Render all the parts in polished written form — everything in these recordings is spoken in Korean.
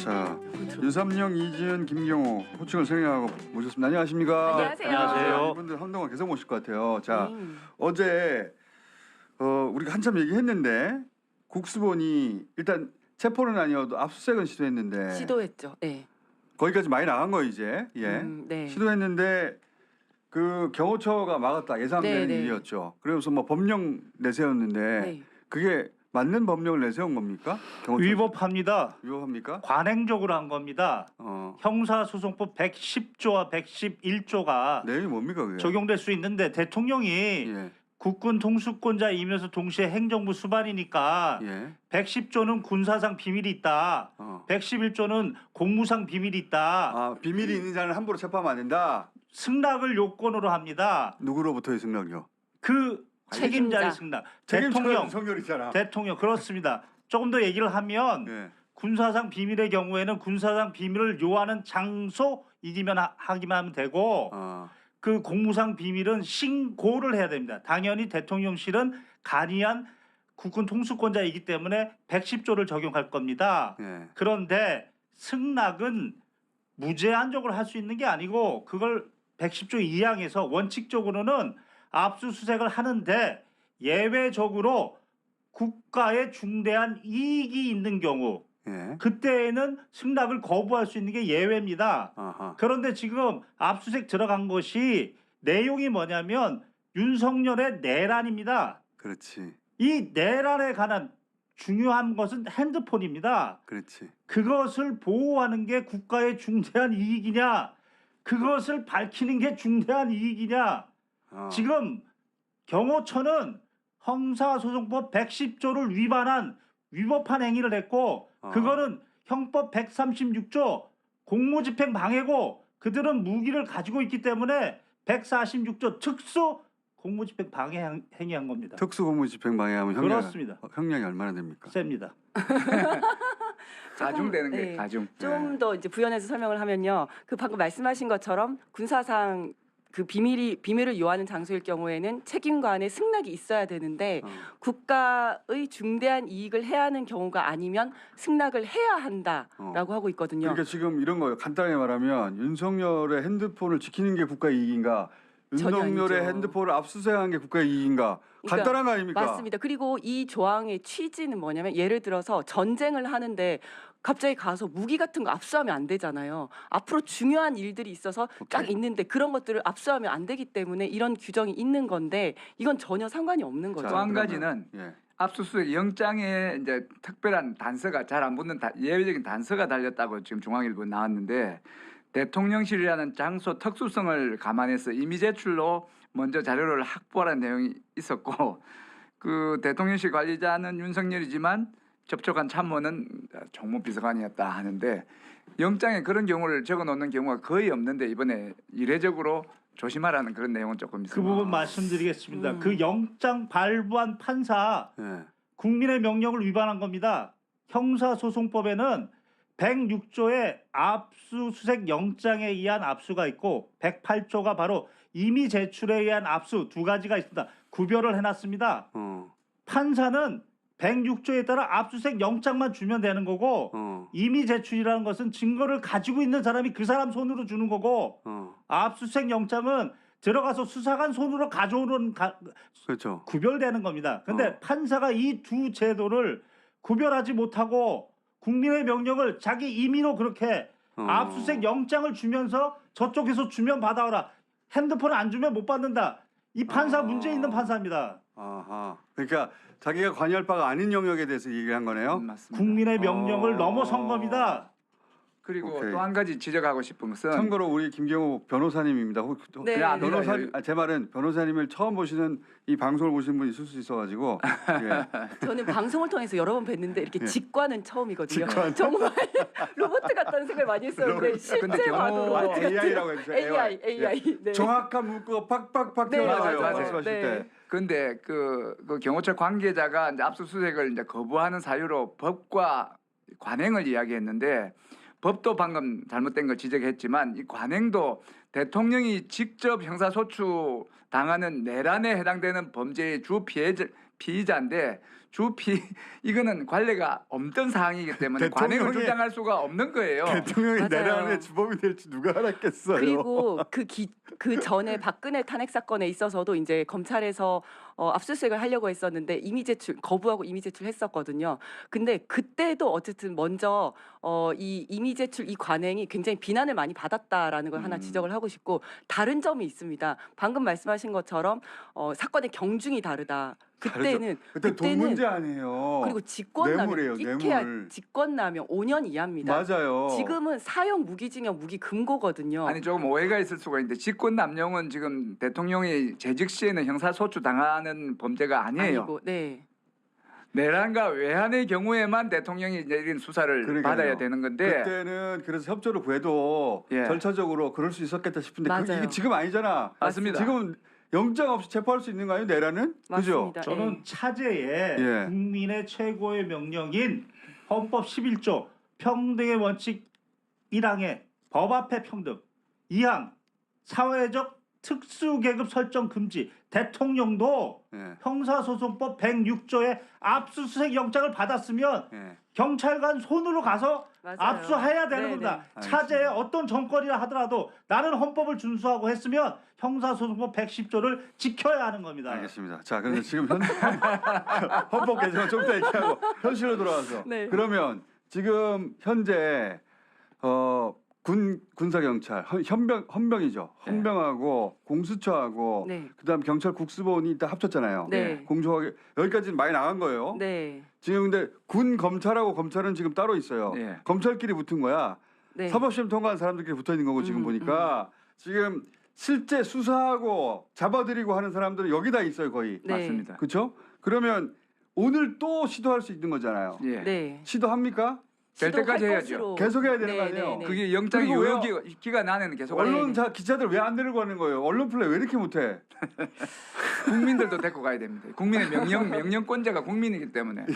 자, 윤삼영, 이지은, 김경호 호칭을 승인하고 모셨습니다. 안녕하십니까? 안녕하세요. 안녕하세요. 이분들 한동안 계속 모실 것 같아요. 자, 어제 우리가 한참 얘기했는데 국수본이 일단 체포는 아니어도 압수수색은 시도했는데 시도했죠. 네. 거기까지 많이 나간 거 이제 네. 시도했는데 그 경호처가 막았다 예상되는 네. 일이었죠. 그래서 뭐 법령 내세웠는데 네. 그게 맞는 법령을 내세운 겁니까? 경호처 위법합니다. 위법합니까? 관행적으로 한 겁니다. 형사소송법 110조와 111조가 내용이 뭡니까 그게? 적용될 수 있는데 대통령이 예. 국군 통수권자이면서 동시에 행정부 수반이니까 예. 110조는 군사상 비밀이 있다. 111조는 공무상 비밀이 있다. 아 비밀이 있는 자는 함부로 체포하면 안 된다. 승낙을 요건으로 합니다. 누구로부터의 승낙이요? 그 책임자의 승낙. 대통령. 윤석열이잖아. 대통령 그렇습니다. 조금 더 얘기를 하면 예. 군사상 비밀의 경우에는 군사상 비밀을 요하는 장소이기만 하기만 하면 되고 그 공무상 비밀은 신고를 해야 됩니다. 당연히 대통령실은 간이한 국군 통수권자이기 때문에 110조를 적용할 겁니다. 예. 그런데 승낙은 무제한적으로 할 수 있는 게 아니고 그걸 110조 2항에서 원칙적으로는 압수수색을 하는데 예외적으로 국가에 중대한 이익이 있는 경우 예. 그때에는 승낙을 거부할 수 있는 게 예외입니다. 아하. 그런데 지금 압수수색 들어간 것이 내용이 뭐냐면 윤석열의 내란입니다. 그렇지. 이 내란에 관한 중요한 것은 핸드폰입니다. 그렇지. 그것을 보호하는 게 국가의 중대한 이익이냐 그것을 밝히는 게 중대한 이익이냐 지금 경호처는 형사소송법 110조를 위법한 행위를 했고 그거는 형법 136조 공무집행 방해고 그들은 무기를 가지고 있기 때문에 146조 특수 공무집행 방해 행위한 겁니다. 특수공무집행 방해하면 그렇습니다. 형량이 얼마나 됩니까? 셉니다. 가중되는 게 네. 가중. 좀 더 이제 부연해서 설명을 하면요. 그 방금 말씀하신 것처럼 군사상 그 비밀을 요하는 장소일 경우에는 책임관의 승낙이 있어야 되는데 국가의 중대한 이익을 해야 하는 경우가 아니면 승낙을 해야 한다라고 하고 있거든요. 그러니까 지금 이런 거예요. 간단하게 말하면 윤석열의 핸드폰을 지키는 게 국가의 이익인가? 전혀 윤석열의 아니죠. 핸드폰을 압수수색한 게 국가의 이익인가? 그러니까 간단한 거 아닙니까? 맞습니다. 그리고 이 조항의 취지는 뭐냐면 예를 들어서 전쟁을 하는데 갑자기 가서 무기 같은 거 압수하면 안 되잖아요. 앞으로 중요한 일들이 있어서 쫙 있는데 그런 것들을 압수하면 안 되기 때문에 이런 규정이 있는 건데 이건 전혀 상관이 없는 거죠. 또 한 가지는 예. 압수수색 영장에 이제 특별한 단서가 잘 안 붙는 예외적인 단서가 달렸다고 지금 중앙일보 나왔는데 대통령실이라는 장소 특수성을 감안해서 임의 제출로 먼저 자료를 확보하라는 내용이 있었고 그 대통령실 관리자는 윤석열이지만 접촉한 참모는 정무비서관이었다 하는데 영장에 그런 경우를 적어놓는 경우가 거의 없는데 이번에 이례적으로 조심하라는 그런 내용은 조금 그 있습니다. 부분 말씀드리겠습니다. 그 영장 발부한 판사 예. 국민의 명령을 위반한 겁니다. 형사소송법에는 106조의 압수수색 영장에 의한 압수가 있고 108조가 바로 임의 제출에 의한 압수 두 가지가 있습니다. 구별을 해놨습니다. 판사는 106조에 따라 압수수색 영장만 주면 되는 거고 임의 제출이라는 것은 증거를 가지고 있는 사람이 그 사람 손으로 주는 거고 압수수색 영장은 들어가서 수사관 손으로 가져오는 그렇죠. 구별되는 겁니다. 근데 판사가 이 두 제도를 구별하지 못하고 국민의 명령을 자기 임의로 그렇게 압수수색 영장을 주면서 저쪽에서 주면 받아오라. 핸드폰을 안 주면 못 받는다. 이 판사 문제 있는 판사입니다. 아하. 그러니까 자기가 관여할 바가 아닌 영역에 대해서 얘기한 거네요. 맞습니다. 국민의 명령을 넘어선 겁니다. 그리고 오케이. 또 한 가지 지적하고 싶은 것은 참고로 우리 김경호 변호사님입니다. 네. 그냥 안 변호사 믿어요. 제 말은 변호사님을 처음 보시는 이 방송을 보시는 분이 있을 수 있어가지고 예. 저는 방송을 통해서 여러 번 뵀는데 이렇게 예. 직관은 처음이거든요. 직관. 정말 로봇 같다는 생각을 많이 했었는데 실제 근데 경호- 봐도 로봇 같은 AI라고 해주세요. AI. 네. 정확한 문구가 팍팍팍 네, 튀어나와요. 맞아요. 말씀하실 네. 때. 근데 그 경호처 관계자가 이제 압수수색을 이제 거부하는 사유로 법과 관행을 이야기했는데 법도 방금 잘못된 걸 지적했지만 이 관행도 대통령이 직접 형사소추 당하는 내란에 해당되는 범죄의 주 피의자인데 주피 이거는 관례가 없던 사항이기 때문에 관행을 대통령의- 주장할 수가 없는 거예요. 대통령이 맞아요. 내란의 주범이 될지 누가 알았겠어요. 그리고 그 전에 박근혜 탄핵 사건에 있어서도 이제 검찰에서 압수수색을 하려고 했었는데 이미 제출 거부하고 이미 제출했었거든요. 근데 그때도 어쨌든 먼저 이 이미 제출 이 관행이 굉장히 비난을 많이 받았다라는 걸 하나 지적을 하고 싶고 다른 점이 있습니다. 방금 말씀하신 것처럼 사건의 경중이 다르다. 그때는 그때 돈 문제 아니에요. 그리고 직권남용 뇌물이에요, 끼케야 뇌물. 직권남용 5년 이하입니다. 맞아요. 지금은 사형 무기징역 무기금고거든요. 아니 조금 오해가 있을 수가 있는데 직권남용은 지금 대통령이 재직 시에는 형사소추 당하는 범죄가 아니에요. 아니고, 네. 내란과 외환의 경우에만 대통령이 이제 이런 수사를 그러니까요. 받아야 되는 건데 그때는 그래서 협조를 구해도 예. 절차적으로 그럴 수 있었겠다 싶은데 맞아요. 이게 지금 아니잖아. 맞습니다. 지금 영장 없이 체포할 수 있는 거 아니에요? 내란은? 그죠? 맞습니다. 저는 예. 차제에 예. 국민의 최고의 명령인 헌법 11조 평등의 원칙 1항에 법 앞에 평등 2항 사회적 특수계급 설정 금지 대통령도 예. 형사소송법 106조에 압수수색 영장을 받았으면 예. 경찰관 손으로 가서 맞아요. 압수해야 되는 네, 겁니다. 네. 차제에 어떤 정권이라 하더라도 나는 헌법을 준수하고 했으면 형사소송법 110조를 지켜야 하는 겁니다. 알겠습니다. 자, 그런데 지금 헌법 개정은 좀 이따 얘기하고 현실로 돌아와서 네. 그러면 지금 현재 군사 경찰 헌병이죠. 헌병하고 공수처하고 네. 그다음 경찰 국수본이 일단 합쳤잖아요. 네. 공조하게 여기까지는 많이 나간 거예요. 네. 지금 근데 군 검찰하고 검찰은 지금 따로 있어요. 예. 검찰끼리 붙은 거야. 네. 사법시험 통과한 사람들끼리 붙어 있는 거고 지금 음, 보니까 지금 실제 수사하고 잡아들이고 하는 사람들은 여기다 있어요 거의. 네. 맞습니다. 그렇죠? 그러면 오늘 또 시도할 수 있는 거잖아요. 예. 네. 시도합니까? 될 때까지 시도할 해야죠. 것으로. 계속 해야 되는 거 네, 아니에요? 네, 네. 그게 영장 그리고 왜요? 유효 기간 안에는 계속 언론 기자들 왜 안 데리고 가는 거예요? 언론 플레이 왜 이렇게 못해? 국민들도 데리고 가야 됩니다. 국민의 명령권자가 국민이기 때문에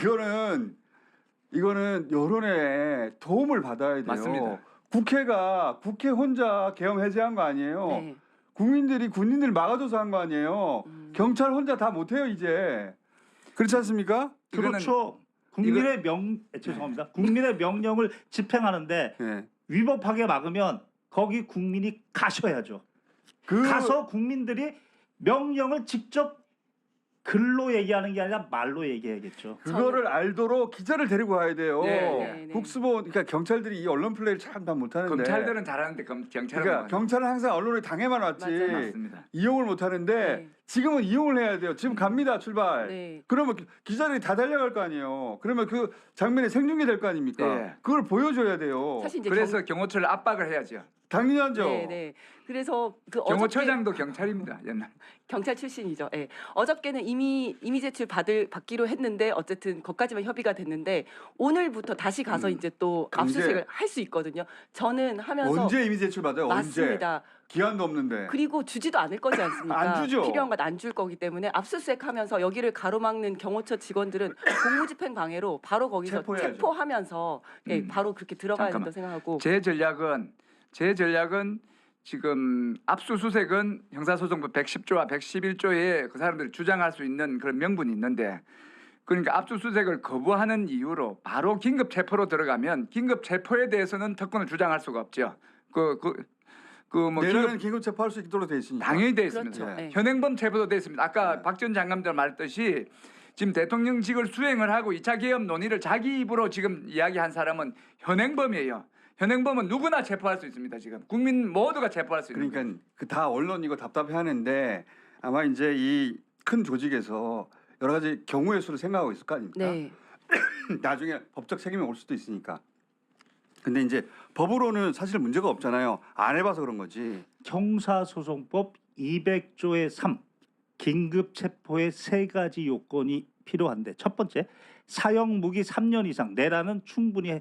이거는 여론의 도움을 받아야 돼요. 맞습니다. 국회 혼자 계엄 해제한 거 아니에요? 네. 군인들 막아줘서 한 거 아니에요? 경찰 혼자 다 못해요 이제. 그렇지 않습니까? 그렇죠. 죄송합니다. 국민의 명령을 집행하는데 예. 위법하게 막으면 거기 국민이 가셔야죠. 그 가서 국민들이 명령을 직접 글로 얘기하는 게 아니라 말로 얘기해야겠죠. 그거를 알도록 기자를 데리고 가야 돼요. 예, 예. 국수본 그러니까 경찰들이 이 언론 플레이를 참 다 못하는데. 검찰들은 잘하는데 경찰은 그러니까 경찰은 항상 언론에 당해만 왔지 맞아요. 맞습니다. 이용을 못하는데 네. 지금은 이용을 해야 돼요. 지금 갑니다 출발. 네. 그러면 기자들이 다 달려갈 거 아니에요. 그러면 그 장면이 생중계 될 거 아닙니까? 예. 그걸 보여줘야 돼요. 사실 이제 그래서 경호처를 압박을 해야죠. 당연하죠. 네, 네. 그래서 그 어저께 경호처장도 경찰입니다. 옛날. 경찰 출신이죠. 예. 어저께는 이미 제출 받기로 했는데 어쨌든 거기까지만 협의가 됐는데 오늘부터 다시 가서 이제 또 강제. 압수수색을 할 수 있거든요. 저는 하면서 언제 이미 제출 받아요? 언제? 맞습니다. 기한도 없는데. 그리고 주지도 않을 거지 않습니까? 안 주죠. 필요한 건 안 줄 거기 때문에 압수수색하면서 여기를 가로막는 경호처 직원들은 공무집행 방해로 바로 거기서 체포해야죠. 체포하면서 예, 바로 그렇게 들어가야 된다고 생각하고 제 전략은 지금 압수수색은 형사소송법 110조와 111조에 그 사람들이 주장할 수 있는 그런 명분이 있는데 그러니까 압수수색을 거부하는 이유로 바로 긴급 체포로 들어가면 긴급 체포에 대해서는 특권을 주장할 수가 없죠. 뭐 내란은 긴급 체포할 수 있도록 돼 있으니까. 당연히 돼 있습니다. 그렇죠. 네. 현행범 체포도 돼 있습니다. 아까 네. 박 전 장관들 말했듯이 지금 대통령직을 수행을 하고 2차 개헌 논의를 자기 입으로 지금 이야기한 사람은 현행범이에요. 현행범은 누구나 체포할 수 있습니다. 지금 국민 모두가 체포할 수 있는 거예요. 그러니까 그 다 언론 이거 답답해하는데 아마 이제 이 큰 조직에서 여러 가지 경우의 수를 생각하고 있을 거 아닙니까? 네. 나중에 법적 책임이 올 수도 있으니까. 근데 이제 법으로는 사실 문제가 없잖아요. 안 해봐서 그런 거지. 형사소송법 200조의 3 긴급 체포의 세 가지 요건이 필요한데 첫 번째 사형 무기 3년 이상 내라는 충분히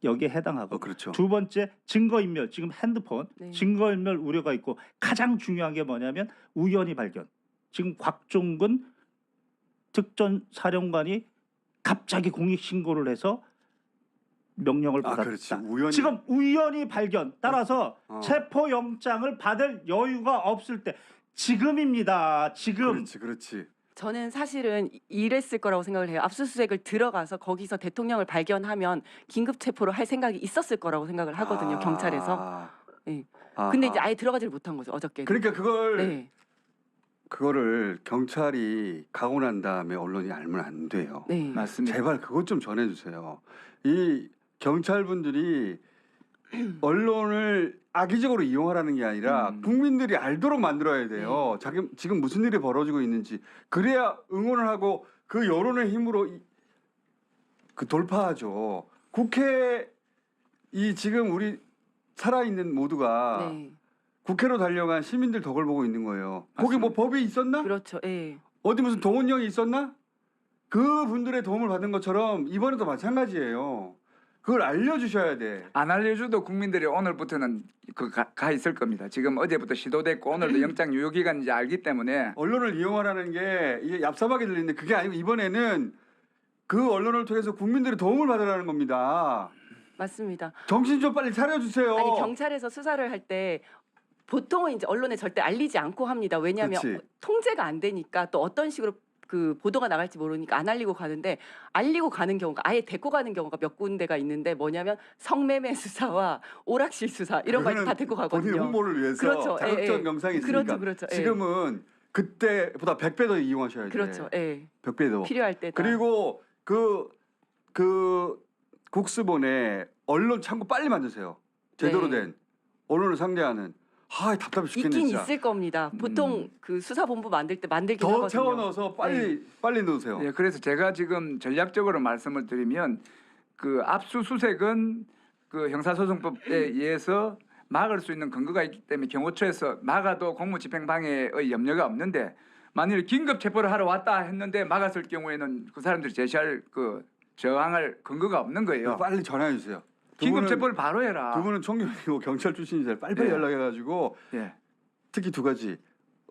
여기에 해당하고 그렇죠. 두 번째 증거인멸 지금 핸드폰 네. 증거인멸 우려가 있고 가장 중요한 게 뭐냐면 우연히 발견 지금 곽종근 특전사령관이 갑자기 공익신고를 해서 명령을 아, 받았다. 그렇지. 우연히. 지금 우연히 발견 따라서 체포영장을 받을 여유가 없을 때 지금입니다. 지금 그렇지. 저는 사실은 이랬을 거라고 생각을 해요. 압수수색을 들어가서 거기서 대통령을 발견하면 긴급 체포를 할 생각이 있었을 거라고 생각을 하거든요. 경찰에서. 네. 근데 이제 아예 들어가지를 못한 거죠. 어저께. 그러니까 네. 그거를 경찰이 가고 난 다음에 언론이 알면 안 돼요. 네. 맞습니다. 제발 그것 좀 전해주세요. 이 경찰분들이 언론을 악의적으로 이용하라는 게 아니라 국민들이 알도록 만들어야 돼요. 지금 무슨 일이 벌어지고 있는지. 그래야 응원을 하고 그 여론의 힘으로 그 돌파하죠. 국회 이 지금 우리 살아있는 모두가 네. 국회로 달려간 시민들 덕을 보고 있는 거예요. 거기 뭐 법이 있었나? 그렇죠. 예. 어디 무슨 동원령이 있었나? 그분들의 도움을 받은 것처럼 이번에도 마찬가지예요. 그걸 알려주셔야 돼. 안 알려줘도 국민들이 오늘부터는 가 있을 겁니다. 지금 어제부터 시도됐고 오늘도 영장 유효 기간인지 알기 때문에 언론을 이용하라는 게 이게 얍삽하게 들리는데 그게 아니고 이번에는 그 언론을 통해서 국민들의 도움을 받으라는 겁니다. 맞습니다. 정신 좀 빨리 차려주세요. 아니 경찰에서 수사를 할 때 보통은 이제 언론에 절대 알리지 않고 합니다. 왜냐하면 그치. 통제가 안 되니까 또 어떤 식으로 그 보도가 나갈지 모르니까 안 알리고 가는데 알리고 가는 경우가 아예 데리고 가는 경우가 몇 군데가 있는데 뭐냐면 성매매 수사와 오락실 수사 이런 거 다 데리고 본인 가거든요. 홍보를 위해서 그렇죠. 자극적 예. 영상이 있으니까 그렇죠, 그렇죠. 예. 지금은 그때보다 100배 더 이용하셔야 돼. 그렇죠. 예. 100배 더. 필요할 때 그리고 그 국수본에 언론 창구 빨리 만드세요. 제대로 네. 된 언론을 상대하는. 답답해 죽겠네 있긴 진짜. 있을 겁니다. 보통 그 수사본부 만들 때 만들긴 더 하거든요. 채워 넣어서 빨리 넣으세요. 예, 그래서 제가 지금 전략적으로 말씀을 드리면 그 압수수색은 그 형사소송법에 의해서 막을 수 있는 근거가 있기 때문에 경호처에서 막아도 공무집행방해의 염려가 없는데 만일 긴급 체포를 하러 왔다 했는데 막았을 경우에는 그 사람들이 제시할 그 저항할 근거가 없는 거예요. 빨리 전화해 주세요. 긴급 체포를 바로 해라. 두 분은 총경이고 경찰 출신이세요. 빨리빨리 예. 연락해가지고 예. 특히 두 가지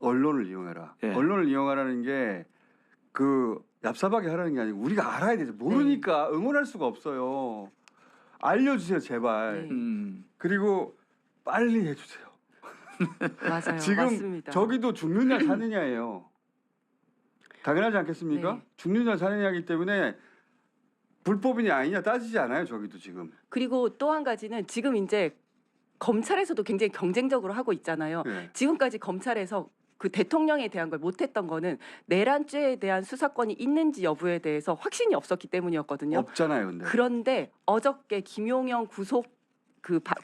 언론을 이용해라. 예. 언론을 이용하라는 게 그 얍삽하게 하라는 게 아니고 우리가 알아야 되죠. 모르니까 응원할 수가 없어요. 알려주세요 제발. 네. 그리고 빨리 해주세요. 맞아요. 지금 맞습니다. 저기도 죽느냐 사느냐예요. 당연하지 않겠습니까? 네. 죽느냐 사느냐이기 때문에 불법이냐 아니냐 따지지 않아요. 저기도 지금. 그리고 또 한 가지는 지금 이제 검찰에서도 굉장히 경쟁적으로 하고 있잖아요. 네. 지금까지 검찰에서 그 대통령에 대한 걸 못했던 거는 내란죄에 대한 수사권이 있는지 여부에 대해서 확신이 없었기 때문이었거든요. 없잖아요, 근데. 그런데 어저께 김용영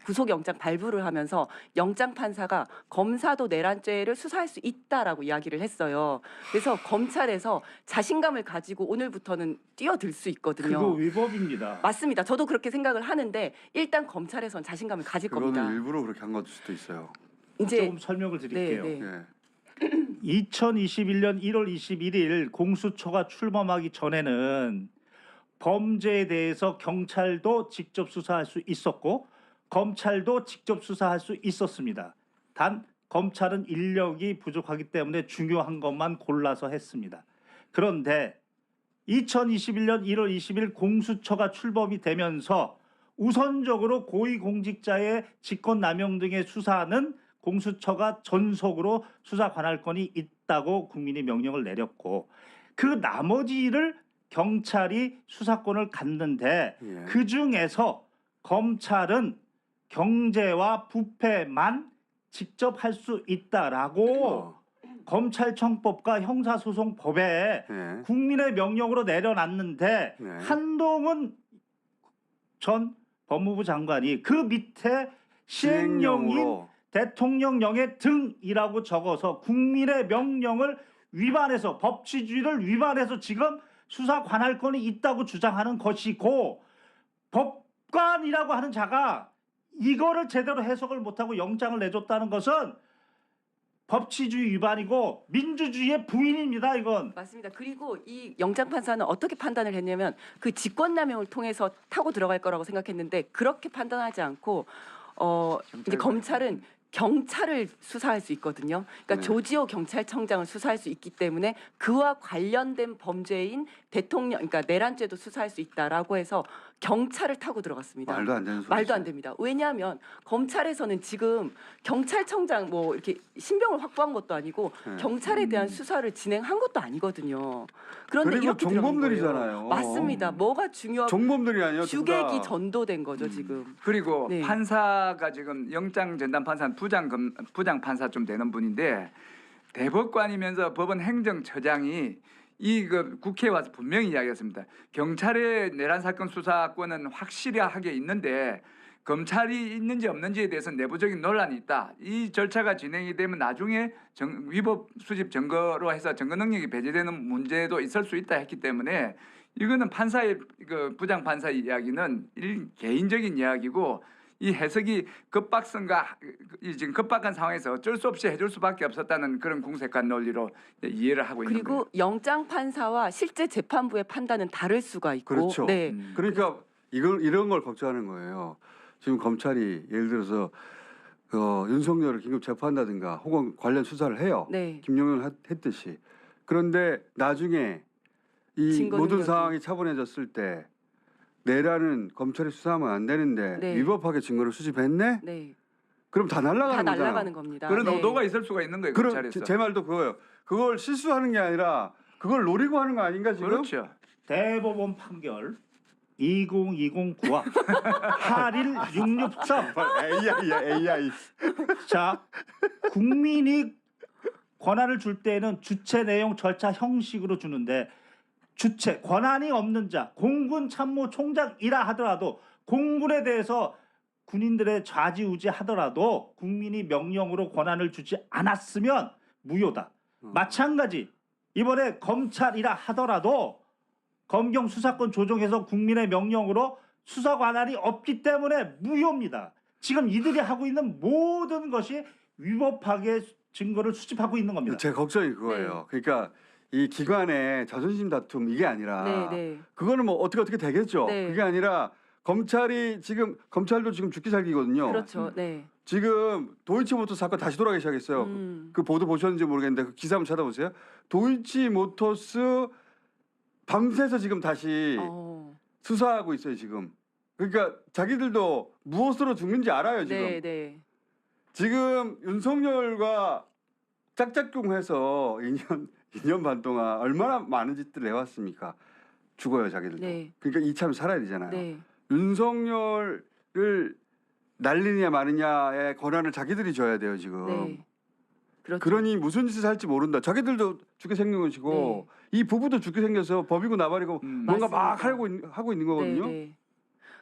구속영장 발부를 하면서 영장 판사가 검사도 내란죄를 수사할 수 있다라고 이야기를 했어요. 그래서 검찰에서 자신감을 가지고 오늘부터는 뛰어들 수 있거든요. 그거 위법입니다. 맞습니다. 저도 그렇게 생각을 하는데 일단 검찰에선 자신감을 가질 그거는 겁니다. 일부러 그렇게 한 것일 수도 있어요. 이제 조금 설명을 드릴게요. 네. 예. 2021년 1월 21일 공수처가 출범하기 전에는 범죄에 대해서 경찰도 직접 수사할 수 있었고 검찰도 직접 수사할 수 있었습니다. 단 검찰은 인력이 부족하기 때문에 중요한 것만 골라서 했습니다. 그런데 2021년 1월 20일 공수처가 출범이 되면서 우선적으로 고위공직자의 직권남용 등의 수사는 공수처가 전속으로 수사 관할권이 있다고 국민이 명령을 내렸고 그 나머지를 경찰이 수사권을 갖는데 예. 그 중에서 검찰은 경제와 부패만 직접 할 수 있다라고 검찰청법과 형사소송법에 예. 국민의 명령으로 내려놨는데 네. 한동훈 전 법무부 장관이 그 밑에 시행령인 시행령으로 대통령령의 등이라고 적어서 국민의 명령을 위반해서 법치주의를 위반해서 지금 수사 관할권이 있다고 주장하는 것이고 법관이라고 하는 자가 이거를 제대로 해석을 못하고 영장을 내줬다는 것은 법치주의 위반이고 민주주의의 부인입니다. 이건. 맞습니다. 그리고 이 영장 판사는 어떻게 판단을 했냐면 그 직권남용을 통해서 타고 들어갈 거라고 생각했는데 그렇게 판단하지 않고 이제 검찰은 경찰을 수사할 수 있거든요. 그러니까 네. 조지호 경찰청장을 수사할 수 있기 때문에 그와 관련된 범죄인 대통령, 그러니까 내란죄도 수사할 수 있다라고 해서 경찰을 타고 들어갔습니다. 말도 안 되는 소리. 말도 안 됩니다. 왜냐하면 검찰에서는 지금 경찰청장 뭐 이렇게 신병을 확보한 것도 아니고 네. 경찰에 대한 수사를 진행한 것도 아니거든요. 그런데 그리고 이렇게 들어간 거예요. 종범들이잖아요. 맞습니다. 뭐가 중요하고 종범들이 아니에요. 둘 다. 주객이 전도된 거죠 지금. 그리고 네. 판사가 지금 영장 전담 판사는 부장 판사 좀 되는 분인데 대법관이면서 법원 행정처장이 그 국회에 와서 분명히 이야기했습니다. 경찰의 내란 사건 수사권은 확실하게 있는데 검찰이 있는지 없는지에 대해서 내부적인 논란이 있다. 이 절차가 진행이 되면 나중에 위법 수집 증거로 해서 증거 능력이 배제되는 문제도 있을 수 있다 했기 때문에 이거는 판사의 그 부장 판사 이야기는 개인적인 이야기고 이 해석이 급박성과 이 지금 급박한 상황에서 어쩔 수 없이 해줄 수밖에 없었다는 그런 궁색한 논리로 이해를 하고 있는 거예요. 그리고 영장 판사와 실제 재판부의 판단은 다를 수가 있고. 그렇죠. 네. 그러니까 이런 걸 걱정하는 거예요. 지금 검찰이 예를 들어서 윤석열을 긴급 체포한다든가 혹은 관련 수사를 해요. 네. 김용현 했듯이. 그런데 나중에 이 증거 모든 능력이. 상황이 차분해졌을 때 내란은 검찰이 수사하면 안 되는데 네. 위법하게 증거를 수집했네? 네. 그럼 다 날아가는 다 거잖아요. 날아가는 겁니다. 그런 네. 의도가 있을 수가 있는 거예요. 그럼 검찰에서. 제 말도 그거예요. 그걸 실수하는 게 아니라 그걸 노리고 하는 거 아닌가 지금? 그렇죠. 대법원 판결 20209와 81663. AI. 자, 국민이 권한을 줄 때에는 주체 내용 절차 형식으로 주는데 주체 권한이 없는 자 공군 참모총장이라 하더라도 공군에 대해서 군인들의 좌지우지 하더라도 국민이 명령으로 권한을 주지 않았으면 무효다. 마찬가지 이번에 검찰이라 하더라도 검경 수사권 조정해서 국민의 명령으로 수사 권한이 없기 때문에 무효입니다. 지금 이들이 하고 있는 모든 것이 위법하게 증거를 수집하고 있는 겁니다. 제 걱정이 그거예요. 그러니까 이 기관의 자존심 다툼 이게 아니라 네, 네. 그거는 뭐 어떻게 되겠죠. 네. 그게 아니라 검찰도 지금 죽기 살기거든요. 그렇죠. 네. 지금 도이치모터 사건 다시 돌아가기 시작했어요. 그 보도 보셨는지 모르겠는데 그 기사 한번 찾아보세요. 도이치모터스 밤새서 지금 다시 수사하고 있어요 지금. 그러니까 자기들도 무엇으로 죽는지 알아요 지금. 네, 네. 지금 윤석열과 짝짝꿍해서 2년 반 동안 얼마나 많은 짓들을 해왔습니까? 죽어요 자기들도. 네. 그러니까 이참에 살아야 되잖아요. 네. 윤석열을 날리냐 마느냐의 권한을 자기들이 줘야 돼요 지금. 네. 그렇죠. 그러니 무슨 짓을 할지 모른다. 자기들도 죽게 생긴 것이고 이 부부도 죽게 생겨서 법이고 나발이고 뭔가 막 맞습니다. 하고 있는 거거든요. 네, 네.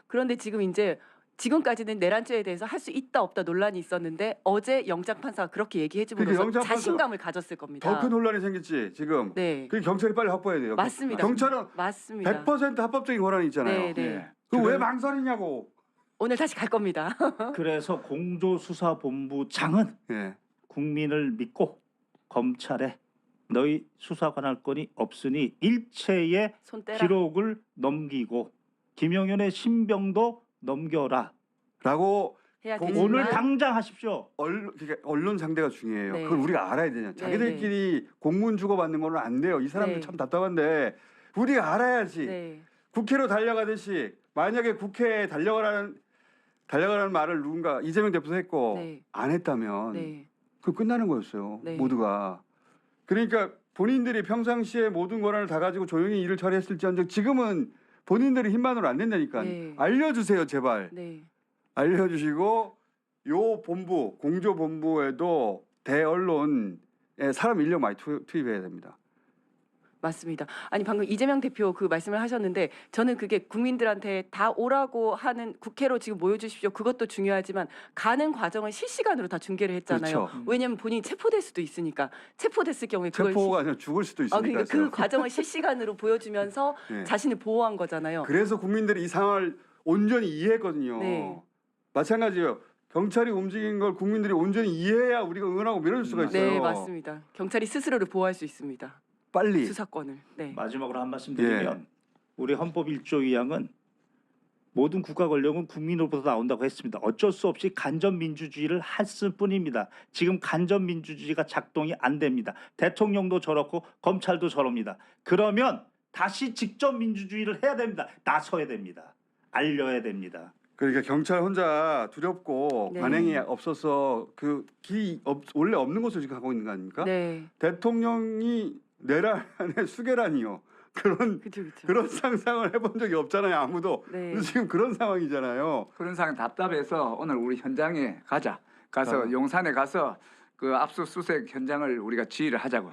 그런데 지금 이제 지금까지는 내란죄에 대해서 할 수 있다 없다 논란이 있었는데 어제 영장 판사가 그렇게 얘기해 그러니까 줌으로써 영장 판사가 자신감을 가졌을 겁니다. 더 큰 혼란이 생겼지 지금. 네. 그 경찰이 빨리 확보해야 돼요. 맞습니다. 경찰은 맞습니다. 100% 합법적인 권한이 있잖아요. 네, 네. 그 그래- 왜 망설이냐고. 오늘 다시 갈 겁니다. 그래서 공조수사본부장은 예. 국민을 믿고 검찰에 너희 수사 관할권이 없으니 일체의 손 떼라. 기록을 넘기고 김용현의 신병도 넘겨라. 라고 해야 공- 되지만 오늘 당장 하십시오. 그러니까 언론 상대가 중요해요. 네. 그걸 우리가 알아야 되냐. 자기들끼리 공문 주고받는 거는 안 돼요. 이 사람들 네. 참 답답한데 우리가 알아야지. 네. 국회로 달려가듯이 만약에 국회에 달려가라는 말을 누군가 이재명 대표도 했고 네. 안 했다면 네. 그 끝나는 거였어요. 네. 모두가. 그러니까 본인들이 평상시에 모든 권한을 다 가지고 조용히 일을 처리했을지언정 지금은 본인들의 힘만으로 안 된다니까. 네. 알려주세요 제발. 네. 알려주시고 요 본부 공조본부에도 대언론에 사람 인력 많이 투입해야 됩니다. 맞습니다. 아니 방금 이재명 대표 그 말씀을 하셨는데 저는 그게 국민들한테 다 오라고 하는 국회로 지금 모여주십시오. 그것도 중요하지만 가는 과정은 실시간으로 다 중계를 했잖아요. 그렇죠. 왜냐하면 본인이 체포될 수도 있으니까 체포됐을 경우에 그걸 체포가 아니라 죽을 수도 있으니까. 그러니까 그 과정을 실시간으로 보여주면서 네. 자신을 보호한 거잖아요. 그래서 국민들이 이 상황을 온전히 이해했거든요. 네. 마찬가지예요. 경찰이 움직인 걸 국민들이 온전히 이해해야 우리가 응원하고 밀어줄 수가 있어요. 네, 맞습니다. 경찰이 스스로를 보호할 수 있습니다. 빨리. 수사권을. 네. 마지막으로 한 말씀 드리면 우리 헌법 1조 2항은 모든 국가 권력은 국민으로부터 나온다고 했습니다. 어쩔 수 없이 간접 민주주의를 했을 뿐입니다. 지금 간접 민주주의가 작동이 안 됩니다. 대통령도 저렇고 검찰도 저럽니다. 그러면 다시 직접 민주주의를 해야 됩니다. 나서야 됩니다. 알려야 됩니다. 그러니까 경찰 혼자 두렵고 네. 관행이 없어서 그 길이 원래 없는 것을 지금 하고 있는 거 아닙니까? 네. 대통령이 내란의 수계란이요. 그런 그렇죠, 그렇죠. 그런 상상을 해본 적이 없잖아요, 아무도. 네. 근데 지금 그런 상황이잖아요. 그런 상황 답답해서 오늘 우리 현장에 가서 용산에 가서 그 압수수색 현장을 우리가 지휘를 하자고.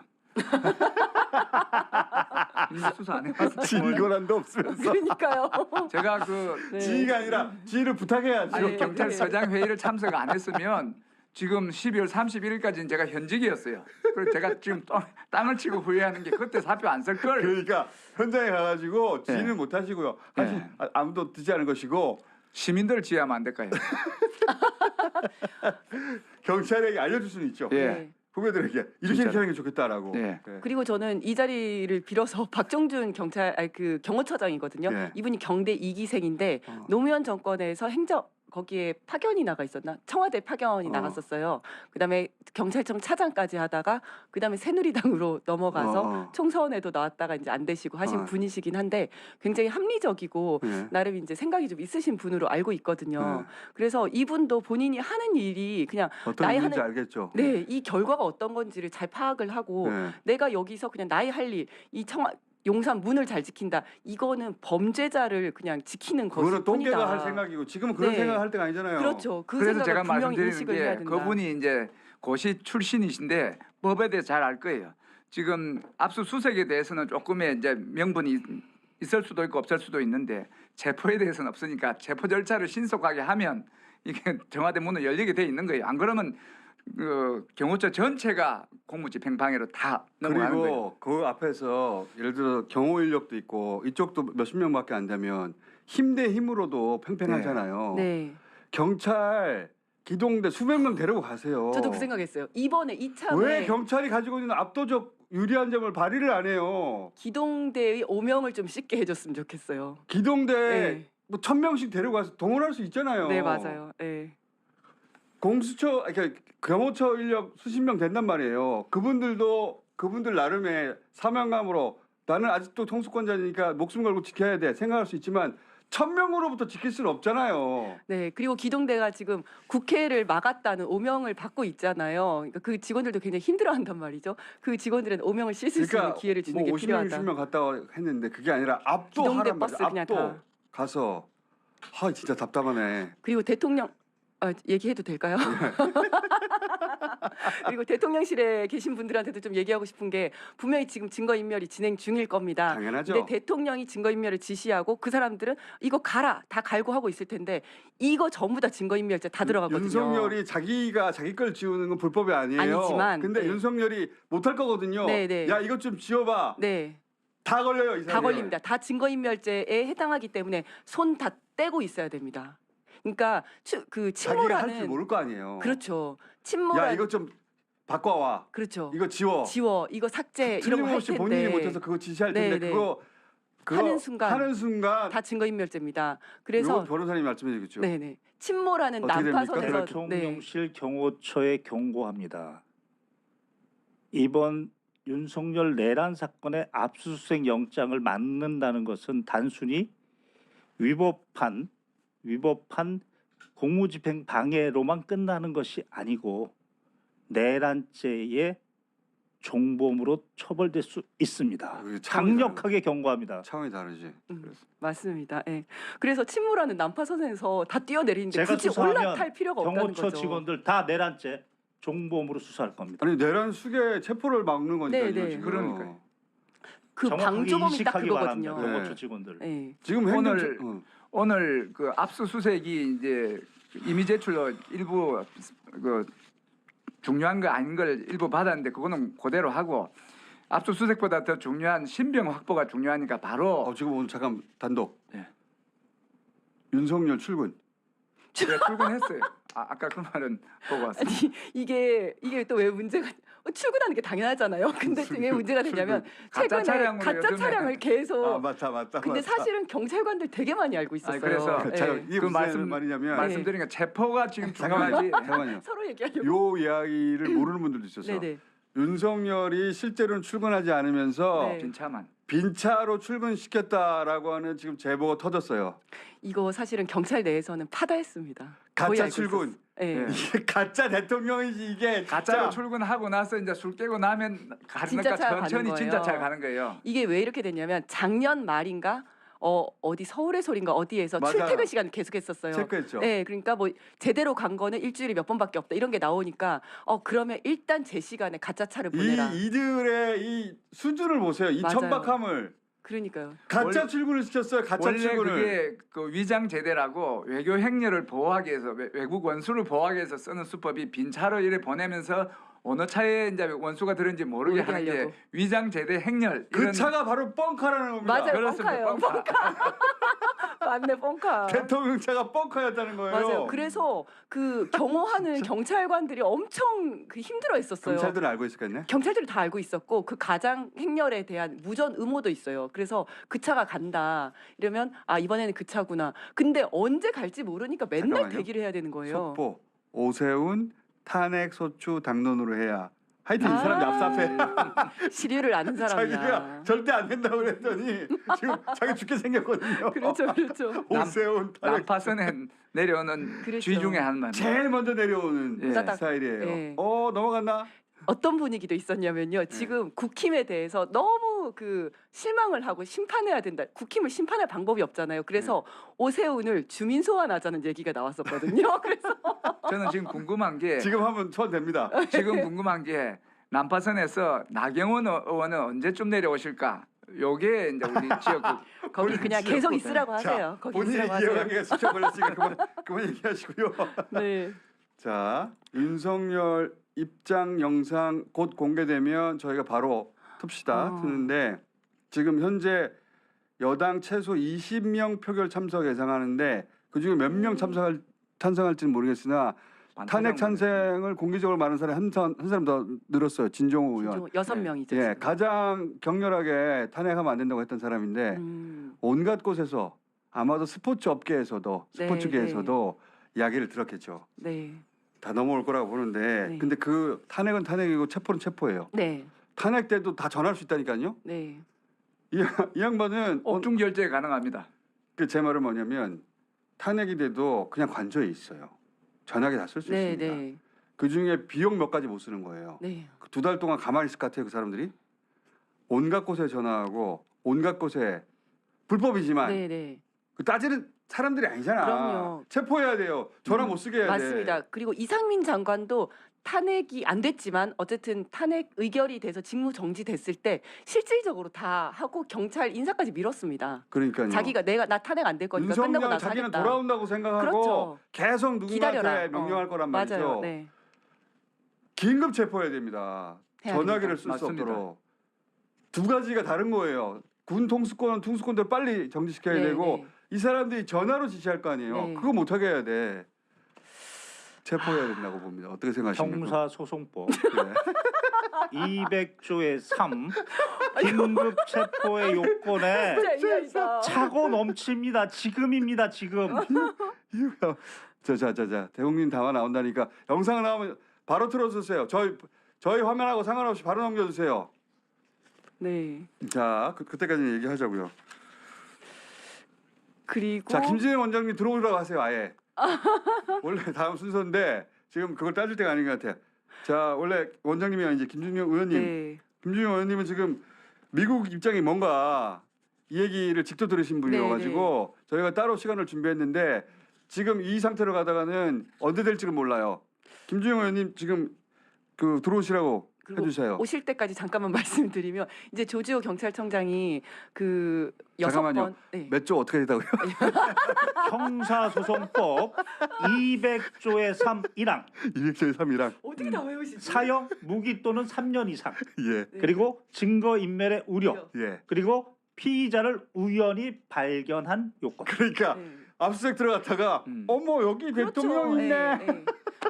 수사 안 해봤어요. 지휘권한도 없으면서 그러니까요. 제가 그 네. 지휘가 아니라 지휘를 부탁해야지. 아니, 네. 경찰서장 회의를 참석 안 했으면 지금 12월 31일까지는 제가 현직이었어요. 그래서 제가 지금 땅을 치고 후회하는 게 그때 사표 안 쓸 걸. 그러니까 현장에 가가지고 지휘는 네. 못 하시고요. 네. 아무도 듣지 않은 것이고 시민들 지휘하면 안 될까요? 경찰에게 알려줄 수는 있죠. 예. 네. 후배들에게 이렇게 진짜로. 이렇게 하는 게 좋겠다라고. 예. 네. 그리고 저는 이 자리를 빌어서 박정준 그 경호처장이거든요. 네. 이분이 경대 2기생인데 어. 노무현 정권에서 행정 거기에 파견이 나가 있었나? 청와대 파견이 어. 나갔었어요. 그다음에 경찰청 차장까지 하다가 그다음에 새누리당으로 넘어가서 총선에도 나왔다가 이제 안 되시고 하신 어. 분이시긴 한데 굉장히 합리적이고 네. 나름 이제 생각이 좀 있으신 분으로 알고 있거든요. 네. 그래서 이분도 본인이 하는 일이 그냥 어떤 나이 일인지 하는- 알겠죠. 네, 이 결과가 어떤 건지를 잘 파악을 하고 네. 내가 여기서 그냥 나의 할 일, 이 용산 문을 잘 지킨다. 이거는 범죄자를 그냥 지키는 것일 그거는 똥개가 뿐이다. 할 생각이고 지금은 그런 네. 생각할 때가 아니잖아요. 그렇죠. 그 그래서 생각을 제가 분명히 말씀드리는 인식을 해야 게 된다. 그분이 이제 고시 출신이신데 법에 대해 잘 알 거예요. 지금 압수수색에 대해서는 조금의 이제 명분이 있을 수도 있고 없을 수도 있는데 체포에 대해서는 없으니까 체포 절차를 신속하게 하면 이게 청와대 문은 열리게 돼 있는 거예요. 안 그러면 그 경호처 전체가 공무집행방해로 다 넘어가는 거예요. 그리고 그 앞에서 예를 들어 경호 인력도 있고 이쪽도 몇십 명밖에 안 되면 힘 대 힘으로도 팽팽하잖아요. 네. 경찰 기동대 수백 명 데리고 가세요. 저도 그 생각했어요. 이번에 이참에 왜 경찰이 가지고 있는 압도적 유리한 점을 발휘를 안 해요? 기동대의 오명을 좀 씻게 해줬으면 좋겠어요. 기동대 네. 뭐 1,000명씩 데리고 가서 동원할 수 있잖아요. 네, 맞아요. 네. 공수처 그러니까 경호처 인력 수십 명 된단 말이에요. 그분들 나름의 사명감으로 나는 아직도 통수권자니까 목숨 걸고 지켜야 돼 생각할 수 있지만 1,000명으로부터 지킬 수는 없잖아요. 네, 그리고 기동대가 지금 국회를 막았다는 오명을 받고 있잖아요. 그러니까 그 직원들도 굉장히 힘들어한단 말이죠. 그 직원들은 오명을 씻을 수 있는 그러니까 기회를 주는 뭐 게 50명, 필요하다. 60명 갔다 했는데 그게 아니라 기동대 압도하란 버스 말이야. 그냥 압도 다. 가서 진짜 답답하네. 그리고 대통령 얘기해도 될까요? 그리고 대통령실에 계신 분들한테도 좀 얘기하고 싶은 게 분명히 지금 증거인멸이 진행 중일 겁니다. 당연하죠. 근데 대통령이 증거인멸을 지시하고 그 사람들은 이거 가라 다 갈고 하고 있을 텐데 이거 전부 다 증거인멸죄 다 들어가거든요. 윤석열이 자기가 자기 걸 지우는 건 불법이 아니에요. 아니지만, 근데 네. 윤석열이 못할 거거든요. 네, 네. 야 이것 좀 지워봐. 네, 다 걸려요 이 사람이. 다 걸립니다. 다 증거인멸죄에 해당하기 때문에 손 다 떼고 있어야 됩니다. 그러니까 그 자기가 할 줄 침몰하는 모를 거 아니에요. 그렇죠. 야 침몰한 이거 좀 바꿔와. 그렇죠. 이거 지워. 지워 이거 삭제 이런 거 할 틀림없이 본인이 텐데 못해서 그거 지시할 네, 텐데 네. 그거 하는 순간 다 다 증거인멸죄입니다. 이거 그래서 변호사님 말씀해 주겠죠. 네네 침몰하는 어떻게 됩니까? 난파선에서 대통령실 경호처에 경고합니다. 이번 윤석열 내란 사건의 압수수색 영장을 맞는다는 것은 단순히 위법한 공무집행 방해로만 끝나는 것이 아니고 내란죄의 종범으로 처벌될 수 있습니다. 그 차원이 강력하게 경고합니다. 차원이 다르지. 맞습니다. 예. 그래서 침몰하는 난파선에서 다 뛰어내리는데 제가 굳이 수사하면 올라탈 필요가 없다는 경호처 거죠. 직원들 다 내란죄 종범으로 수사할 겁니다. 아니 내란 수계 체포를 막는 거니까요. 네, 네. 지금. 그러니까요. 그 정확하게 방조범이 딱 인식하기 그거거든요. 바랍니다. 네. 경호처 직원들. 예. 지금 오늘 오늘 그 압수수색이 이제 이미 제출로 일부 그 중요한 거 아닌 걸 일부 받았는데 그거는 그대로 하고 압수수색보다 더 중요한 신병 확보가 중요하니까 바로 지금 오늘 잠깐 단독. 네. 윤석열 출근. 네, 출근했어요. 아까 그 말은 보고 왔어요. 아니 이게 또 왜 문제가 출근하는 게 당연하잖아요. 근데 왜 문제가 되냐면 가짜 최근에 차량으로 가짜 요즘에- 차량을 계속 맞다. 근데 사실은 경찰관들 되게 많이 알고 있었어요. 그래서 예. 자, 이게 그 무슨 말씀- 말이냐면 말씀드린 게 체포가 지금 잠깐만요. 중요하지. 잠깐만요. 서로 얘기하려고. 요 이야기를 모르는 분들도 있어서 네네. 윤석열이 실제로는 출근하지 않으면서 네. 진짜만. 빈차로 출근시켰다라고 하는 지금 제보가 터졌어요. 이거 사실은 경찰 내에서는 파다했습니다. 거의 가짜 알고 출근. 있었어요. 예. 예. 이게 가짜 대통령이지 이게 가짜로 진짜. 출근하고 나서 이제 술 깨고 나면 진짜 가니까 차가 가는 천천히 진짜 거예요. 차 가는 거예요. 이게 왜 이렇게 됐냐면 작년 말인가 어디 서울의 소리인가 어디에서 맞아요. 출퇴근 시간 계속했었어요. 체크했죠. 네, 그러니까 뭐 제대로 간 거는 일주일에 몇 번밖에 없다 이런 게 나오니까 그러면 일단 제 시간에 가짜 차를 보내라. 이들의 이 수준을 보세요. 이 맞아요. 천박함을. 그러니까요. 가짜 원래- 출근을 시켰어요. 가짜 원래 출근을. 그게 그 위장 제대라고 외교 행렬을 보호하기 위해서 외국 원수를 보호하기 위해서 쓰는 수법이 빈 차로 이래 보내면서 어느 차에 이제 원수가 들은지 모르게 모르게 하는 게 하려고. 위장 제대 행렬. 그 이런- 차가 바로 뻥카라는 겁니다. 맞아요. 그렇습니다. 뻥카예요. 맞네, 뻥카. 대통령 차가 뻥카였다는 거예요. 맞아요. 그래서 그 경호하는 경찰관들이 엄청 그 힘들어했었어요. 경찰들은 알고 있었겠네. 경찰들이 다 알고 있었고 그 가장 행렬에 대한 무전 의무도 있어요. 그래서 그 차가 간다 이러면 이번에는 그 차구나. 근데 언제 갈지 모르니까 맨날 잠깐만요. 대기를 해야 되는 거예요. 속보 오세훈 탄핵 소추 당론으로 해야. 하여튼 이 사람 얍삽해. 시류를 아는 자기가 사람이야. 절대 안 된다고 그랬더니 지금 자기 죽게 생겼거든요. 그렇죠, 그렇죠. 오세훈 탄핵 난파선에 내려오는 그렇죠. 쥐 중에 한 말. 제일 먼저 내려오는 예. 따닥. 스타일이에요. 예. 넘어갔나? 어떤 분위기도 있었냐면요. 지금 국힘에 대해서 너무 그 실망을 하고 심판해야 된다. 국힘을 심판할 방법이 없잖아요. 그래서 오세훈을 주민 소환하자는 얘기가 나왔었거든요. 그래서 저는 지금 궁금한 게 지금 하면 소환됩니다. 지금 궁금한 게 난파선에서 나경원 의원은 언제쯤 내려오실까? 요게 이제 우리 지역 거기 그냥 계속 있으라고 하세요. 자, 거기 본인이 있으라고 하세요. 이해하기가 수첩 걸렸으니까 그만 얘기하시고요. 네. 자, 윤석열 입장 영상 곧 공개되면 저희가 바로 틉시다. 트는데 지금 현재 여당 최소 20명 표결 참석 예상하는데 그중에 몇 명 찬성할지는 모르겠으나 탄핵 찬성을 공개적으로 말하는 사람이 한 사람 더 늘었어요. 진종우 의원. 6명이죠. 예, 가장 격렬하게 탄핵하면 안 된다고 했던 사람인데 온갖 곳에서 아마도 스포츠 업계에서도 네, 스포츠계에서도 이야기를 들었겠죠. 네. 다 넘어올 거라고 보는데 네. 근데 그 탄핵은 탄핵이고 체포는 체포예요. 네. 탄핵 때도 다 전할 수 있다니까요. 네. 이 양반은 옥중 결제 가능합니다. 제 말은 뭐냐면 탄핵이 돼도 그냥 관저에 있어요. 전화기 다 쓸 수 네, 있습니다. 네. 그 중에 비용 몇 가지 못 쓰는 거예요. 네. 두 달 동안 가만히 있을 것 같아요. 그 사람들이 온갖 곳에 전화하고 온갖 곳에 불법이지만 네, 네. 그 따지는 사람들이 아니잖아. 그럼요. 체포해야 돼요. 전화 못 쓰게 해야 돼. 맞습니다. 그리고 이상민 장관도 탄핵이 안 됐지만 어쨌든 탄핵 의결이 돼서 직무 정지됐을 때 실질적으로 다 하고 경찰 인사까지 밀었습니다. 그러니까요. 자기가 나 탄핵 안 될 거니까 끝나고 윤석열 나서 자기는 하겠다. 돌아온다고 생각하고 그렇죠. 계속 누군가한테 기다려라. 명령할 거란 말이죠. 맞아요. 네. 긴급 체포해야 됩니다. 해야 전화기를 됩니다. 쓸 수 맞습니다. 없도록 두 가지가 다른 거예요. 군 통수권은 통수권대로 빨리 정지시켜야 네, 되고 네. 이 사람들이 전화로 지시할 거 아니에요. 네. 그거 못하게 해야 돼. 체포해야 된다고 봅니다. 어떻게 생각하십니까? 형사소송법 네. 200조의 3 긴급 체포의 요건에 진짜 이해했다. 차고 넘칩니다. 지금입니다. 지금. 이유가 자 대국민 담화 나온다니까 영상 나오면 바로 틀어주세요. 저희 화면하고 상관없이 바로 넘겨주세요. 네. 자 그때까지 얘기하자고요. 그리고 자 김진애 원장님 들어오라고 하세요. 아예 원래 다음 순서인데 지금 그걸 따질 때가 아닌 것 같아요. 자 원래 원장님이 아니지 김준영 의원님. 네. 김준영 의원님은 지금 미국 입장이 뭔가 이 얘기를 직접 들으신 분이어가지고 저희가 따로 시간을 준비했는데 지금 이 상태로 가다가는 언제 될지를 몰라요. 김준영 의원님 지금 그 들어오시라고 그리고 해주세요. 오실 때까지 잠깐만 말씀드리면 이제 조지호 경찰청장이 그 6번 잠깐만요. 몇 조 어떻게 되다고요? 형사소송법 200조의 3 1항 200조의 3이랑 어떻게 다 외우시지? 사형 무기 또는 3년 이상 예. 네. 그리고 증거인멸의 우려 예. 그리고 피의자를 우연히 발견한 요건. 그러니까 네. 압수수색 들어갔다가 어머 여기 대통령 그렇죠. 있네. 예, 예.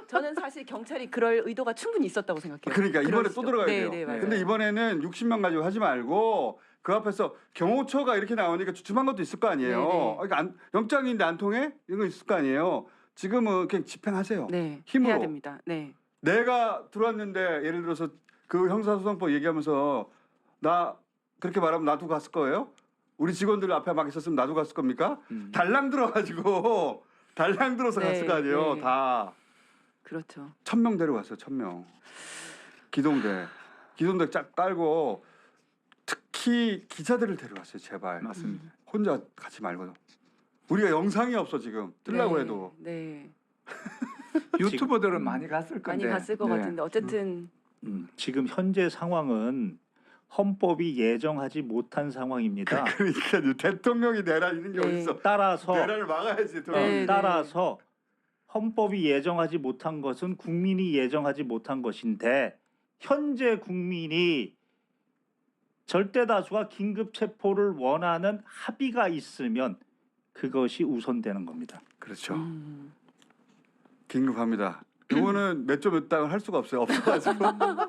저는 사실 경찰이 그럴 의도가 충분히 있었다고 생각해요. 그러니까 이번에 또 들어가야 돼요. 네, 맞아요. 근데 이번에는 60명 가지고 하지 말고 그 앞에서 경호처가 이렇게 나오니까 주춤한 것도 있을 거 아니에요. 네. 그러니까 영장인데 안 통해? 이런 거 있을 거 아니에요. 지금은 그냥 집행하세요. 네, 힘으로. 해야 됩니다. 네, 내가 들어왔는데 예를 들어서 그 형사소송법 얘기하면서 나 그렇게 말하면 놔두고 갔을 거예요? 우리 직원들 앞에 막 있었으면 놔두고 갔을 겁니까? 달랑 들어가지고 달랑 들어서 네, 갔을 거 아니에요. 네. 다 그렇죠. 1,000명 데려갔어요. 1,000명. 기동대 쫙 깔고 특히 기자들을 데려왔어요. 제발. 맞습니다. 혼자 가지 말고. 우리가 영상이 없어 지금. 뜨려고 네, 해도. 네. 유튜버들은 많이 갔을 건데. 많이 갔을 것 네. 같은데 어쨌든 지금 현재 상황은 헌법이 예정하지 못한 상황입니다. 그러니까 대통령이 내란 이런 게 네. 어딨어. 따라서 내란을 막아야지. 대통령. 네. 따라서 헌법이 예정하지 못한 것은 국민이 예정하지 못한 것인데 현재 국민이 절대 다수가 긴급 체포를 원하는 합의가 있으면 그것이 우선되는 겁니다. 그렇죠. 음. 긴급합니다. 이거는 몇 조 몇 당을 할 수가 없어요. 없어가지고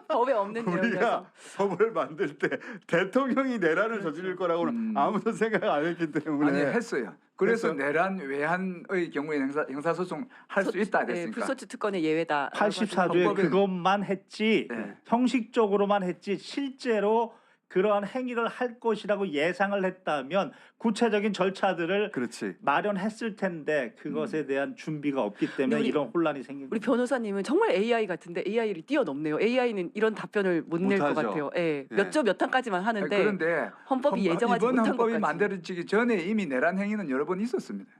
법에 없는 내용이라서 우리가 법을 만들 때 대통령이 내란을 저지를 거라고는 아무도 생각 안 했기 때문에 아니 했어요. 그래서 했어요? 내란 외환의 경우에 형사소송 할 수 있다 네, 됐으니까. 불소추 특권의 예외다. 84조에 헌법에- 그것만 했지 네. 형식적으로만 했지 실제로 그러한 행위를 할 것이라고 예상을 했다면 구체적인 절차들을 그렇지. 마련했을 텐데 그것에 대한 준비가 없기 때문에 우리- 이런 혼란이 생긴 우리 거죠. 변호사님은 정말 AI 같은데 AI를 뛰어넘네요. AI는 이런 답변을 못 낼 것 못하죠. 같아요. 예. 예. 몇 조 몇 항까지만 하는데 그런데 헌법이 예정하지 이번 못한 헌법이 것까지. 만들어지기 전에 이미 내란 행위는 여러 번 있었습니다.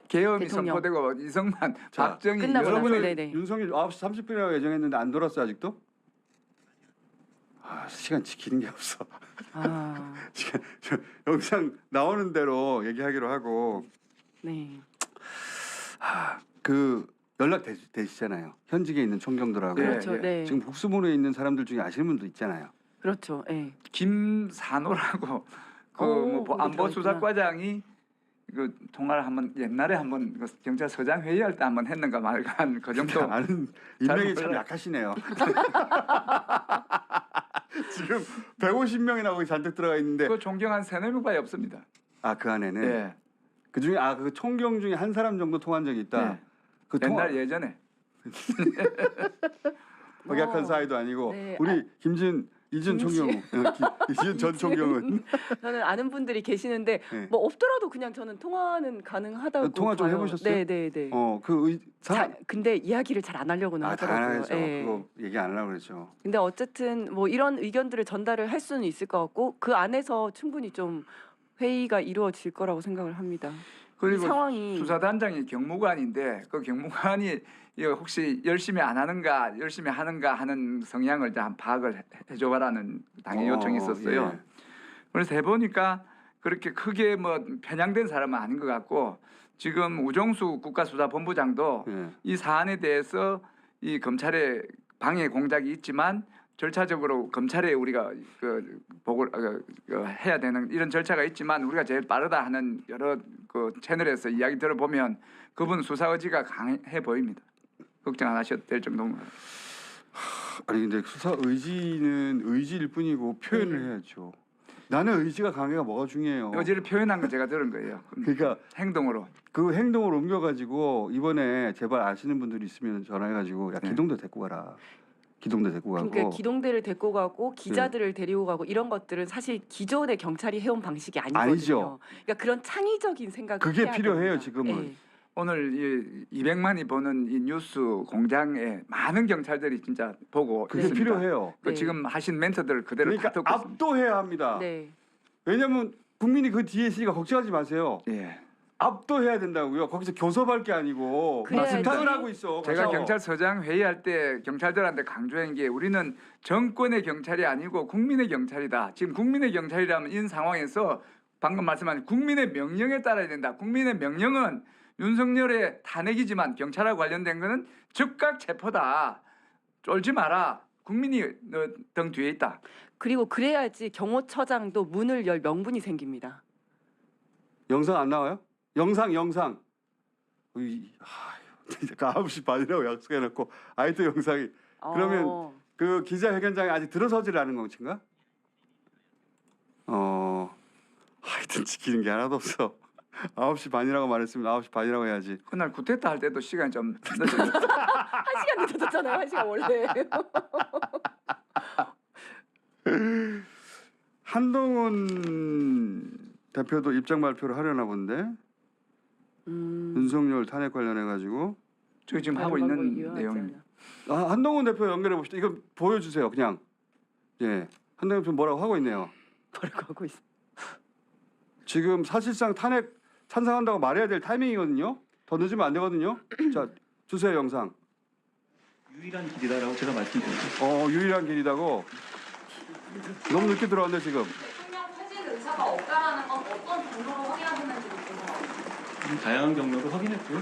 계엄이 대통령. 선포되고 이승만, 자, 박정희 끝나고 여러 나서. 번의 네네. 윤석열 9시 30분이라고 예정했는데 안 돌았어 아직도? 아, 시간 지키는 게 없어. 아, 시간 영상 나오는 대로 얘기하기로 하고 네. 그 연락 되시잖아요. 현직에 있는 총경들하고 예, 그렇죠. 예. 네. 지금 국수본에 있는 사람들 중에 아시는 분도 있잖아요. 그렇죠. 예. 김산호라고 그 오, 뭐 거기 안보 들어있구나. 수사과장이 그 통화를 한번 옛날에 한번 그 경찰서장 회의할 때 한번 했는가 말까 한 그 정도. 아는 인맥이 참 몰라요. 약하시네요. 지금 150명이나 거기 잔뜩 들어가 있는데 그 존경한 3-4명밖에 없습니다. 그 안에는 네. 그 중에 그 총경 중에 한 사람 정도 통한 적이 있다. 네. 그 통화 옛날 예전에 박약한 어. 사이도 아니고 네, 우리 이준 김치. 총경 이준 전 총경은 저는 아는 분들이 계시는데 네. 뭐 없더라도 그냥 저는 통화는 가능하다고 통화 좀 봐요. 해보셨어요? 네, 네, 네. 근데 이야기를 잘 안 하려고는 다 하더라고요. 알아야죠. 예. 그거 얘기 안 하려고 그랬죠. 근데 어쨌든 뭐 이런 의견들을 전달을 할 수는 있을 것 같고 그 안에서 충분히 좀 회의가 이루어질 거라고 생각을 합니다. 이 그리고 상황이 수사단장이 경무관인데 그 경무관이 이거 혹시 열심히 안 하는가 열심히 하는가 하는 성향을 좀 파악을 해줘봐라는 당의 요청이 있었어요. 예. 그래서 해보니까 그렇게 크게 뭐 편향된 사람은 아닌 것 같고 지금 우종수 국가수사본부장도 예. 이 사안에 대해서 이 검찰의 방해 공작이 있지만 절차적으로 검찰에 우리가 그 보고를 해야 되는 이런 절차가 있지만 우리가 제일 빠르다 하는 여러 그 채널에서 이야기 들어보면 그분 수사 의지가 강해 보입니다. 걱정 안 하셔도 될 정도입니다. 아니 근데 수사 의지는 의지일 뿐이고 표현을 네. 해야죠. 나는 의지가 강해가 뭐가 중요해요. 의지를 표현한 건 제가 들은 거예요. 그러니까 행동으로. 그 행동을 옮겨가지고 이번에 제발 아시는 분들이 있으면 전화해가지고 야 네. 기동대 데리고 가라. 기동대 데리고 가고. 그러니까 기동대를 데리고 가고 기자들을 데리고 가고 이런 것들은 사실 기존의 경찰이 해온 방식이 아니거든요. 아니죠. 그러니까 그런 창의적인 생각을 그게 해야 필요해요, 됩니다. 지금은. 예. 오늘 이 200만이 보는 이 뉴스 공장에 많은 경찰들이 진짜 보고 그게 있습니다. 필요해요. 그 네. 지금 하신 멘트들을 그대로 그러니까 다 듣고 있습니다. 압도해야 합니다. 네. 왜냐하면 국민이 그 뒤에 있으니까 걱정하지 마세요. 예. 압도해야 된다고요. 거기서 교섭할 게 아니고 그래야지. 부탁을 하고 있어. 제가 가서. 경찰서장 회의할 때 경찰들한테 강조한 게 우리는 정권의 경찰이 아니고 국민의 경찰이다. 지금 국민의 경찰이라면 이 상황에서 방금 말씀하신 국민의 명령에 따라야 된다. 국민의 명령은 윤석열의 탄핵이지만 경찰하고 관련된 거는 즉각 체포다. 쫄지 마라. 국민이 너 등 뒤에 있다. 그리고 그래야지 경호처장도 문을 열 명분이 생깁니다. 영상 안 나와요? 영상. 아휴, 9시 반이라고 약속해놓고 아이도 영상이 그러면 그 기자회견장에 아직 들어서질 않은 건가? 하여튼 지키는 게 하나도 없어. 9시 반이라고 말했으면 9시 반이라고 해야지. 그날 구태타 할 때도 시간이 좀 늦었어요. 1시간 늦었잖아요. 1시간 원래. 한동훈 대표도 입장 발표를 하려나 본데 윤석열 탄핵 관련해 가지고 저희 지금 하고 있는 내용입니다. 한동훈 대표 연결해 봅시다. 이거 보여주세요. 그냥 예 한동훈 대표 뭐라고 하고 있네요. 뭐라고 하고 있어? 지금 사실상 탄핵 찬성한다고 말해야 될 타이밍이거든요. 더 늦으면 안 되거든요. 자 주세요 영상. 유일한 길이다라고 제가 말씀드렸죠. 유일한 길이다고. 너무 늦게 들어왔네 지금. 대통령 퇴진 의사가 없다라는 건 어떤 경로로 확인하셨는지 궁금합니다. 다양한 경로를 확인했고요.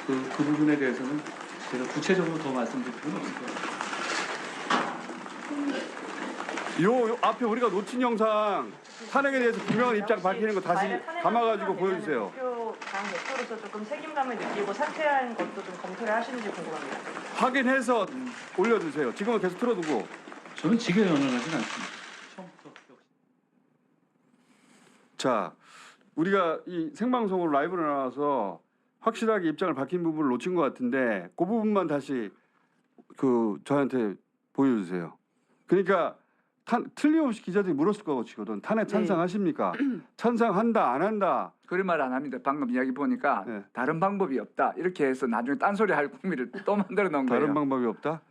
그 부분에 대해서는 제가 구체적으로 더 말씀드릴 필요는 없을 것 같아요. 요 앞에 우리가 놓친 영상 탄핵에 대해서 분명한 입장 밝히는 거 다시 감아가지고 보여주세요. 당 대표로서 조금 책임감을 느끼고 사퇴한 것도 좀 검토를 하시는지 궁금합니다. 확인해서 올려주세요. 지금은 계속 틀어두고. 저는 직에 연연하진 않습니다. 처음부터 역시. 자, 우리가 이 생방송으로 라이브로 나와서 확실하게 입장을 밝힌 부분을 놓친 것 같은데 그 부분만 다시 저한테 보여주세요. 그러니까 틀림없이 기자들이 물었을 거거든. 탄핵 찬성하십니까? 찬성한다 안 한다. 그런 말 안 합니다. 방금 이야기 보니까 네. 다른 방법이 없다. 이렇게 해서 나중에 딴소리 할 국민을 또 만들어 놓은 거예요. 다른 방법이 없다.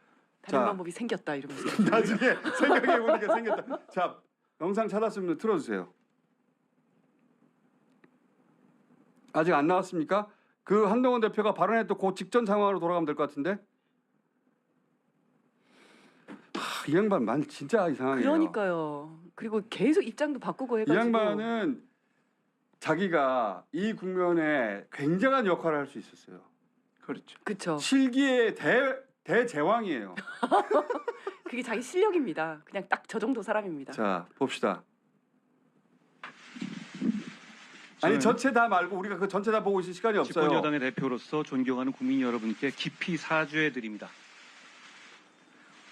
다른 자. 방법이 생겼다 이러면서. 나중에 생각해 보니까 생겼다. 자, 영상 찾았으면 틀어주세요. 아직 안 나왔습니까? 그 한동훈 대표가 발언했던 그 직전 상황으로 돌아가면 될 것 같은데. 이 양반 말 진짜 이상하네요. 그러니까요. 그리고 계속 입장도 바꾸고 이 해가지고. 양반은 자기가 이 국면에 굉장한 역할을 할 수 있었어요. 그렇죠. 그렇죠. 실기의 대제왕이에요. 그게 자기 실력입니다. 그냥 딱 저 정도 사람입니다. 자, 봅시다. 아니 전체 다 말고 우리가 그 전체 다 보고 있을 시간이 없어요. 집권 여당의 대표로서 존경하는 국민 여러분께 깊이 사죄해 드립니다.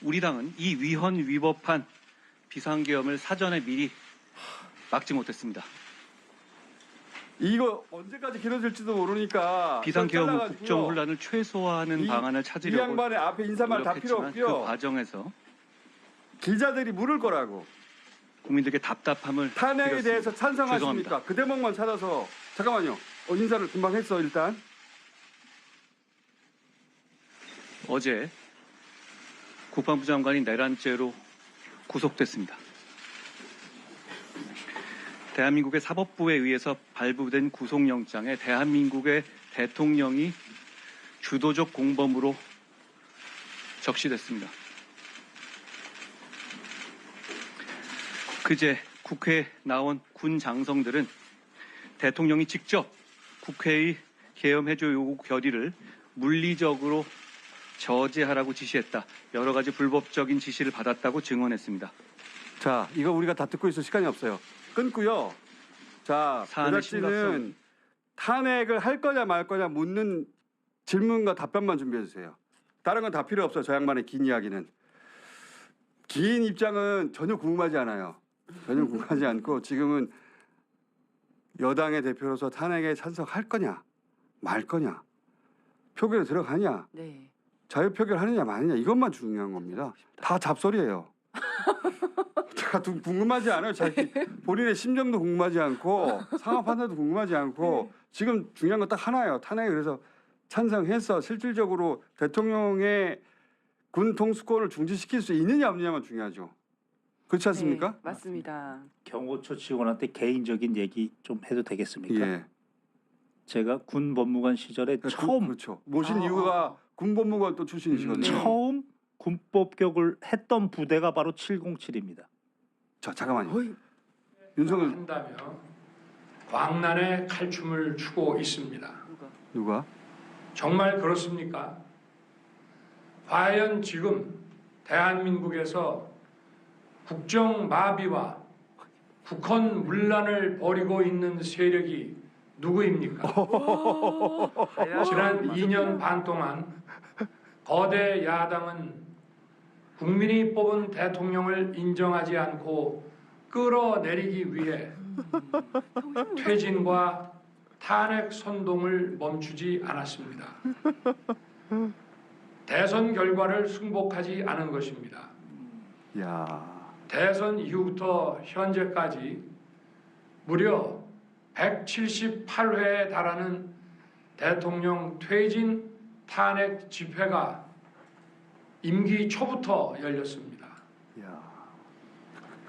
우리 당은 이 위헌 위법한 비상계엄을 사전에 미리 막지 못했습니다. 이거 언제까지 길어질지도 모르니까 비상계엄 후 잘라가지고요. 국정 혼란을 최소화하는 이- 방안을 이 찾으려고 양반의 앞에 인사말 다 필요 노력했지만 그 없고요. 과정에서 기자들이 물을 거라고. 국민들께 답답함을 탄핵에 드렸습니다. 대해서 찬성하십니까? 죄송합니다. 그 대목만 찾아서 잠깐만요. 인사를 금방 했어 일단. 어제 국방부 장관이 내란죄로 구속됐습니다. 대한민국의 사법부에 의해서 발부된 구속영장에 대한민국의 대통령이 주도적 공범으로 적시됐습니다. 그제 국회에 나온 군 장성들은 대통령이 직접 국회의 계엄해조 요구 결의를 물리적으로 저지하라고 지시했다. 여러 가지 불법적인 지시를 받았다고 증언했습니다. 자, 이거 우리가 다 듣고 있을 시간이 없어요. 끊고요. 자, 사안의 제작진은 탄핵을 할 거냐 말 거냐 묻는 질문과 답변만 준비해 주세요. 다른 건 다 필요 없어요. 저 양반의 긴 이야기는. 긴 입장은 전혀 궁금하지 않아요. 전혀 궁금하지 않고 지금은 여당의 대표로서 탄핵에 찬성할 거냐 말 거냐 표결에 들어가냐 네. 자유표결하느냐 마느냐 이것만 중요한 겁니다. 다 잡소리예요. 제가 궁금하지 않아요. 자기 본인의 심정도 궁금하지 않고 상황 판단도 궁금하지 않고 지금 중요한 건 딱 하나예요. 탄핵에 그래서 찬성해서 실질적으로 대통령의 군 통수권을 중지시킬 수 있느냐 없느냐만 중요하죠. 그렇지 않습니까? 네, 맞습니다. 경호처 직원한테 개인적인 얘기 좀 해도 되겠습니까? 예. 제가 군 법무관 시절에 처음 그렇죠. 모신 이유가 군법무관 또 출신이시거든요. 처음 군법격을 했던 부대가 바로 707입니다. 자 잠깐만요. 어이, 윤석열 한다면 광란의 칼춤을 추고 있습니다. 누가? 정말 그렇습니까? 과연 지금 대한민국에서 국정 마비와 국헌 문란을 벌이고 있는 세력이 누구입니까? 지난 2년 반 동안 거대 야당은 국민이 뽑은 대통령을 인정하지 않고 끌어내리기 위해 퇴진과 탄핵 선동을 멈추지 않았습니다. 대선 결과를 승복하지 않은 것입니다. 야 대선 이후부터 현재까지 무려 178회에 달하는 대통령 퇴진 탄핵 집회가 임기 초부터 열렸습니다. 야.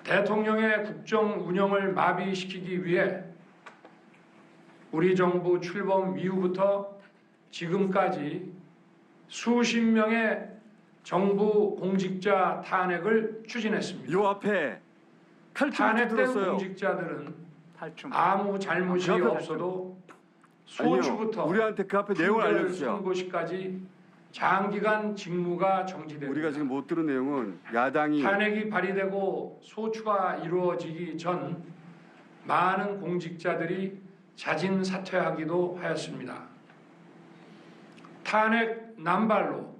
대통령의 국정 운영을 마비시키기 위해 우리 정부 출범 이후부터 지금까지 수십 명의 정부 공직자 탄핵을 추진했습니다. 요 앞에 칼춤 탄핵된 들었어요. 공직자들은 탈춤. 아무 잘못이 그 앞에 없어도 아니요, 소추부터 우리한테 그 앞에 내용을 알려주세요. 선고시까지 장기간 직무가 정지됩니다. 우리가 지금 못 들은 내용은 야당이 탄핵이 발의되고 소추가 이루어지기 전 많은 공직자들이 자진 사퇴하기도 하였습니다. 탄핵 남발로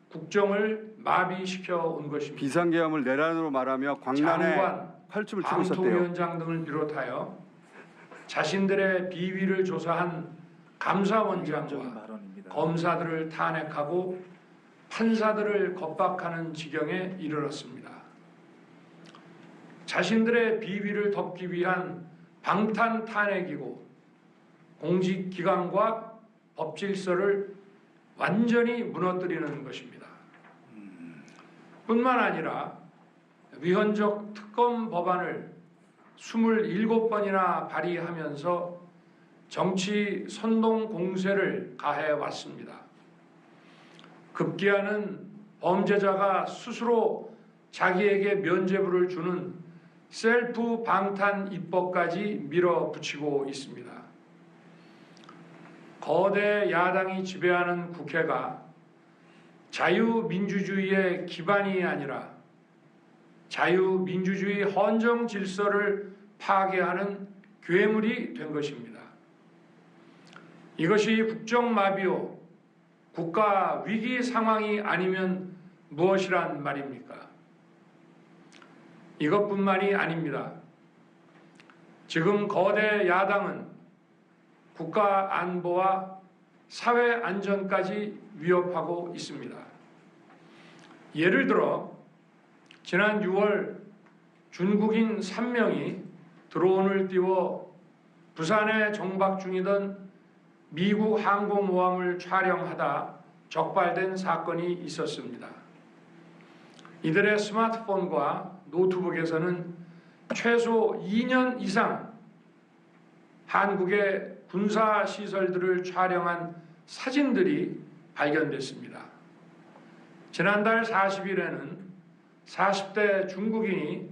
국정을 마비시켜 온 것입니다. 비상계엄을 내란으로 말하며 광란에 장관, 칼춤을 추고 있었대요. 방통위원장 등을 비롯하여 자신들의 비위를 조사한 적인 감사원장과 발언입니다. 검사들을 탄핵하고 판사들을 겁박하는 지경에 이르렀습니다. 자신들의 비위를 덮기 위한 방탄 탄핵이고 공직기관과 법질서를 완전히 무너뜨리는 것입니다. 뿐만 아니라 위헌적 특검 법안을 27번이나 발의하면서 정치 선동 공세를 가해 왔습니다. 급기야는 범죄자가 스스로 자기에게 면죄부를 주는 셀프 방탄 입법까지 밀어붙이고 있습니다. 거대 야당이 지배하는 국회가 자유민주주의의 기반이 아니라 자유민주주의 헌정 질서를 파괴하는 괴물이 된 것입니다. 이것이 국정마비요 국가 위기 상황이 아니면 무엇이란 말입니까? 이것뿐만이 아닙니다. 지금 거대 야당은 국가 안보와 사회 안전까지 위협하고 있습니다. 예를 들어 지난 6월 중국인 3명이 드론을 띄워 부산에 정박 중이던 미국 항공모함을 촬영하다 적발된 사건이 있었습니다. 이들의 스마트폰과 노트북에서는 최소 2년 이상 한국의 군사시설들을 촬영한 사진들이 발견됐습니다. 지난달 40일에는 40대 중국인이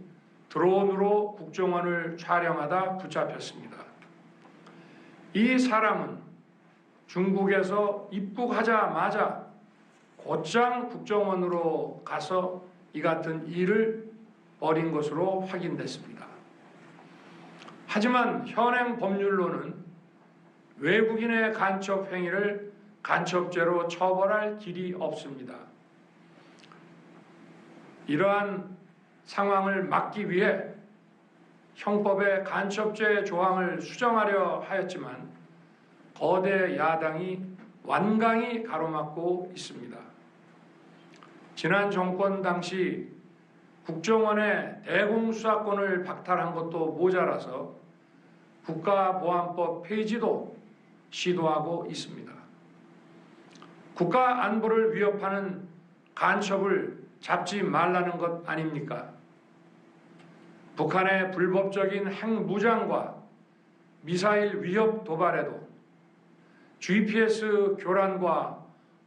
드론으로 국정원을 촬영하다 붙잡혔습니다. 이 사람은 중국에서 입국하자마자 곧장 국정원으로 가서 이 같은 일을 벌인 것으로 확인됐습니다. 하지만 현행 법률로는 외국인의 간첩 행위를 간첩죄로 처벌할 길이 없습니다. 이러한 상황을 막기 위해 형법의 간첩죄 조항을 수정하려 하였지만 거대 야당이 완강히 가로막고 있습니다. 지난 정권 당시 국정원의 대공수사권을 박탈한 것도 모자라서 국가보안법 폐지도 시도하고 있습니다. 국가 안보를 위협하는 간첩을 잡지 말라는 것 아닙니까? 북한의 불법적인 핵무장과 미사일 위협 도발에도 GPS 교란과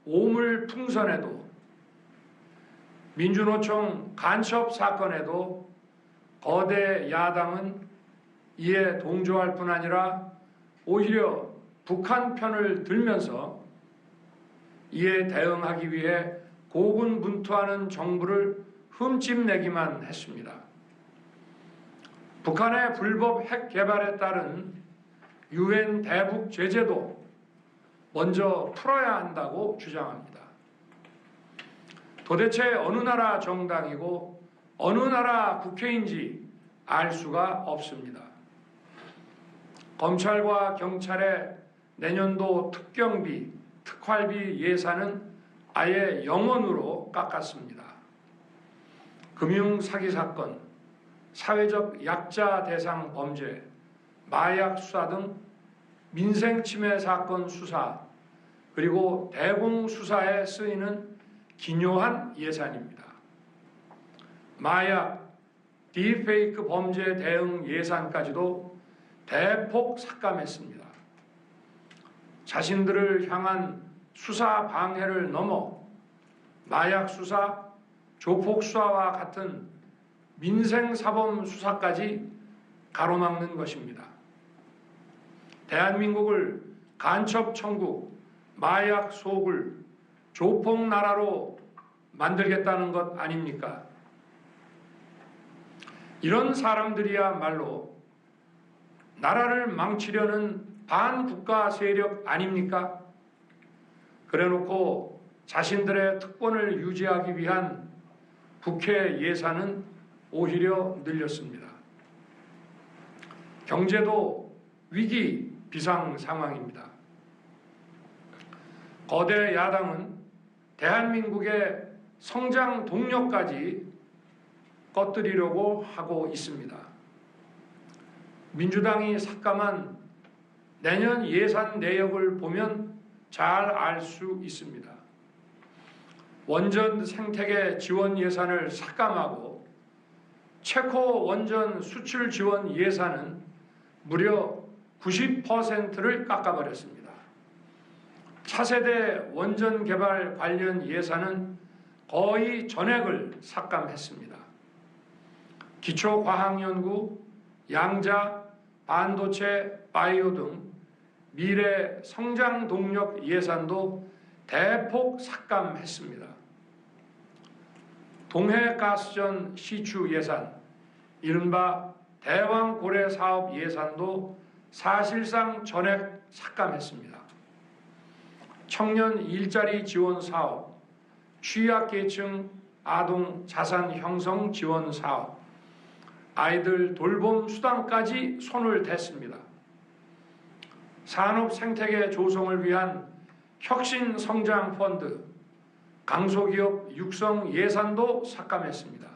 오물 풍선에도 민주노총 간첩 사건에도 거대 야당은 이에 동조할 뿐 아니라 오히려 북한 편을 들면서 이에 대응하기 위해 고군분투하는 정부를 흠집내기만 했습니다. 북한의 불법 핵 개발에 따른 유엔 대북 제재도 먼저 풀어야 한다고 주장합니다. 도대체 어느 나라 정당이고 어느 나라 국회인지 알 수가 없습니다. 검찰과 경찰의 내년도 특경비, 특활비 예산은 아예 0원으로 깎았습니다. 금융 사기 사건, 사회적 약자 대상 범죄, 마약 수사 등 민생 침해 사건 수사, 그리고 대공 수사에 쓰이는 기묘한 예산입니다. 마약, 딥페이크 범죄 대응 예산까지도 대폭 삭감했습니다. 자신들을 향한 수사 방해를 넘어 마약 수사, 조폭 수사와 같은 민생 사범 수사까지 가로막는 것입니다. 대한민국을 간첩 천국, 마약 소굴, 조폭 나라로 만들겠다는 것 아닙니까? 이런 사람들이야말로 나라를 망치려는 반국가 세력 아닙니까? 그래놓고 자신들의 특권을 유지하기 위한 국회 예산은 오히려 늘렸습니다. 경제도 위기 비상 상황입니다. 거대 야당은 대한민국의 성장 동력까지 꺼뜨리려고 하고 있습니다. 민주당이 삭감한 내년 예산 내역을 보면 잘 알 수 있습니다. 원전 생태계 지원 예산을 삭감하고 체코 원전 수출 지원 예산은 무려 90%를 깎아버렸습니다. 차세대 원전 개발 관련 예산은 거의 전액을 삭감했습니다. 기초과학연구, 양자, 반도체, 바이오 등 미래 성장 동력 예산도 대폭 삭감했습니다. 동해가스전 시추 예산, 이른바 대왕고래 사업 예산도 사실상 전액 삭감했습니다. 청년 일자리 지원 사업, 취약계층 아동 자산 형성 지원 사업, 아이들 돌봄 수당까지 손을 댔습니다. 산업 생태계 조성을 위한 혁신 성장 펀드, 강소기업 육성 예산도 삭감했습니다.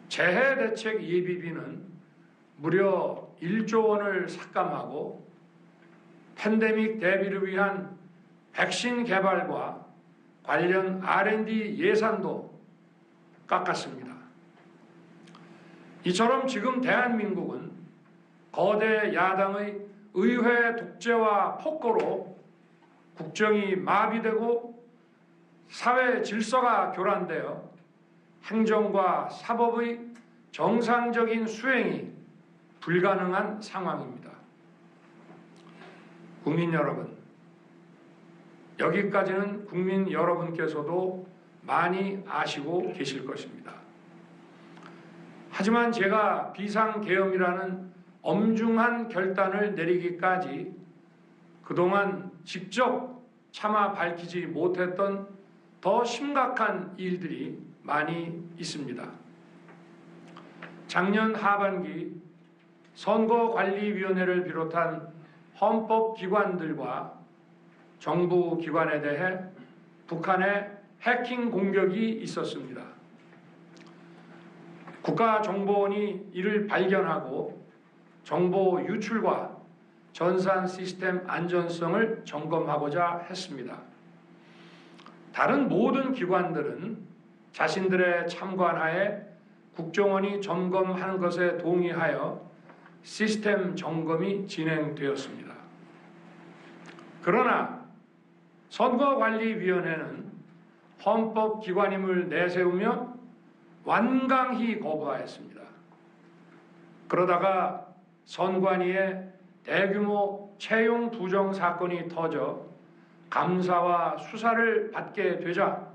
재해 대책 예비비는 무려 1조 원을 삭감하고 팬데믹 대비를 위한 백신 개발과 관련 R&D 예산도 깎았습니다. 이처럼 지금 대한민국은 거대 야당의 의회 독재와 폭거로 국정이 마비되고 사회 질서가 교란되어 행정과 사법의 정상적인 수행이 불가능한 상황입니다. 국민 여러분, 여기까지는 국민 여러분께서도 많이 아시고 계실 것입니다. 하지만 제가 비상계엄이라는 엄중한 결단을 내리기까지 그동안 직접 차마 밝히지 못했던 더 심각한 일들이 많이 있습니다. 작년 하반기 선거관리위원회를 비롯한 헌법기관들과 정부기관에 대해 북한의 해킹 공격이 있었습니다. 국가정보원이 이를 발견하고 정보 유출과 전산 시스템 안전성을 점검하고자 했습니다. 다른 모든 기관들은 자신들의 참관하에 국정원이 점검하는 것에 동의하여 시스템 점검이 진행되었습니다. 그러나 선거관리위원회는 헌법기관임을 내세우며 완강히 거부하였습니다. 그러다가 선관위에 대규모 채용 부정 사건이 터져 감사와 수사를 받게 되자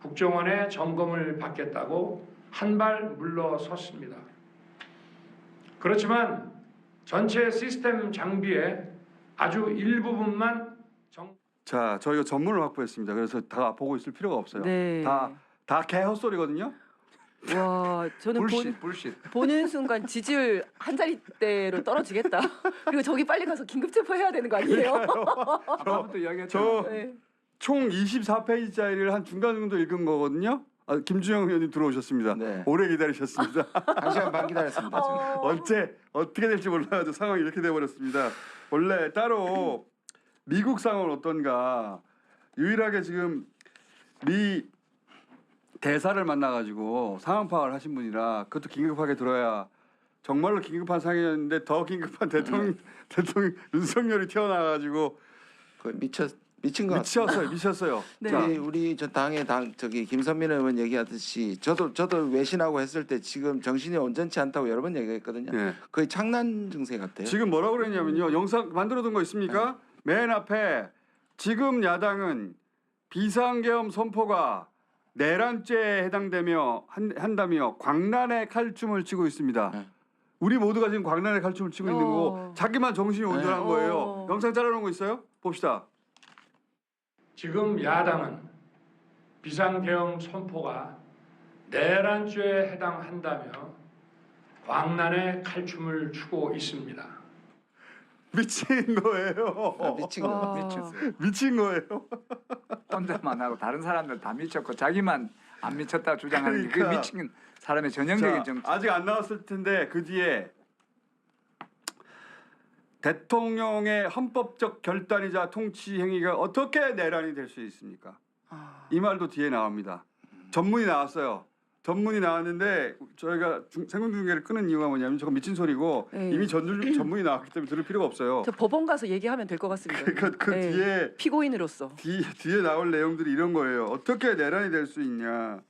국정원의 점검을 받겠다고 한 발 물러섰습니다. 그렇지만 전체 시스템 장비의 아주 일부분만 자, 저희가 전문을 확보했습니다. 그래서 다 보고 있을 필요가 없어요. 네. 다 개헛소리거든요. 와, 저는 불쉿. 보는 순간 지지율 한 자릿대로 떨어지겠다. 그리고 저기 빨리 가서 긴급 체포해야 되는 거 아니에요? 아까부터 이야기했죠. 저 네. 총 24페이지짜리를 한 중간 정도 읽은 거거든요. 김준영 의원님 들어오셨습니다. 네. 오래 기다리셨습니다. 1시간 반 기다렸습니다. 지금. 언제 어떻게 될지 몰라가지고 상황이 이렇게 돼버렸습니다. 원래 따로 미국 상황은 어떤가 유일하게 지금 미 대사를 만나가지고 상황 파악을 하신 분이라 그것도 긴급하게 들어야 정말로 긴급한 상황이었는데 더 긴급한 대통령 윤석열이 튀어나와가지고 미친 것 같습니다. 미쳤어요. 네. 자, 우리 저 당의 저기 김선민 의원 얘기하듯이 저도 외신하고 했을 때 지금 정신이 온전치 않다고 여러 번 얘기했거든요. 예. 거의 창난 증세 같아요. 지금 뭐라고 그랬냐면요. 영상 만들어둔 거 있습니까? 맨 앞에 지금 야당은 비상계엄 선포가 내란죄에 해당되며 한다며 광란의 칼춤을 치고 있습니다. 네. 우리 모두가 지금 광란의 칼춤을 치고 있는 거고 자기만 정신이 온전한 거예요. 영상 잘라놓은 거 있어요? 봅시다. 지금 야당은 비상계엄 선포가 내란죄에 해당한다며 광란의 칼춤을 추고 있습니다. 미친 거예요. 미친 거. 미쳤어요. 미친 거예요. 혼자만 하고 다른 사람들 다 미쳤고 자기만 안 미쳤다 주장하는 게 그러니까. 그 미친 사람의 전형적인 자, 정치. 아직 안 나왔을 텐데 그 뒤에 대통령의 헌법적 결단이자 통치 행위가 어떻게 내란이 될 수 있습니까? 이 말도 뒤에 나옵니다. 전문이 나왔어요. 전문이 나왔는데 저희가 생중계를 끄는 이유가 뭐냐면 저거 미친 소리고 네. 이미 전문이 나왔기 때문에 들을 필요가 없어요. 저 법원 가서 얘기하면 될 것 같습니다. 그러니까 그 네. 뒤에 피고인으로서. 뒤에 나올 내용들이 이런 거예요. 어떻게 내란이 될 수 있냐?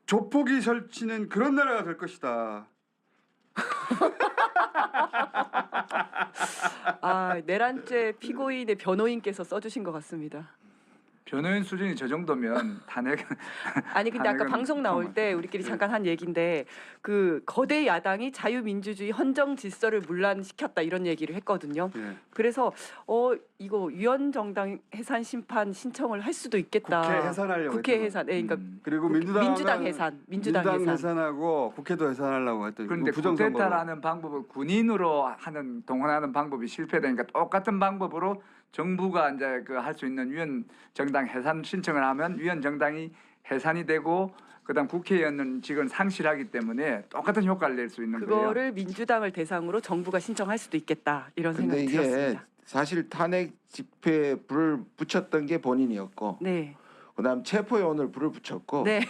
조폭이 설치는 그런 나라가 될 것이다. 내란죄 피고인의 변호인께서 써주신 것 같습니다. 변호인 수준이 저 정도면 탄핵. 아니 근데 아까 탄핵은 방송 나올 정말- 때 우리끼리 잠깐 한 얘기인데 그 거대 야당이 자유민주주의 헌정 질서를 문란시켰다 이런 얘기를 했거든요. 예. 그래서 이거 위헌정당 해산 심판 신청을 할 수도 있겠다. 국회 해산하려고 국회 했던 해산. 그러니까 그리고 민주당 해산. 민주당 해산. 하고 국회도 해산하려고 했더니 그런데 부정선거. 쿠데타라는 방법을 군인으로 하는 동원하는 방법이 실패되니까 똑같은 방법으로 정부가 이제 그 할 수 있는 위원 정당 해산 신청을 하면 위원 정당이 해산이 되고 그다음 국회의원은 직을 상실하기 때문에 똑같은 효과를 낼 수 있는 거예요. 그거를 민주당을 대상으로 정부가 신청할 수도 있겠다 이런 근데 생각이 이게 들었습니다. 사실 탄핵 집회에 불을 붙였던 게 본인이었고 네, 그다음 체포에 오늘 불을 붙였고 네,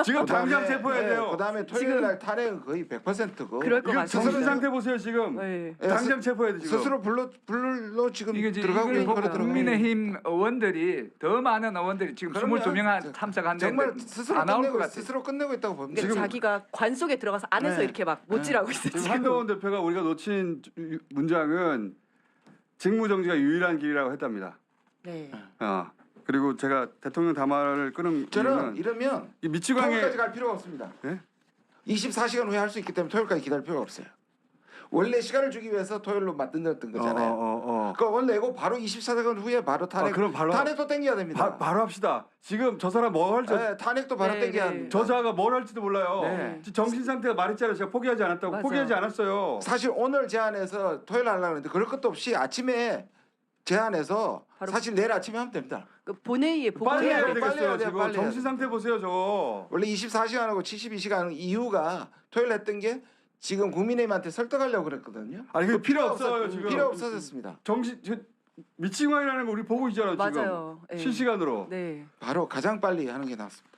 지금 당장 체포해야 돼요. 그다음에 토요일 지금- 날 탄핵은 거의 100%고 그럴 것 이거 같습니다. 정신 상태 보세요 지금. 네. 당장 체포해야 돼 지금. 스스로 불로 지금 이게 지금 들어가고 있는 이거 거로 들어가고 국민의힘 의원들이 더 많은 의원들이 지금 그럼요. 22명 참석한데 정말 스스로 안 나올 것 끝내고 같아요. 스스로 끝내고 있다고 봅니다. 근데 자기가 관 속에 들어가서 안에서 네. 이렇게 막 못질하고 있어요. 지금 지금. 한동훈 대표가 우리가 놓친 문장은 직무정지가 유일한 길이라고 했답니다. 네. 그리고 제가 대통령 담화를 끄는 저는 이유는 이러면 이 미치광이 토요일까지 갈 필요가 없습니다. 예? 24시간 후에 할 수 있기 때문에 토요일까지 기다릴 필요가 없어요. 원래 시간을 주기 위해서 토요일로 만들었던 거잖아요. 그러니까 원래 이거 바로 24시간 후에 바로 탄핵. 그럼 바로 탄핵도 땡겨야 됩니다. 바로 합시다. 지금 저 사람 뭐 할지 네, 탄핵도 바로 네, 땡겨야 네. 합니다. 저자가 뭘 할지도 몰라요. 네. 정신 상태가 말했잖아요. 제가 포기하지 않았다고. 맞아. 포기하지 않았어요. 사실 오늘 제안해서 토요일 하려고 했는데 그럴 것도 없이 아침에 제안해서 바로- 사실 내일 아침에 하면 됩니다. 그 본회의에 빨리 보고해야 해야 돼. 빨리 되겠어요. 해야 돼요, 지금 빨리 해야 정신 상태 보세요. 저. 원래 24시간하고 72시간 이유가 토요일 했던 게 지금 국민의힘한테 설득하려고 그랬거든요. 아니 그 필요 없어요. 없었- 지금 필요 없어졌습니다. 미친광이라는 거 우리 보고 있잖아요. 맞아요. 지금 네. 실시간으로. 네. 바로 가장 빨리 하는 게 낫습니다.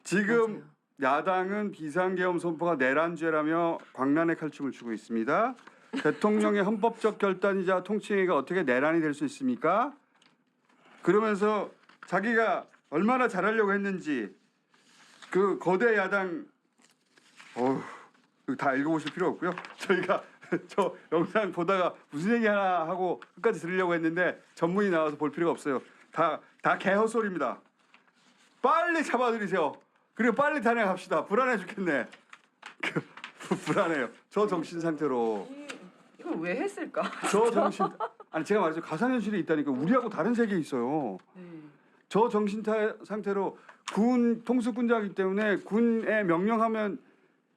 지금 야당은 비상계엄 선포가 내란죄라며 광란의 칼춤을 추고 있습니다. 대통령의 헌법적 결단이자 통치행위가 어떻게 내란이 될 수 있습니까? 그러면서 자기가 얼마나 잘하려고 했는지 그 거대 야당 이거 다 읽어보실 필요 없고요. 저희가 저 영상 보다가 무슨 얘기 하나 하고 끝까지 들으려고 했는데 전문이 나와서 볼 필요가 없어요. 다 개헛소리입니다. 빨리 잡아들이세요. 그리고 빨리 탄핵합시다. 불안해 죽겠네. 불안해요. 저 정신 상태로. 이걸 왜 했을까? 저 정신 아니 제가 말했죠. 가상현실이 있다니까 우리하고 다른 세계에 있어요. 네. 저 정신 상태로 군 통수군자이기 때문에 군에 명령하면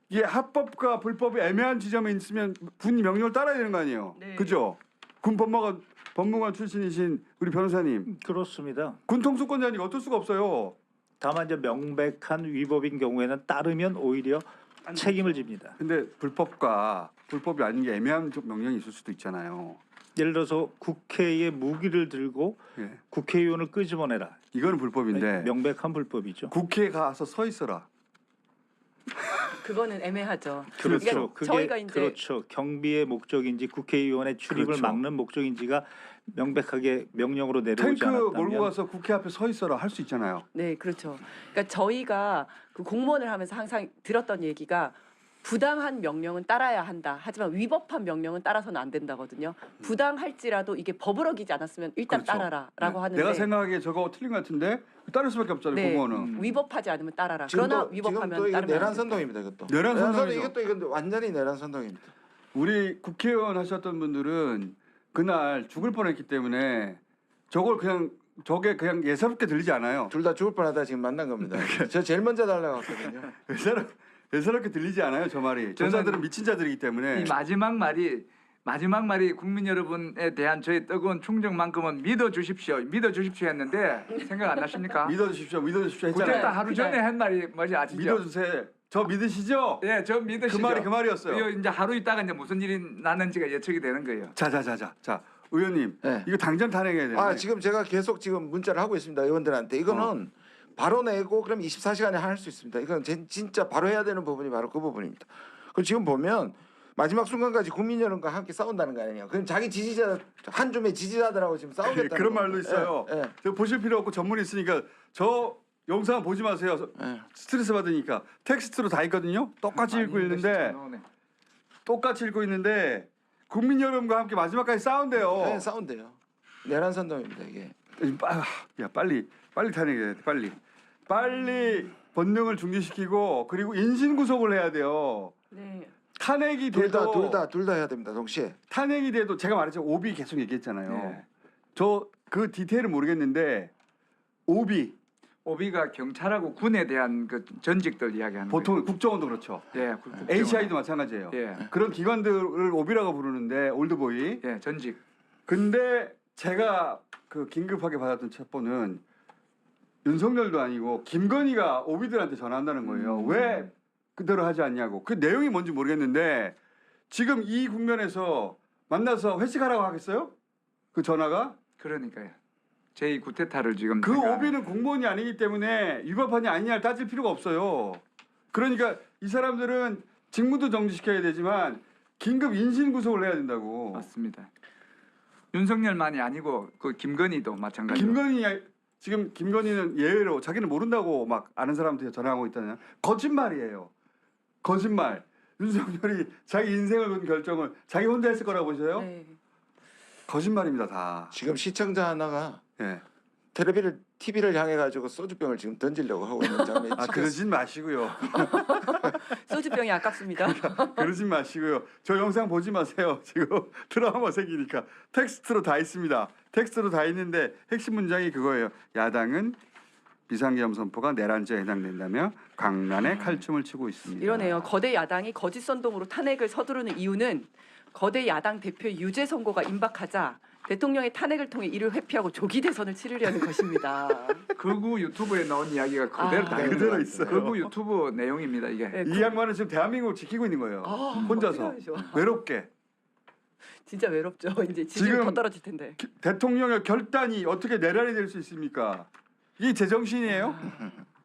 이게 합법과 불법이 애매한 지점에 있으면 군 명령을 따라야 되는 거 아니에요. 네. 그죠? 군 법무관 출신이신 우리 변호사님 그렇습니다. 군 통수권자니까 어쩔 수가 없어요. 다만 이제 명백한 위법인 경우에는 따르면 오히려 책임을 집니다. 근데 불법이 아닌 게 애매한 명령이 있을 수도 있잖아요. 예를 들어서 국회에 무기를 들고 예. 국회의원을 끄집어내라. 이거는 불법인데 명백한 불법이죠. 국회에 가서 서 있어라. 그거는 애매하죠. 그렇죠. 그러니까 그게 저희가 이제 그렇죠. 경비의 목적인지 국회의원의 출입을 그렇죠. 막는 목적인지가 명백하게 명령으로 내려오지 탱크 않았다면 몰고 가서 국회 앞에 서 있어라 할 수 있잖아요. 네, 그렇죠. 그러니까 저희가 그 공무원을 하면서 항상 들었던 얘기가 부당한 명령은 따라야 한다. 하지만 위법한 명령은 따라서는 안 된다거든요. 부당할지라도 이게 법을 어기지 않았으면 일단 그렇죠. 따라라라고 네. 하는데 내가 생각하기에 저거 틀린 것 같은데 따를 수밖에 없잖아요. 네. 공무원은. 위법하지 않으면 따라라. 그러나 지금도 위법하면 이거 따르면 내란 안 된다. 선동입니다. 이것도. 내란 선동이죠. 이것도 이건 완전히 내란 선동입니다. 우리 국회의원 하셨던 분들은 그날 죽을 뻔했기 때문에 저걸 저게 그냥 예사롭게 들리지 않아요. 둘 다 죽을 뻔하다 지금 만난 겁니다. 저 제일 먼저 달려갔거든요. 예사롭게 들리지 않아요. 저 말이. 저자들은 미친 자들이기 때문에. 이 마지막 말이 국민 여러분에 대한 저의 뜨거운 충정만큼은 믿어 주십시오 했는데 생각 안 나십니까? 믿어주십시오 했잖아요. 그때 하루 전에 한 말이 뭐지 아시죠? 믿어주세요. 저 믿으시죠? 예, 저 믿으시죠. 그 말이 그 말이었어요. 이거 이제 하루 있다가 이제 무슨 일이 나는지가 예측이 되는 거예요. 자, 의원님, 네. 이거 당장 탄핵해야 되는데. 아 지금 제가 계속 지금 문자를 하고 있습니다. 의원들한테 이거는 바로 내고 그럼 24시간에 할 수 있습니다. 이건 진짜 바로 해야 되는 부분이 바로 그 부분입니다. 그 지금 보면 마지막 순간까지 국민 여론과 함께 싸운다는 거 아니냐. 그럼 자기 지지자 한 줌의 지지자들하고 지금 싸우겠다는 그런 말도 겁니다. 있어요. 예, 예. 저 보실 필요 없고 전문이 있으니까 저 영상 보지 마세요. 예. 스트레스 받으니까 텍스트로 다 있거든요. 똑같이 읽고 있는데 국민 여러분과 함께 마지막까지 싸운대요. 네, 싸운대요. 내란 선동입니다 이게. 야 빨리 탄핵해야 돼. 빨리 본능을 중지시키고 그리고 인신 구속을 해야 돼요. 네. 탄핵이 둘 돼도 다 해야 됩니다 동시에. 탄핵이 돼도 제가 말했죠. 오비 계속 얘기했잖아요. 네. 저 그 디테일은 모르겠는데 오비가 경찰하고 군에 대한 그 전직들 이야기하는 보통 국정원도 그렇죠. 거예요. 예, 국정원. HI도 마찬가지예요. 예, 그런 기관들을 오비라고 부르는데 올드보이. 예, 전직. 근데 제가 그 긴급하게 받았던 첩보는 윤석열도 아니고 김건희가 오비들한테 전화한다는 거예요. 왜 그대로 하지 않냐고. 그 내용이 뭔지 모르겠는데 지금 이 국면에서 만나서 회식하라고 하겠어요? 그 전화가? 그러니까요. 제2 구테타를 지금 그 제가- 오비는 공무원이 아니기 때문에 위법하냐 아니냐를 따질 필요가 없어요. 그러니까 이 사람들은 직무도 정지시켜야 되지만 긴급 인신 구속을 해야 된다고. 맞습니다. 윤석열만이 아니고 그 김건희도 마찬가지로. 김건희는 예외로 자기는 모른다고 막 아는 사람한테 전화하고 있다냐. 거짓말이에요. 거짓말. 윤석열이 자기 인생을 건 결정을 자기 혼자 했을 거라고 보세요? 네. 거짓말입니다 다. 지금 시청자 하나가 예. TV를 향해 가지고 소주병을 지금 던지려고 하고 있는 장면이 그러진 마시고요. 소주병이 아깝습니다. 그러진 마시고요. 저 영상 보지 마세요. 지금 트라우마 생기니까 텍스트로 다 있습니다. 텍스트로 다 있는데 핵심 문장이 그거예요. 야당은 비상계엄 선포가 내란죄에 해당된다며 강란에 칼춤을 추고 있습니다. 이러네요. 거대 야당이 거짓 선동으로 탄핵을 서두르는 이유는 거대 야당 대표의 유죄 선고가 임박하자 대통령의 탄핵을 통해 이를 회피하고 조기 대선을 치르려는 것입니다. 극우 유튜브에 나온 이야기가 그대로 다 그대로 있어요. 극우 유튜브 내용입니다 이게. 네, 이 양반은 지금 대한민국을 지키고 있는 거예요. 혼자서 어떡하죠? 외롭게. 진짜 외롭죠. 이제 지지율 지금 더 떨어질 텐데. 대통령의 결단이 어떻게 내란이 될 수 있습니까? 이게 제정신이에요?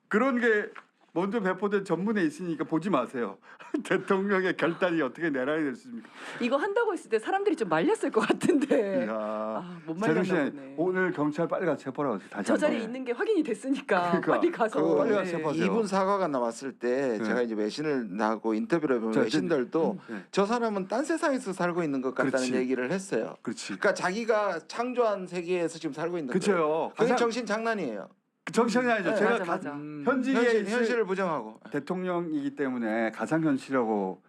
그런 게 먼저 배포된 전문에 있으니까 보지 마세요. 대통령의 결단이 어떻게 내란이 될 수 있습니까? 이거 한다고 했을 때 사람들이 좀 말렸을 것 같은데. 야, 못 말렸나 제정신이 보네. 오늘 경찰 빨리 가서 체포하라고 다시 저 한 자리에 번. 있는 게 확인이 됐으니까 그러니까. 빨리 가서. 그 빨리 네. 가서 체포하세요. 이분 사과가 나왔을 때 네. 제가 이제 외신을 나고 인터뷰를 해보면 저- 외신들도 네. 저 사람은 딴 세상에서 살고 있는 것 같다는 그렇지. 얘기를 했어요. 그렇지. 그러니까 자기가 창조한 세계에서 지금 살고 있는 거예요. 그렇죠. 그게 정신 장난이에요. 정신이 아니죠. 네, 제가 맞아. 현직에 현실을 부정하고. 대통령이기 때문에 가상 현실이라고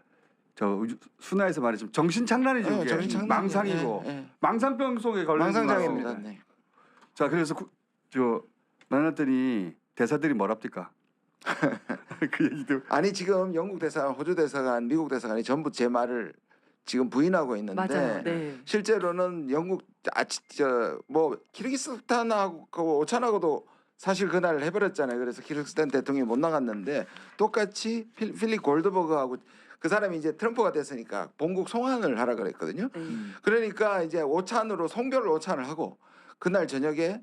저 순화해서 말하자면 정신 장난이죠. 네, 그게. 정신 장난이에요. 망상이고 예, 예. 망상병 속에 걸린 망상장애입니다. 거예요. 네. 자 그래서 저 만났더니 대사들이 뭐랍니까? 그 얘기도 아니 지금 영국 대사관, 호주 대사관, 미국 대사관이 전부 제 말을 지금 부인하고 있는데 맞아요. 네. 실제로는 영국 뭐 키르기스탄하고 오찬하고도 사실 그날 해버렸잖아요. 그래서 키르기스탄 대통령이 못 나갔는데 똑같이 필립 골드버그하고 그 사람이 이제 트럼프가 됐으니까 본국 송환을 하라 그랬거든요. 네. 그러니까 이제 오찬으로 송별 오찬을 하고 그날 저녁에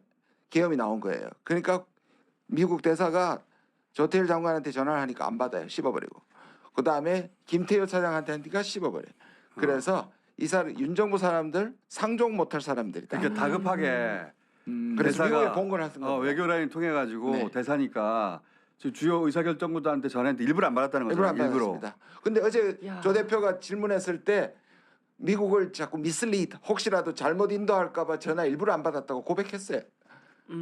계엄이 나온 거예요. 그러니까 미국 대사가 조태일 장관한테 전화를 하니까 안 받아요. 씹어버리고. 그 다음에 김태효 차장한테 하니까 씹어버려요. 그래서 이 사람 윤 정부 사람들 상종 못할 사람들이다. 그러니까 다급하게 그래서 대사가 미국에 봉건을 쓴 거예요. 외교라인 통해 가지고 네. 대사니까 주요 의사결정구도한테 전화했는데 일부러 안 받았다는 거죠. 일부러 안 받았습니다. 근데 어제 야. 조 대표가 질문했을 때 미국을 자꾸 미슬리드 혹시라도 잘못 인도할까봐 전화 일부러 안 받았다고 고백했어요.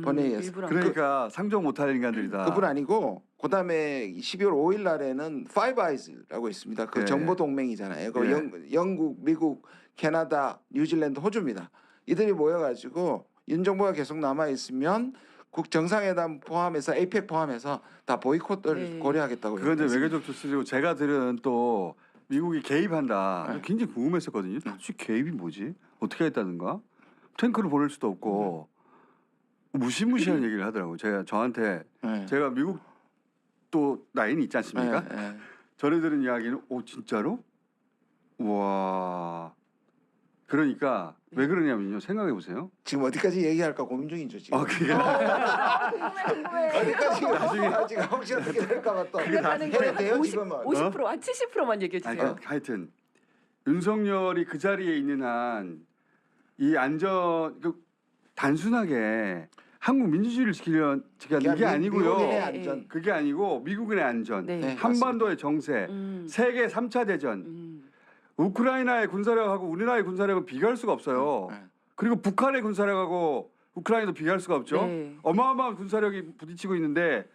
본회의에서. 일부러 그러니까 상종 못할 인간들이다. 그뿐 아니고 그다음에 12월 5일 날에는 파이브 아이즈라고 있습니다. 그 네. 정보 동맹이잖아요. 그 네. 영국, 미국, 캐나다, 뉴질랜드, 호주입니다. 이들이 모여가지고 윤 정부가 계속 남아 있으면 국 정상회담 포함해서 APEC 포함해서 다 보이콧을 네. 고려하겠다고. 그건 이제 얘기했습니다. 외교적 조치고 제가 들은 또 미국이 개입한다. 네. 굉장히 궁금했었거든요. 도대체 개입이 뭐지? 어떻게 했다는가? 탱크를 보낼 수도 없고 무시무시한 얘기를 하더라고요. 저한테 네. 제가 미국 또 라인이 있지 않습니까? 네, 네. 전에 들은 이야기는 진짜로? 와. 그러니까 왜 그러냐면요. 생각해 보세요. 지금 어디까지 얘기할까 고민 중이죠 지금. 그게 어디까지 나중에 혹시 어떻게 될까봐 또 해야 돼요 50, 지금은. 50%, 한 70%만 얘기해 아니, 주세요. 하여튼 윤석열이 그 자리에 있는 한 이 안전 단순하게 한국 민주주의를 지키려는 이게 아니고요. 미국인의 안전. 그게 아니고 미국인의 안전, 네. 네, 한반도의 정세, 세계 3차 대전, 우크라이나의 군사력하고 우리나라의 군사력은 비교할 수가 없어요. 네. 그리고 북한의 군사력하고 우크라이나도 비교할 수가 없죠. 네. 어마어마한 군사력이 부딪히고 있는데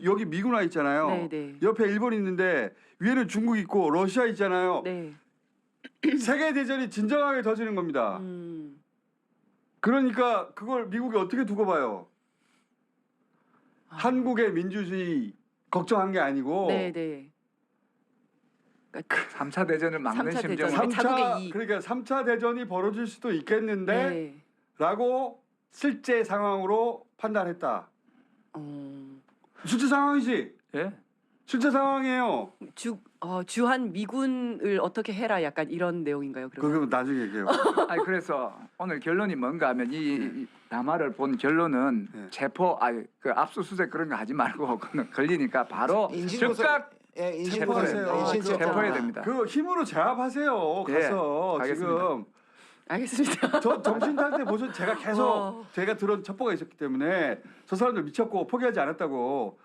여기 미군 와 있잖아요. 네, 네. 옆에 일본 있는데 위에는 중국 있고 러시아 있잖아요. 네. 세계 대전이 진정하게 터지는 겁니다. 그러니까 그걸 미국이 어떻게 두고 봐요? 한국의 민주주의 걱정한 게 아니고 네, 네. 3차 대전을 막는 3차 심정으로 대전. 자국의 이익. 그러니까 3차 대전이 벌어질 수도 있겠는데 네. 라고 실제 상황으로 판단했다. 어, 실제 상황이지. 예? 실제 상황이에요. 주한 미군을 어떻게 해라 약간 이런 내용인가요? 그러면? 그거 나중에 얘기해요. 아니 그래서 오늘 결론이 뭔가 하면 이 담화를 본 결론은 네. 그 압수수색 그런 거 하지 말고 그는 걸리니까 바로 인신구속- 즉각 예, 체포하세요. 인신체포. 체포해야 됩니다. 그 힘으로 제압하세요. 예, 가서 알겠습니다. 지금 알겠습니다. 저 정신 상태 보셔 제가 계속 제가 들은 첩보가 있었기 때문에 저 사람들 미쳤고 포기하지 않았다고.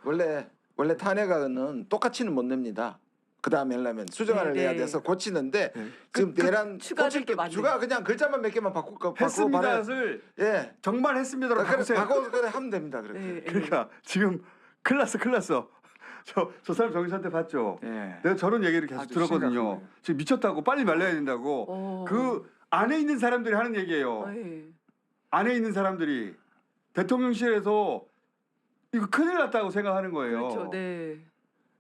원래 탄핵안은 똑같이는 못 냅니다. 그 다음에 하려면 수정안을 네, 내야 네. 돼서 고치는데 네. 지금 내란 추가될 게 많네요. 주가 그냥 글자만 몇 개만 바꾸고 바꾸고 했습니다를 예. 정말 했습니다로 바꾸세요. 바꿔서 그래 하면 됩니다. 그렇게. 네, 그러니까 지금 큰일 났어. 저 사람 정신 상태 봤죠. 예. 내가 저런 얘기를 계속 아주 들었거든요. 심각해요. 지금 미쳤다고 빨리 말려야 된다고. 그 안에 있는 사람들이 하는 얘기예요. 안에 있는 사람들이 대통령실에서 이거 큰일 났다고 생각하는 거예요. 그렇죠. 네.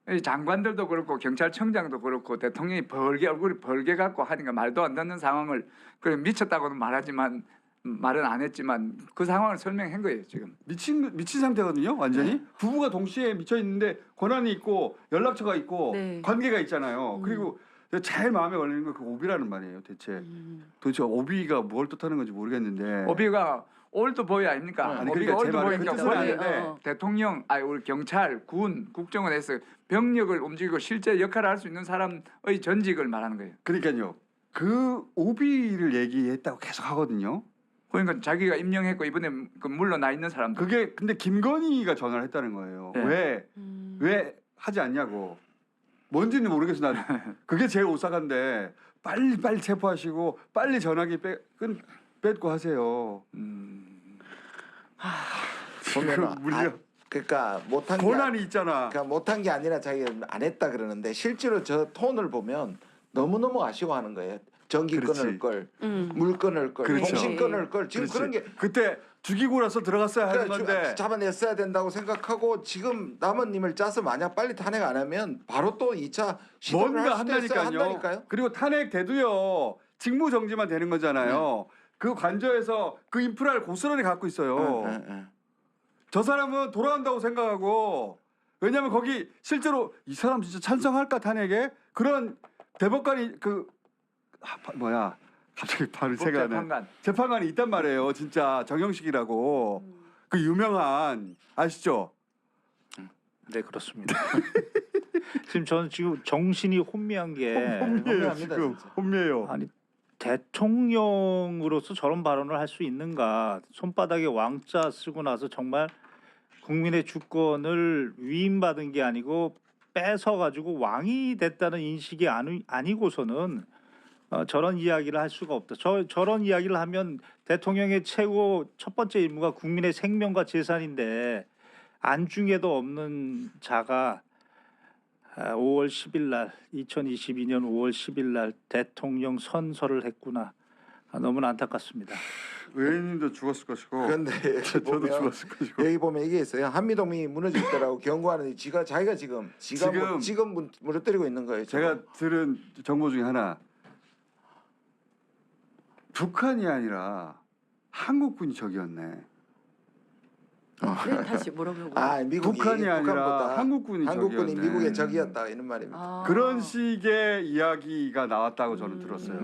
이 장관들도 그렇고 경찰청장도 그렇고 대통령이 얼굴이 벌게 갖고 하니까 말도 안 듣는 상황을 그래 미쳤다고는 말은 안 했지만 그 상황을 설명한 거예요 지금. 미친 상태거든요. 완전히 네. 부부가 동시에 미쳐 있는데 권한이 있고 연락처가 있고 네. 관계가 있잖아요. 그리고 제일 마음에 걸리는 건 그 오비라는 말이에요. 도대체 오비가 뭘 뜻하는 건지 모르겠는데. 오비가 올드보이 아닙니까? 아니, 오비가 그러니까 제 말은 올드보이니까 그 뜻은 본인이 아닌데. 대통령, 우리 경찰, 군, 국정원에서 병력을 움직이고 실제 역할을 할 수 있는 사람의 전직을 말하는 거예요. 그러니까요. 그 오비를 얘기했다고 계속 하거든요. 그러니까 자기가 임명했고 이번에 그 물러나 있는 사람들. 그게 근데 김건희가 전화를 했다는 거예요. 네. 왜 하지 않냐고. 뭔지는 모르겠어 난. 그게 제일 오싹한데 빨리 체포하시고 빨리 전화기 뺏고 하세요. 보면은 물려. 그러니까 못한 게 권한이 있잖아. 그러니까 못한 게 아니라 자기가 안 했다 그러는데 실제로 저 톤을 보면 너무너무 아쉬워하는 거예요. 전기 그렇지. 끊을 걸, 물 끊을 걸, 그렇죠. 통신 끊을 걸 지금 그렇지. 그런 게 그때 죽이고 나서 들어갔어야 하는 건데. 잡아냈어야 된다고 생각하고 지금 남은님을 짜서 만약 빨리 탄핵 안 하면 바로 또 2차 시도를 뭔가 할 수도 있어요. 한다니까요. 그리고 탄핵 돼도요. 직무 정지만 되는 거잖아요. 그 관저에서 그 인프라를 고스란히 갖고 있어요. 저 사람은 돌아간다고 생각하고 왜냐하면 거기 실제로 이 사람 진짜 찬성할까 탄핵에 그런 대법관이 뭐야 갑자기 발을 새가 안 나. 재판관. 재판관이 있단 말이에요. 진짜 정영식이라고 그 유명한 아시죠? 네 그렇습니다. 지금 저는 지금 정신이 혼미한 게 혼미해요 혼미합니다, 지금 진짜. 혼미해요. 아니 대통령으로서 저런 발언을 할 수 있는가? 손바닥에 왕자 쓰고 나서 정말 국민의 주권을 위임받은 게 아니고 뺏어 가지고 왕이 됐다는 인식이 아니고서는 저런 이야기를 할 수가 없다. 저런 이야기를 하면 대통령의 최고 첫 번째 임무가 국민의 생명과 재산인데 안중에도 없는 자가 5월 10일 날 2022년 5월 10일 날 대통령 선서를 했구나. 너무나 안타깝습니다. 의원님도 죽었을 것이고 그런데 여기 저도 보면, 죽었을 것이고 여기 보면 이게 있어요. 한미동맹이 무너질 거라고 경고하는데 자기가 지금 무너뜨리고 있는 거예요. 지금. 제가 들은 정보 중에 하나 북한이 아니라 한국군이 적이었네. 네, 다시 뭐라고요? 미국이 북한이 아니라 북한보다 한국군이 한국군이 적이었네. 미국의 적이었다 이런 말입니다. 아. 그런 식의 이야기가 나왔다고 저는 들었어요.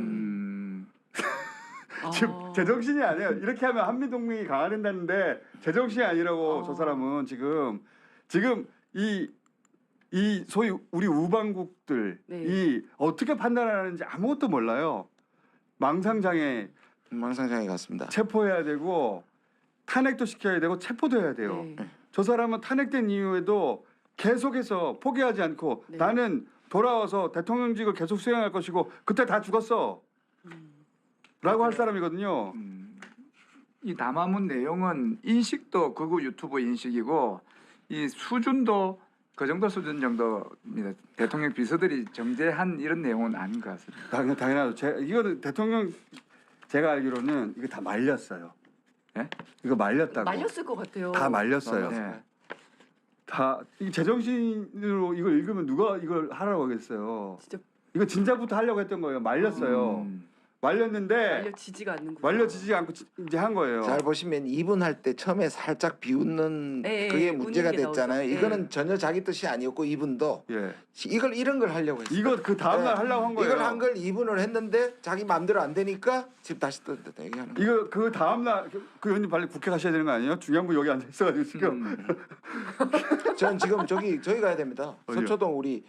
지금 아. 제정신이 아니에요. 이렇게 하면 한미 동맹이 강화된다는데 제정신이 아니라고 저 사람은 지금 이 소위 우리 우방국들이 네. 어떻게 판단하는지 아무것도 몰라요. 망상장애 망상장애 같습니다. 체포해야 되고 탄핵도 시켜야 되고 체포도 해야 돼요. 네. 저 사람은 탄핵된 이후에도 계속해서 포기하지 않고 네. 나는 돌아와서 대통령직을 계속 수행할 것이고 그때 다 죽었어. 라고 할 사람이거든요. 이 담화문 내용은 인식도 극우 유튜버 인식이고 이 수준도 그 정도 수준 정도입니다. 대통령 비서들이 정제한 이런 내용은 아닌 것 같습니다. 당연하죠. 이거는 대통령 제가 알기로는 이거 다 말렸어요. 예? 이거 말렸다고. 말렸을 것 같아요. 다 말렸어요. 네. 다 이 제정신으로 이걸 읽으면 누가 이걸 하라고 하겠어요. 진짜 이거 진작부터 하려고 했던 거예요. 말렸어요. 말렸는데 말려지지가 않는구나. 말려지지 않고 이제 한 거예요. 잘 보시면 2분 할 때 처음에 살짝 비웃는 네, 그게 문제가 웃는 게 됐잖아요. 나오죠. 이거는 전혀 자기 뜻이 아니었고 2분도 예. 이런 걸 하려고 했어요. 이거 그 다음 날 하려고 한 거예요. 이걸 한 걸 2분을 했는데 자기 마음대로 안 되니까 지금 다시 또 얘기하는 거예요. 이거 그 다음 날그 의원님 빨리 국회 가셔야 되는 거 아니에요? 중요한 분 여기 앉아 있어가지고 지금. 저는 지금 저기 가야 됩니다. 어디요? 서초동 우리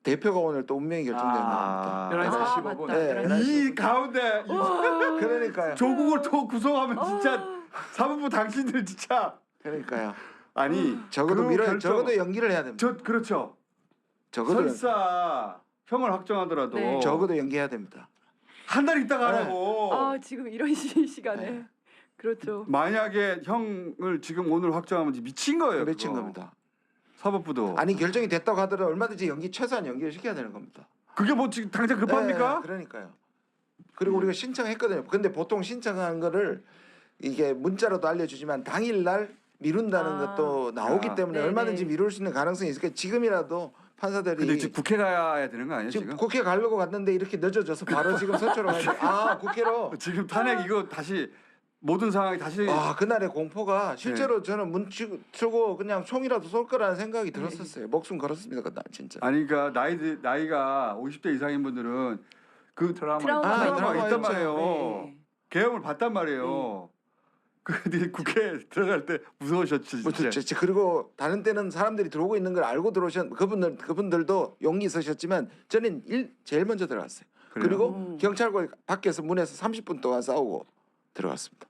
대표가 오늘 또 운명이 결정되는 아. 겁니다. 11시 아, 15분. 맞다. 네. 11시 이 가운데 그러니까요. 조국을 또 구성하면 진짜 사법부 당신들 진짜 그러니까요. 아니 적어도 그 밀어 결정- 적어도 연기를 해야 됩니다. 그렇죠. 적어도 설사 형을 확정하더라도 네. 적어도 연기해야 됩니다. 한 달 있다가 하라고. 아 지금 이런 시간에 네. 그렇죠. 만약에 형을 지금 오늘 확정하면 미친 거예요. 미친 그거. 겁니다. 사법부도. 아니 결정이 됐다고 하더라도 얼마든지 최소한 연기를 시켜야 되는 겁니다. 그게 뭐 지금 당장 급합니까? 네, 그러니까요. 그리고 우리가 신청했거든요. 근데 보통 신청한 거를 이게 문자로도 알려주지만 당일날 미룬다는 아. 것도 나오기 아. 때문에 네네. 얼마든지 미룰 수 있는 가능성이 있으니까 지금이라도 판사들이 근데 지금 국회 가야 되는 거 아니에요 지금 지금? 국회 가려고 갔는데 이렇게 늦어져서 바로 지금 서초로 가야 돼. 국회로. 지금 탄핵 이거 다시 모든 상황이 다시 그날의 공포가 실제로 저는 문 치고 그냥 총이라도 쏠 거라는 생각이 들었었어요. 목숨 걸었습니다 그날 진짜. 아니 그러니까 나이가 50대 이상인 분들은 그 트라우마 트라우마가 있단 있죠. 말이에요. 네. 계엄을 봤단 말이에요. 근데 국회 들어갈 때 무서우셨죠 진짜. 그리고 다른 때는 사람들이 들어오고 있는 걸 알고 들어오셨 그분들도 용기 있으셨지만 저는 제일 먼저 들어갔어요. 그래요? 그리고 경찰관 밖에서 문에서 30분 동안 싸우고 들어갔습니다.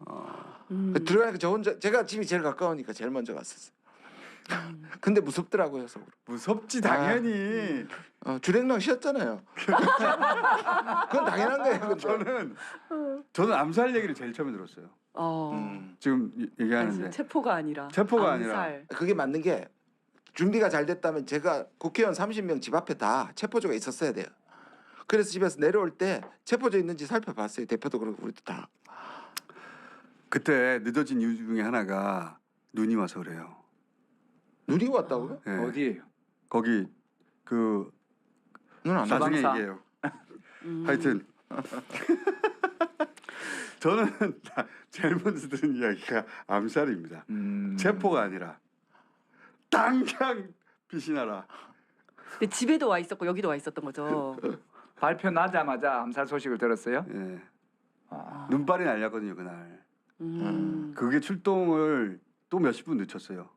들어가니까 저 혼자 제가 집이 제일 가까우니까 제일 먼저 갔었어요. 근데 무섭더라고요 속으로. 무섭지 당연히. 주랭랑 쉬었잖아요. 그건 당연한 거예요. 근데. 저는 암살 얘기를 제일 처음에 들었어요. 지금 얘기하는데 아니, 체포가 아니라 체포가 암살. 그게 맞는 게 준비가 잘 됐다면 제가 국회의원 30명 집 앞에 다 체포조가 있었어야 돼요. 그래서 집에서 내려올 때 체포조 있는지 살펴봤어요. 대표도 그렇고 우리도 다. 그때 늦어진 이유 중에 하나가 눈이 와서 그래요. 눈이 왔다고요? 예. 어디예요? 거기 그 눈안 나- 나중에 주방사. 얘기해요. 하여튼 저는 제일 먼저 들은 이야기가 암살입니다. 체포가 아니라 당장 피신하라. 근데 집에도 와 있었고 여기도 와 있었던 거죠. 발표 나자마자 암살 소식을 들었어요. 예. 아. 눈발이 날렸거든요 그날. 음. 그게 출동을 또 몇십 분 늦췄어요.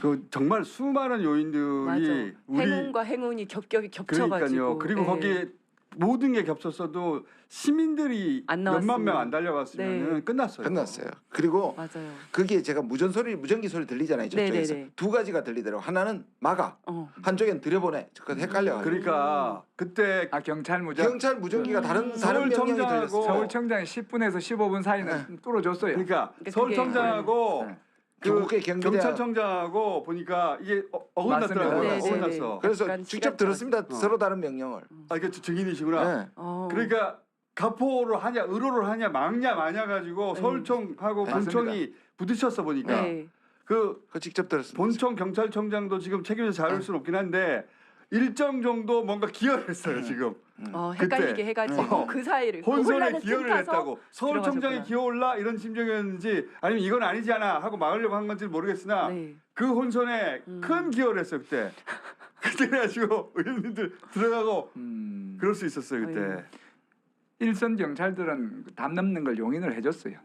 그 정말 수많은 요인들이 맞아. 우리 행운과 행운이 겹겹이 겹쳐가지고. 그러니까요. 그리고 예. 거기에 모든 게 겹쳤어도 시민들이 안 몇만 나왔으면. 명 안 달려갔으면 네. 끝났어요. 끝났어요. 그리고 맞아요. 그게 제가 무전기 소리 들리잖아요. 저쪽에서 네네네. 두 가지가 들리더라고. 하나는 막아, 한쪽엔 들여보내. 그 헷갈려. 그러니까 그때 아 경찰 무전. 경찰 무전기가 다른 명령이 서울청장하고 들렸어. 서울청장이 10분에서 15분 사이는 뚫어줬어요. 그러니까 그게- 서울청장하고 네. 그 전국의 경비대가 경찰청장하고 보니까 이게 어긋났더라고요. 맞습니다. 네, 어긋났어. 그래서 약간 직접 시간 들었습니다. 어. 서로 다른 명령을. 아 이게 증인이시구나. 네. 그러니까 가포로 하냐 의로를 하냐 막냐 마냐 가지고 네. 서울청하고 네. 본청이 부딪혔어 보니까 네. 그 그 직접 들었습니다. 본청 경찰청장도 지금 책임져서 자를 수는 없긴 한데 일정 정도 뭔가 기여를 했어요 지금. 헷갈리게 그때. 해가지고 그 사이를 그 혼선에 혼란을 기여를 틈타서 했다고. 서울청장이 들어가셨구나. 기어올라 이런 심정이었는지 아니면 이건 아니지 않아 하고 막으려고 한 건지 모르겠으나 네. 그 혼선에 음. 큰 기여를 했어요 그때. 그래가지고 의원님들 들어가고 그럴 수 있었어요 그때. 아유. 일선 경찰들은 담 넘는 걸 용인을 해줬어요.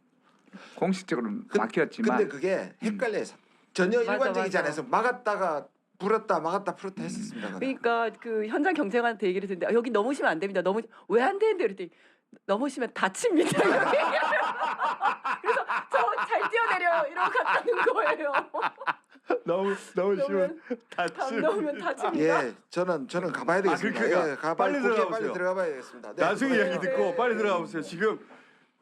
공식적으로는 막혔지만 근데 그게 헷갈려서 전혀 맞아, 일관적이지 맞아. 않아서 막았다가 불었다 막았다 풀었다 했었습니다. 그날. 그러니까 그 현장 경찰관한테 얘기를 했는데 여기 넘으시면 안 됩니다. 왜 안 되는데 그랬더니 넘으시면 다칩니다. 이렇게. 그래서 저 잘 뛰어내려 이러고 갔다는 거예요. 너무 넘으면 다치. 넘으면 다칩니다. 예, 저는 가봐야 되겠습니다. 그러니까 예, 가봐야 빨리 거기에 들어가 빨리 보세요. 들어가 봐야겠습니다. 네, 나중에 네. 이야기 듣고 빨리 들어가 보세요. 지금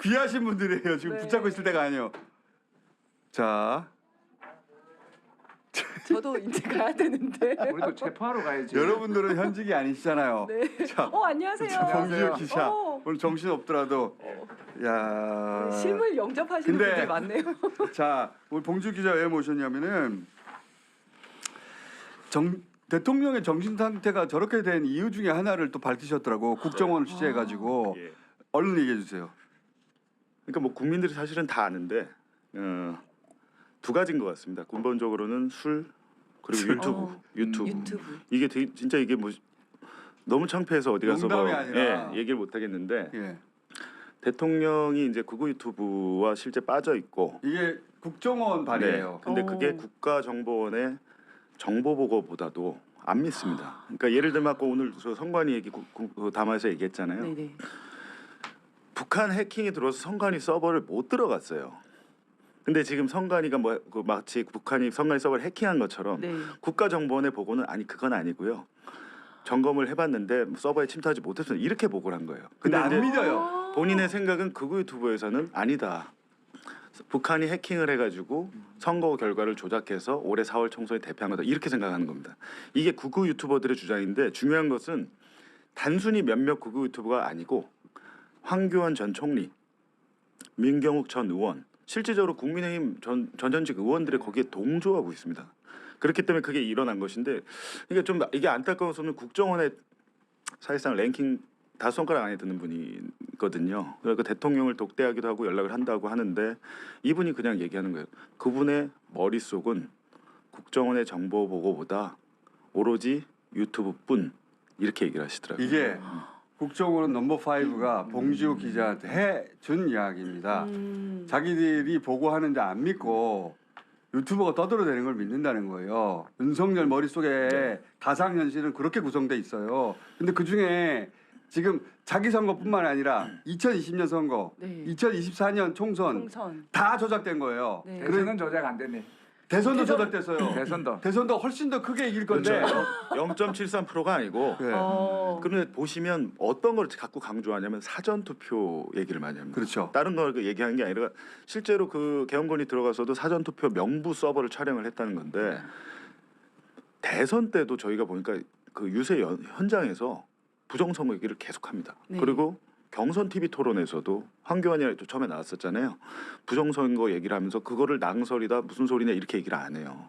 귀하신 분들이에요. 지금 네. 붙잡고 있을 때가 아니에요. 자, 저도 이제 가야 되는데. 우리도 체포하러 가야지. 여러분들은 현직이 아니시잖아요. 네. 자, 안녕하세요. 봉지호 기자 어. 오늘 정신 없더라도 야. 실물 영접하시는 근데- 분들이 많네요. 자, 오늘 봉지호 기자 왜 모셨냐면은 대통령의 정신 상태가 저렇게 된 이유 중에 하나를 또 밝히셨더라고. 국정원을 취재해가지고 예. 얼른 얘기해 주세요. 그러니까 뭐 국민들이 사실은 다 아는데 두 가지인 것 같습니다. 근본적으로는 술 그리고 유튜브. 유튜브. 이게 진짜 이게 뭐 너무 창피해서 어디 가서 농담이 아니라. 얘기를 못 하겠는데 예, 대통령이 이제 극우 유튜브와 실제 빠져 있고 이게 국정원 발이에요. 근데 그게 국가정보원의 정보 보고보다도 안 믿습니다. 그러니까 예를 들면 아까 오늘 저 선관위 얘기 담화에서 얘기했잖아요. 네네. 북한 해킹이 들어와서 선관위 서버를 못 들어갔어요. 근데 지금 선관위가 마치 북한이 선관위 서버를 해킹한 것처럼 네. 국가정보원의 보고는 아니 그건 아니고요. 점검을 해봤는데 서버에 침투하지 못했습니다. 이렇게 보고를 한 거예요. 근데 근데 안 이제 믿어요. 본인의 생각은 극우 유튜브에서는 아니다. 북한이 해킹을 해가지고 선거 결과를 조작해서 올해 4월 총선에 대표한 거다. 이렇게 생각하는 겁니다. 이게 극우 유튜버들의 주장인데 중요한 것은 단순히 몇몇 극우 유튜버가 아니고 황교안 전 총리, 민경욱 전 의원, 실질적으로 국민의힘 전현직 의원들의 거기에 동조하고 있습니다. 그렇기 때문에 그게 일어난 것인데 이게 좀 이게 안타까운 것은 국정원의 사실상 랭킹 5손가락 안에 드는 분이거든요. 그러니까 대통령을 독대하기도 하고 연락을 한다고 하는데 이분이 그냥 얘기하는 거예요. 그분의 머릿속은 국정원의 정보 보고보다 오로지 유튜브뿐 이렇게 얘기를 하시더라고요. 이게 국정원은 넘버 5가 봉지호 기자한테 해준 이야기입니다. 자기들이 보고하는데 안 믿고 유튜버가 떠들어대는 걸 믿는다는 거예요. 윤석열 머릿속에 가상현실은 그렇게 구성돼 있어요. 근데 그중에 지금 자기 선거뿐만 아니라 2020년 선거, 네. 2024년 총선 다 조작된 거예요. 네. 대선은 조작 안 됐네. 대선도 조작됐어요. 대선도 훨씬 더 크게 이길 건데. 그렇죠. 0.73%가 아니고 네. 그런데 보시면 어떤 걸 자꾸 강조하냐면 사전 투표 얘기를 많이 합니다. 그렇죠. 다른 걸 얘기하는 게 아니라 실제로 그 개헌권이 들어가서도 사전 투표 명부 서버를 촬영을 했다는 건데 대선 때도 저희가 보니까 그 유세 현장에서 부정선거 얘기를 계속합니다. 네. 그리고 경선 TV 토론에서도 황교안이 처음에 나왔었잖아요. 부정선거 얘기를 하면서 그거를 낭설이다 무슨 소리냐 이렇게 얘기를 안 해요.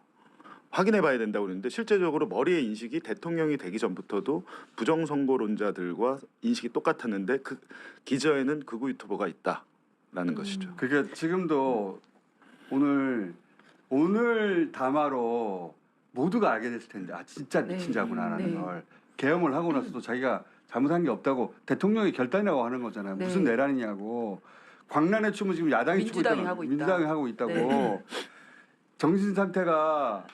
확인해봐야 된다고 그러는데 실제적으로 머리의 인식이 대통령이 되기 전부터도 부정선거론자들과 인식이 똑같았는데 그 기저에는 극우 유튜버가 있다라는 것이죠. 그게 지금도 오늘 담화로 모두가 알게 됐을 텐데 아 진짜 미친 네. 자구나라는 네. 걸 계엄을 하고 나서도 자기가 잘못한 게 없다고 대통령이 결단이라고 하는 거잖아요. 네. 무슨 내란이냐고. 광란의 춤은 지금 야당이 추고 민주당이 있다고 하고 있다. 민주당이 하고 있다고. 네. 정신 상태가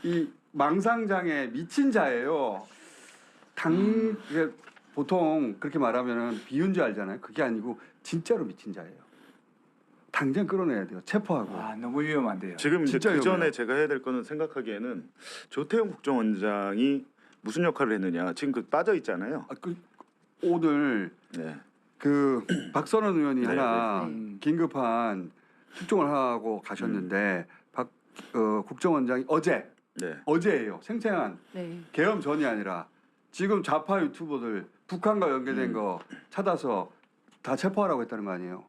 이 망상장애 미친 자예요. 이게 보통 그렇게 말하면은 비윤지 알잖아요. 그게 아니고 진짜로 미친 자예요. 당장 끌어내야 돼요. 체포하고. 아, 너무 위험한데요. 지금 이제 진짜 그 전에 위험해요. 제가 해야 될 거는 생각하기에는 조태용 국정원장이 무슨 역할을 했느냐. 지금 그 빠져 있잖아요. 오늘 네. 그 박선원 의원이 네, 하나 네. 긴급한 출동을 하고 가셨는데 국정원장이 네. 어제예요. 생생한 네. 계엄 전이 아니라 지금 좌파 유튜버들 북한과 연계된 거 찾아서 다 체포하라고 했다는 거 아니에요.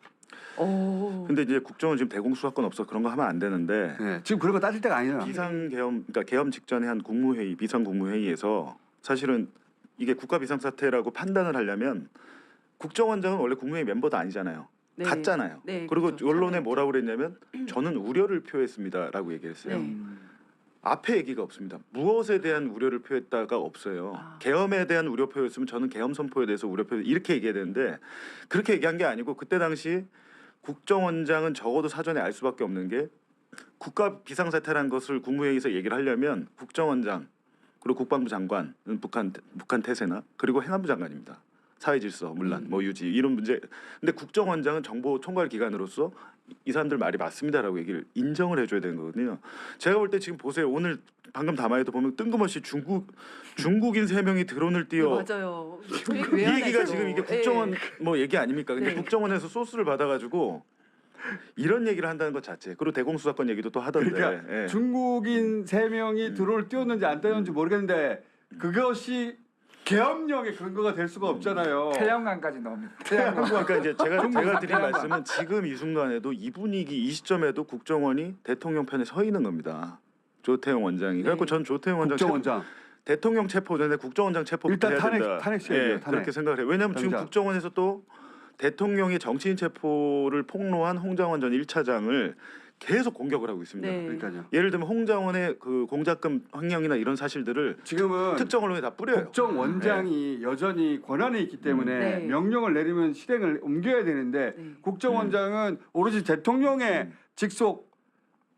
오. 근데 이제 국정원 지금 대공수사권 없어 그런 거 하면 안 되는데 네, 지금 그런 거 따질 때가 아니잖아. 비상계엄 그러니까 계엄 직전에 한 국무회의 비상국무회의에서 사실은 이게 국가 비상사태라고 판단을 하려면 국정원장은 원래 국무회의 멤버도 아니잖아요. 네. 갔잖아요. 네, 그리고 그렇죠. 언론에 뭐라고 그랬냐면 저는 우려를 표했습니다라고 얘기했어요. 네. 앞에 얘기가 없습니다. 무엇에 대한 우려를 표했다가 없어요. 계엄에 대한 우려 표였으면 저는 계엄 선포에 대해서 우려 표 이렇게 얘기해야 되는데 그렇게 얘기한 게 아니고 그때 당시 국정원장은 적어도 사전에 알 수밖에 없는 게 국가 비상사태라는 것을 국무회의에서 얘기를 하려면 국정원장 그리고 국방부 장관은 북한 태세나 그리고 행안부 장관입니다. 사회질서 문란 뭐 유지 이런 문제. 근데 국정원장은 정보 총괄 기관으로서 이 사람들 말이 맞습니다라고 얘기를 인정을 해줘야 되는 거거든요. 제가 볼 때 지금 보세요. 오늘 방금 담화에도 보면 뜬금없이 중국인 3명이 드론을 띄워 맞아요. 이 얘기가 지금 이게 국정원 뭐 얘기 아닙니까? 근데 네. 국정원에서 소스를 받아가지고 이런 얘기를 한다는 것 자체. 그리고 대공수사권 얘기도 또 하던데. 그러니까 예. 중국인 3명이 드론을 띄웠는지 안 띄웠는지 모르겠는데 그것이 계엄령의 근거가 될 수가 없잖아요. 태양광까지 나옵니다. 그러니까 이제 제가 드린 태양광. 말씀은 지금 이 순간에도 이 분위기 이 시점에도 국정원이 대통령 편에 서 있는 겁니다. 조태용 원장이. 그래서 전 조태용 원장 국정원장 대통령 체포 전에 국정원장 체포 일단 해야 된다. 탄핵시켜야 돼요, 예, 탄핵. 그렇게 생각을 해요. 왜냐하면 지금 당장. 국정원에서 또 대통령이 정치인 체포를 폭로한 홍장원 전 1차장을 계속 공격을 하고 있습니다. 네. 그러니까요. 예를 들면 홍장원의 그 공작금 횡령이나 이런 사실들을 지금은 특정 언론에 다 뿌려요. 국정원장이 여전히 권한이 있기 때문에 네. 명령을 내리면 실행을 옮겨야 되는데 네. 국정원장은 오로지 대통령의 직속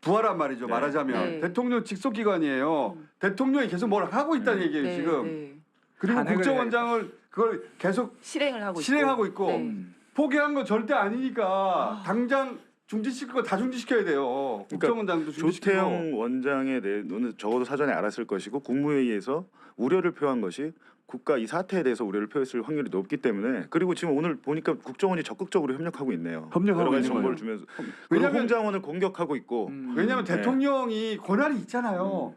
부하란 말이죠. 네. 말하자면 네. 대통령 직속 기관이에요. 대통령이 계속 뭘 하고 있다는 얘기예요. 네, 지금. 네. 그리고 탄핵을 국정원장을 그걸 계속 실행을 하고 있고 네. 포기한 건 절대 아니니까 당장 중지시킬 거 다 중지시켜야 돼요. 국정원장도 중지시키고. 조태영 원장의 내는 적어도 사전에 알았을 것이고 국무회의에서 우려를 표한 것이 국가 이 사태에 대해서 우려를 표했을 확률이 높기 때문에 그리고 지금 오늘 보니까 국정원이 적극적으로 협력하고 있네요. 협력하고 여러 가지 있는 정보를 거예요. 주면서 왜냐면- 홍장원을 공격하고 있고 왜냐하면 네. 대통령이 권한이 있잖아요.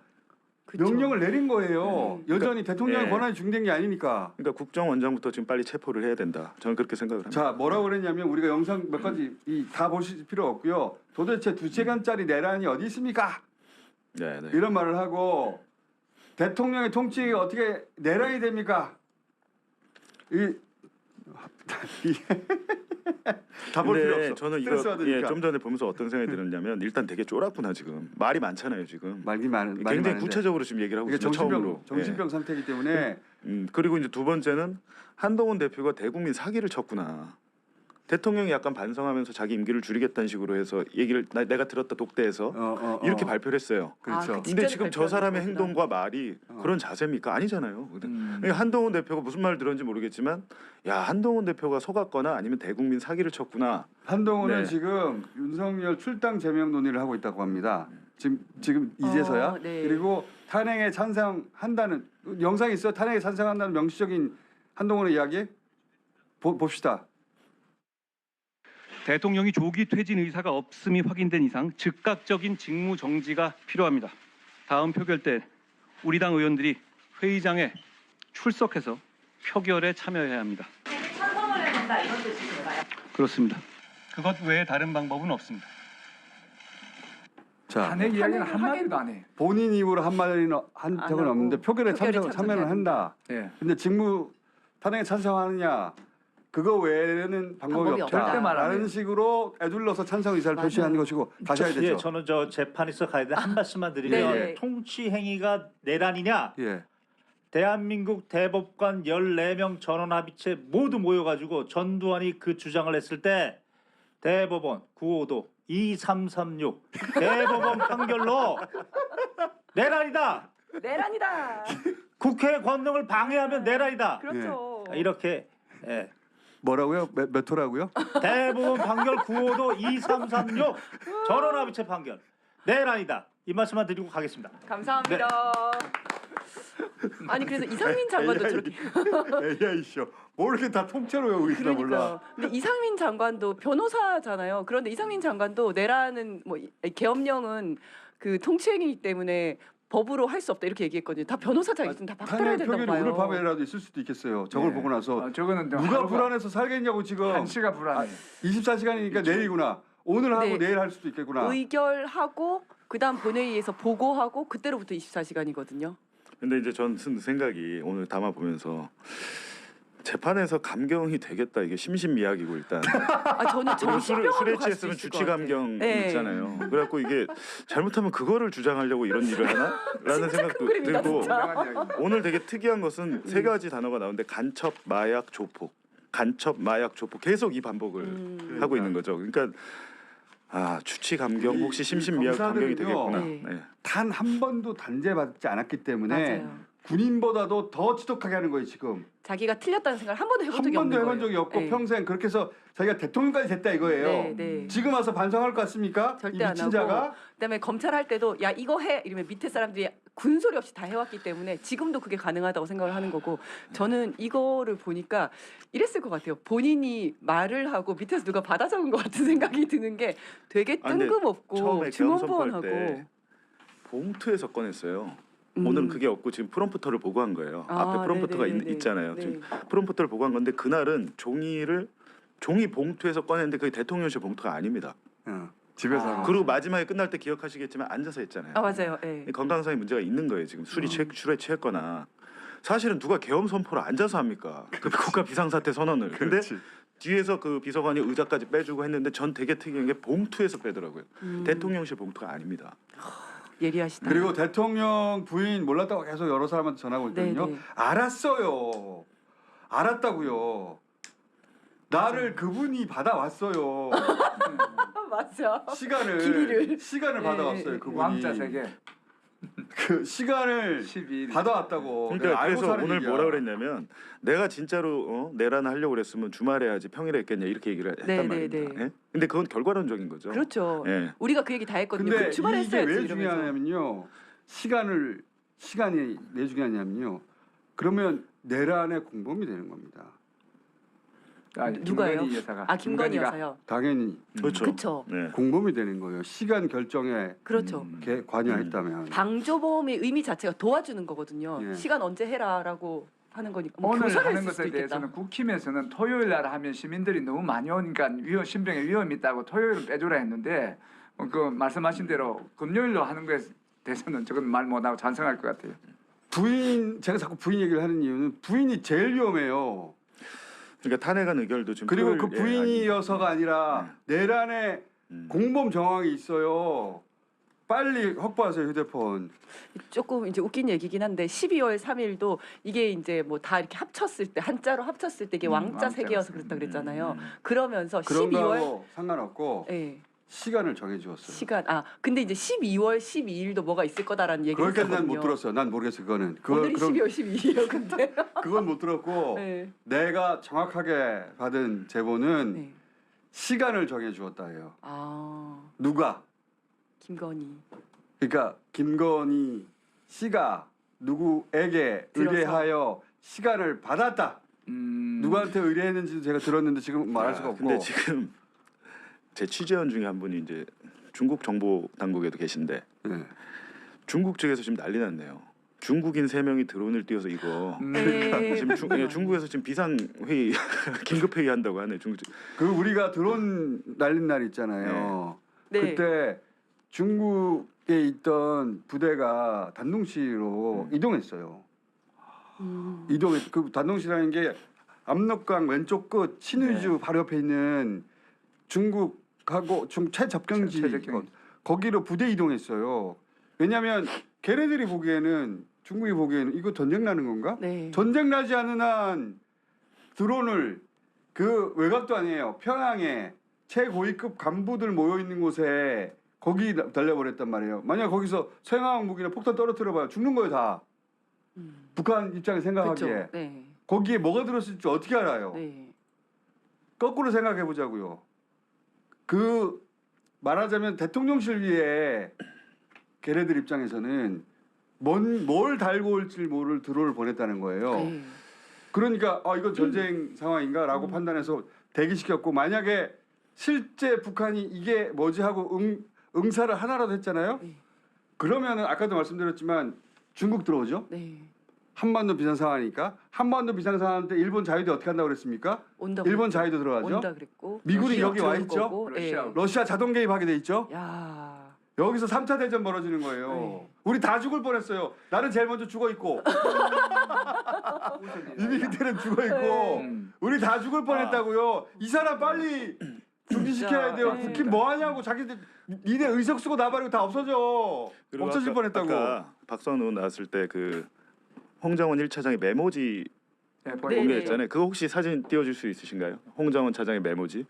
그쵸. 명령을 내린 거예요. 여전히 대통령의 네. 권한이 중된 게 아니니까. 그러니까 국정원장부터 지금 빨리 체포를 해야 된다. 저는 그렇게 생각을 합니다. 자, 뭐라고 그랬냐면 우리가 영상 몇 가지 다 보실 필요 없고요. 도대체 2시간짜리 내란이 어디 있습니까? 네, 네. 이런 말을 하고 대통령의 통치가 어떻게 내란이 됩니까? 다 볼 필요 근데 없어. 저는 스트레스 이거 받으니까. 좀 전에 보면서 어떤 생각이 들었냐면 일단 되게 쫄았구나 지금 말이 많잖아요 지금. 말이 굉장히 많은데. 구체적으로 지금 얘기를 하고 이게 있습니다. 처음으로. 정신병 상태이기 때문에 그리고 이제 두 번째는 한동훈 대표가 대국민 사기를 쳤구나. 대통령이 약간 반성하면서 자기 임기를 줄이겠다는 식으로 해서 얘기를 내가 들었다 독대해서 이렇게 발표를 했어요. 그렇죠. 아, 그 근데 직전에 지금 저 발표하는 사람의 거구나. 행동과 말이 그런 자세입니까? 아니잖아요. 그러니까 한동훈 대표가 무슨 말을 들었는지 모르겠지만 야 한동훈 대표가 속았거나 아니면 대국민 사기를 쳤구나. 한동훈은 네. 지금 윤석열 출당 제명 논의를 하고 있다고 합니다. 지금 이제서야. 네. 그리고 탄핵에 찬성한다는 영상이 있어. 탄핵에 찬성한다는 명시적인 한동훈의 이야기 봅시다. 대통령이 조기 퇴진 의사가 없음이 확인된 이상 즉각적인 직무 정지가 필요합니다. 다음 표결 때 우리 당 의원들이 회의장에 출석해서 표결에 참여해야 합니다. 찬성을 해야 된다 이런 뜻인가요? 그렇습니다. 그것 외에 다른 방법은 없습니다. 자, 탄핵 이야기는 탄핵을 한마디도 안 해. 본인 입으로 한 마디는 한 안 적은 하고 없는데 표결에 표결에 참여를 한다. 예. 근데 직무 탄핵에 찬성하느냐 그거 외에는 방법이 방법이 없다. 절대 말 안 없다라는 해요. 식으로 애둘러서 찬성 의사를 맞아요. 표시하는 것이고 다시 해야 예, 되죠. 저는 저 재판에서 가야 돼 한 말씀만 드리면 네. 통치 행위가 내란이냐? 예. 대한민국 대법관 14명 전원합의체 모두 모여가지고 전두환이 그 주장을 했을 때 대법원 9호도 2336 대법원 판결로 내란이다. 내란이다. 국회 권능을 방해하면 내란이다. 그렇죠. 이렇게 예. 뭐라고요? 몇 호라고요? 대법원 판결 9호도 2336 전원합의체 판결 내란이다. 이 말씀만 드리고 가겠습니다. 감사합니다. 아니 그래서 이상민 장관도 저렇게 AI쇼. 뭐 이렇게 다 통째로 외우고 있나 몰라. 그러니까요. 근데 이상민 장관도 변호사잖아요. 그런데 이상민 장관도 내라는 뭐 계엄령은 그 통치행위이기 때문에 법으로 할 수 없다 이렇게 얘기했거든요. 다 변호사 자격증 다 박탈해야 탄핵 된다고 표결이 봐요. 오늘 밤에라도 있을 수도 있겠어요. 저걸 네. 보고 나서 저거는 누가 불안해서 살겠냐고 지금. 한시가 불안해. 24시간이니까 내일이구나. 오늘 하고 네. 내일 할 수도 있겠구나. 의결하고 그다음 본회의에서 보고하고 그때로부터 24시간이거든요. 근데 이제 전 든 생각이 오늘 담아 보면서 재판에서 감경이 되겠다 이게 심신미약이고 일단 아 저는 그리고 정신병원도 술에 갈 수 취했으면 있을 것 주치 같아요. 감경 네. 있잖아요. 그래갖고 이게 잘못하면 그거를 주장하려고 이런 일을 하나라는 생각도 큰 그림이다, 들고 진짜. 오늘 되게 특이한 것은 세 가지 단어가 나오는데 간첩, 마약, 조폭, 간첩, 마약, 조폭 계속 이 반복을 하고 있는 거죠. 그러니까 아 주치 감경 혹시 심신미약 감경이 검사들은요. 되겠구나. 네. 네. 단 한 번도 단죄받지 않았기 때문에 맞아요. 군인보다도 더 지독하게 하는 거예요 지금. 자기가 틀렸다는 생각을 한 번도 해본 한 적이 번도 없는 해본 거예요. 적이 없고 네. 평생 그렇게 해서 자기가 대통령까지 됐다 이거예요. 네, 네. 지금 와서 반성할 것 같습니까? 절대 이 안 미친 하고 자가 그다음에 검찰 할 때도 야 이거 해 이러면 밑에 사람들이 군소리 없이 다 해왔기 때문에 지금도 그게 가능하다고 생각을 하는 거고 저는 이거를 보니까 이랬을 것 같아요. 본인이 말을 하고 밑에서 누가 받아 적은 것 같은 생각이 드는 게 되게 아, 근데 뜬금없고 처음에 계엄 선포할 때 증언보원하고 봉투에서 꺼냈어요. 오늘은 그게 없고 지금 프롬프터를 보고 한 거예요. 앞에 프롬프터가 네네네네. 있잖아요. 네. 지금 프롬프터를 보고 한 건데 그날은 종이 봉투에서 꺼냈는데 그게 대통령실 봉투가 아닙니다. 집에서 아. 하는 그리고 마지막에 끝날 때 기억하시겠지만 앉아서 했잖아요. 아 맞아요. 예. 건강상의 문제가 있는 거예요. 지금 술에 취했거나 사실은 누가 계엄 선포를 앉아서 합니까? 그 국가 비상사태 선언을. 근데 그렇지. 뒤에서 그 비서관이 의자까지 빼주고 했는데 전 되게 특이한 게 봉투에서 빼더라고요. 대통령실 봉투가 아닙니다. 예리하시다. 그리고 대통령 부인 몰랐다고 계속 여러 사람한테 전하고 있거든요. 네네. 알았어요. 알았다고요. 나를 그분이 받아왔어요. 맞아. 시간을 길이를. 시간을 네. 받아왔어요. 그분이 왕자 세계 그 시간을 12일. 받아왔다고. 내가 그러니까 알고 그래서 사는 오늘 얘기야. 뭐라 그랬냐면 내가 진짜로 내란 하려고 그랬으면 주말에 해야지 평일에 했겠냐 이렇게 얘기를 했단 네, 말입니다. 네, 네. 예? 근데 그건 결과론적인 거죠. 그렇죠. 예. 우리가 그 얘기 다 했거든요. 근데 그 주말에 이게 했어야지 왜 이러면서. 중요하냐면요. 시간이 왜 중요하냐면요. 그러면 내란의 공범이 되는 겁니다. 누가요? 김건희 여사가. 아 김건희 김건희가. 여사요. 당연히 그렇죠. 그렇죠. 네. 공범이 되는 거예요. 시간 결정에 그렇죠. 관여했다면. 방조범의 의미 자체가 도와주는 거거든요. 예. 시간 언제 해라라고 하는 거니까. 뭐 오늘 교사를 하는 했을 수도 것에 있겠다. 대해서는 국힘에서는 토요일 날 하면 시민들이 너무 많이 오니까 신병에 위험이 있다고 토요일은 빼주라 했는데 그 말씀하신 대로 금요일로 하는 것에 대해서는 저건 말 못하고 찬성할 것 같아요. 제가 자꾸 부인 얘기를 하는 이유는 부인이 제일 위험해요. 그러니까 탄핵안 의결도 지금 그리고 그 토요일, 부인이어서가 아니라 내란에 공범 정황이 있어요. 빨리 확보하세요 휴대폰. 조금 이제 웃긴 얘기긴 한데 12월 3일도 이게 이제 뭐 다 이렇게 합쳤을 때 한자로 합쳤을 때 이게 왕자 왕자가. 세계여서 그랬다 그랬잖아요. 그러면서 그런 12월 거하고 상관없고 예. 시간을 정해주었어요. 시간 근데 이제 12월 12일도 뭐가 있을 거다라는 얘기를 그렇게는 난 못 했거든요. 들었어요. 난 모르겠어 그거는. 오늘이 그건 12월 12일이에요. 근데 그건 못 들었고 네. 내가 정확하게 받은 제보는 네. 시간을 정해주었다 해요. 아 누가? 김건희 그러니까 김건희 씨가 누구에게 들어서. 의뢰하여 시간을 받았다. 누구한테 의뢰했는지도 제가 들었는데 지금 말할 수가 없고. 근데 지금 제 취재원 중에 한 분이 이제 중국 정보 당국에도 계신데 네. 중국 측에서 지금 난리 났네요. 중국인 3명이 드론을 띄워서 이거 네. 지금 중국에서 지금 비상 회의 긴급 회의 한다고 하네 중국 측. 그 우리가 드론 날린 날 있잖아요. 네. 그때 중국에 있던 부대가 단둥시로 이동했어요. 이동했 그 단둥시라는 게 압록강 왼쪽 끝 신의주 바로 옆에 있는 중국하고 최접경지 최접경지. 거기로 부대 이동했어요. 왜냐하면 걔네들이 보기에는 중국이 보기에는 이거 전쟁 나는 건가? 네. 전쟁 나지 않은 한 드론을 그 외곽도 아니에요. 평양에 최고위급 간부들 모여 있는 곳에 거기 달려버렸단 말이에요. 만약 거기서 생화학 무기나 폭탄 떨어뜨려봐요. 죽는 거예요 다. 북한 입장에 생각하기에 그렇죠. 네. 거기에 뭐가 들었을지 어떻게 알아요? 네. 거꾸로 생각해 보자고요. 그 말하자면 대통령실 위에 걔네들 입장에서는 뭘 달고 올지 모를 드론을 보냈다는 거예요. 네. 그러니까 이건 전쟁 상황인가라고 판단해서 대기시켰고 만약에 실제 북한이 이게 뭐지 하고 응사를 하나라도 했잖아요. 네. 그러면은 아까도 말씀드렸지만 중국 들어오죠. 네. 한반도 비상상황이니까 한반도 비상상황 때 일본 자위대 어떻게 한다고 그랬습니까? 온다고 일본 그랬죠. 자위대 들어가죠. 온다 그랬고 미군이 러시아 여기 와 들어올 있죠. 거고, 러시아. 예. 러시아 자동 개입하게 돼 있죠. 야. 여기서 3차 대전 벌어지는 거예요. 네. 우리 다 죽을 뻔했어요. 나는 제일 먼저 죽어 있고 이미 그때는 죽어 있고 우리 다 죽을 뻔했다고요. 이 사람 빨리 중지시켜야 돼요. 네. 국힘 뭐 하냐고 자기들 니네 의석 쓰고 나발이고 다 없어져. 그리고 없어질 뻔했다고. 아까 박선우 나왔을 때 그 홍정원 1차장의 메모지 네, 네. 공개했잖아요. 그거 혹시 사진 띄워줄 수 있으신가요? 홍정원 차장의 메모지.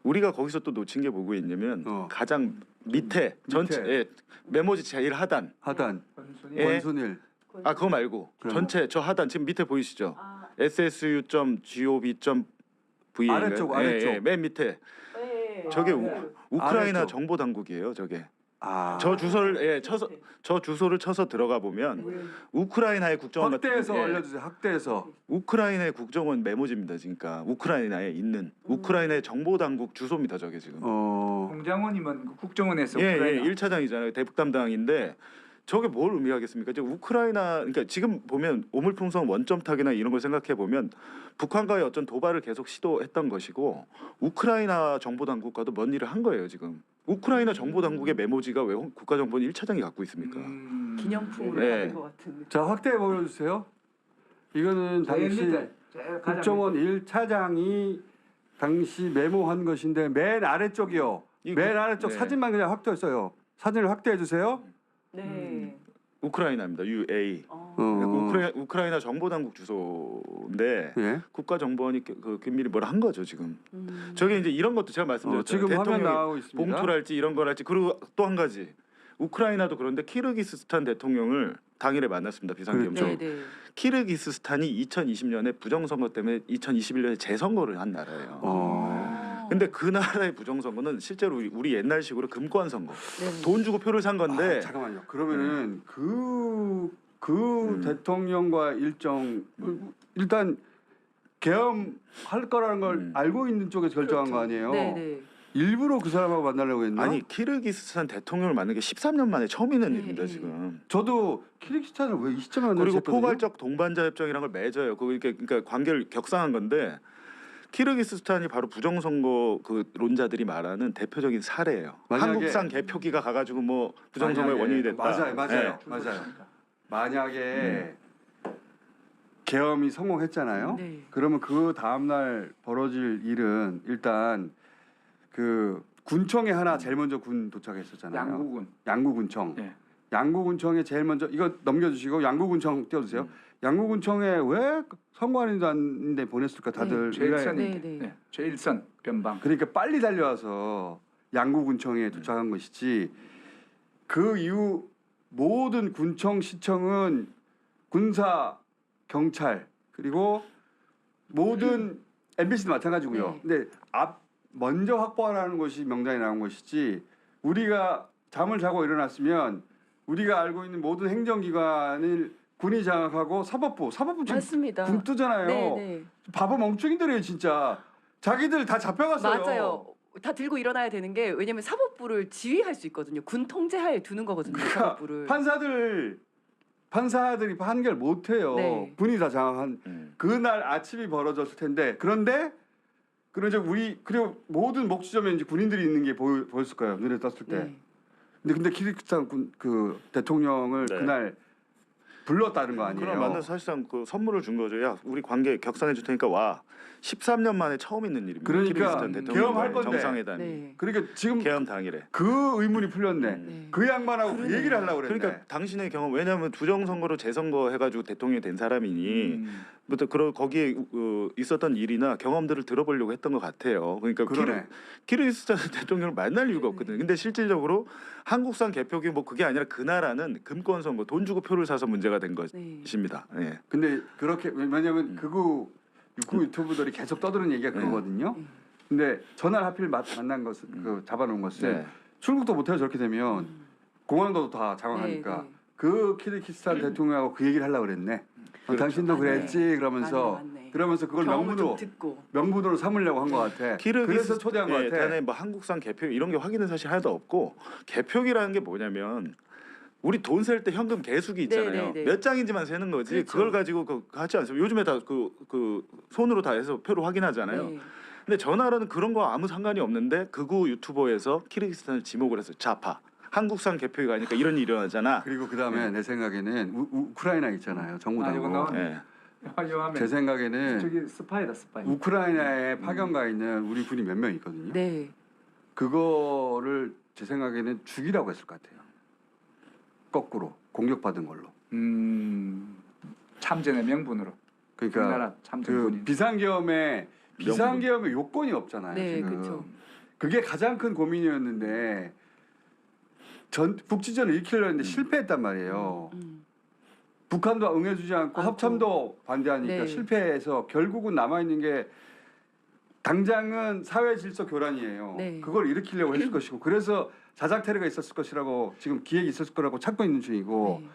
우리가 거기서 또 놓친 게 뭐고 있냐면 가장 밑에 전체 메모지 제일 하단 하단 예. 권순일 그거 말고 그럼. 전체 저 하단 지금 밑에 보이시죠? ssu.gov.v 아래쪽, 아래쪽. 맨 밑에 네. 저게 우크라이나 아래쪽. 정보 당국이에요. 저게 아 저 주소를 쳐서 저 주소를 쳐서 들어가 보면 우크라이나의 국정원 확대해서 같은 알려주세요. 확대해서 우크라이나의 국정원 메모지입니다. 그러니까 우크라이나에 있는 우크라이나의 정보 당국 주소입니다. 저게 지금. 홍장원님은 그 국정원에서 예, 우크라이나 1차장이잖아요. 대북 담당인데 저게 뭘 의미하겠습니까? 이제 우크라이나 그러니까 지금 보면 오물풍성 원점 타기나 이런 걸 생각해 보면 북한과의 어떤 도발을 계속 시도했던 것이고 우크라이나 정보 당국과도 먼 일을 한 거예요, 지금. 우크라이나 정보 당국의 메모지가 왜 국가정보원 1차장이 갖고 있습니까? 기념품으로 네. 받은 것 같은. 자 확대해 보여주세요. 이거는 당시 국정원 1차장이 당시 메모한 것인데 맨 아래쪽이요. 맨 아래쪽 네. 사진만 그냥 확대했어요. 사진을 확대해 주세요. 네. 우크라이나입니다. UA. 우크라이나 정보 당국 주소인데 예. 국가정보원이 그 긴밀히 뭘 한 거죠, 지금. 저게 이제 이런 것도 제가 말씀드렸잖아요. 지금 화면 대통령이 나오고 있습니다. 봉투랄지 이런 거랄지 그리고 또 한 가지 우크라이나도 그런데 키르기스스탄 대통령을 당일에 만났습니다. 비상겸청. 네, 네. 키르기스스탄이 2020년에 부정선거 때문에 2021년에 재선거를 한 나라예요. 근데 그 나라의 부정선거는 실제로 우리 옛날식으로 금권 선거, 네. 돈 주고 표를 산 건데 잠깐만요. 그러면은 그 대통령과 일단 계엄할 거라는 걸 알고 있는 쪽에서 결정한 거 아니에요? 네, 네. 일부러 그 사람하고 만나려고 했나? 아니 키르기스스탄 대통령을 만난 게 13년 만에 처음 있는 네, 일입니다 네. 지금. 저도 키르기스탄을 왜 이 시점에 만날지 그리고 했거든요. 포괄적 동반자 협정이란 걸 맺어요. 그러니까 관계를 격상한 건데 키르기스스탄이 바로 부정선거 그 론자들이 말하는 대표적인 사례예요. 만약에- 한국산 개표기가 가가지고 뭐 부정선거의 원인이 됐다. 맞아요. 네. 맞아요. 만약에 계엄이 성공했잖아요. 네. 그러면 그 다음 날 벌어질 일은 일단 그 군청에 하나 제일 먼저 군 도착했었잖아요. 양구군. 양구군청. 네. 양구군청에 제일 먼저 이거 넘겨주시고 양구군청 띄워주세요. 양구군청에 왜 선관위도 아닌데 보냈을까 다들 제1선 네, 네. 제1선 변방. 그러니까 빨리 달려와서 양구군청에 도착한 것이지 그 이후 모든 군청 시청은 군사 경찰 그리고 모든 MBC도 마찬가지고요. 네. 근데 먼저 확보하라는 것이 명단에 나온 것이지 우리가 잠을 자고 일어났으면 우리가 알고 있는 모든 행정기관을 군이 장악하고 사법부 지금 맞습니다. 군 뜨잖아요. 네, 네. 바보 멍청이들이에요 진짜. 자기들 다 잡혀갔어요. 맞아요. 다 들고 일어나야 되는 게 왜냐면 사법부를 지휘할 수 있거든요. 군 통제하에 두는 거거든요. 사법부를. 판사들이 판결 못 해요. 네. 군이 다 장악한 그날 아침이 벌어졌을 텐데 그런데 그리고 모든 목지점에 이제 군인들이 있는 게 보였을 거예요. 눈에 떴을 때. 네. 근데 키르기스탄 그 대통령을 네. 그날 불렀다는 거 아니에요? 그럼 만나 사실상 그 선물을 준 거죠. 야, 우리 관계 격상해 줄 테니까 와. 13년 만에 처음 있는 일입니다. 그러니까 키르기스탄 계엄할 대통령과의 건데. 정상회담이. 네. 그러니까 지금 계엄 당일에. 그 의문이 풀렸네. 네. 그 양반하고 그 얘기를 하려고 그랬네. 그러니까 당신의 경험 왜냐하면 부정선거로 재선거 해가지고 대통령이 된 사람이니 부터 거기에 있었던 일이나 경험들을 들어보려고 했던 것 같아요. 그러니까 그러네. 키르기스탄 대통령을 만날 이유가 없거든요. 근데 실질적으로 한국산 개표기 뭐 그게 아니라 그 나라는 금권 선거 돈 주고 표를 사서 문제가 된 네. 것입니다. 예. 근데 그렇게 왜냐면 극우 유튜브들이 계속 떠드는 얘기가 그거거든요. 근데 전날 하필 만난 것은 그 잡아놓은 것은 네. 출국도 못해요. 저렇게 되면 공항도 다 장악하니까 네, 네. 그 키르기스탄 대통령하고 그 얘기를 하려고 그랬네. 당신도 맞네. 그랬지 그러면서 맞네. 그러면서 그걸 경험을 좀 명분으로 듣고. 명분으로 삼으려고 한 것 같아. 그래서 초대한 것 같아. 단에 뭐 한국산 개표 이런 게 확인은 사실 하나도 없고 개표기라는 게 뭐냐면 우리 돈 셀 때 현금 개수기 있잖아요. 네, 네, 네. 몇 장인지만 세는 거지. 그렇죠. 그걸 가지고 하지 않습니다. 요즘에 다 그 손으로 다 해서 표로 확인하잖아요. 네. 근데 저 나라는 그런 거 아무 상관이 없는데 극우 유튜버에서 키르기스탄을 지목을 했어요. 좌파. 한국산 개표기 가니까 이런 일이 일어나잖아. 그리고 그 다음에 내 생각에는 우크라이나 있잖아요. 정부당국. 예. 제 생각에는 저기 스파이다 스파이. 우크라이나에 파견 가 있는 우리 군이 몇 명 있거든요. 네. 그거를 제 생각에는 죽이라고 했을 것 같아요. 거꾸로 공격받은 걸로. 참전의 명분으로. 그러니까 우리나라 그 참전군인. 비상계엄의 요건이 없잖아요. 네, 지금. 그렇죠. 그게 가장 큰 고민이었는데 북지전을 일으키려고 했는데 실패했단 말이에요. 북한도 응해주지 않고 아이고. 합참도 반대하니까 네. 실패해서 결국은 남아있는 게 당장은 사회 질서 교란이에요. 네. 그걸 일으키려고 했을 것이고 그래서 자작테러가 있었을 것이라고 지금 기획이 있었을 거라고 찾고 있는 중이고 네.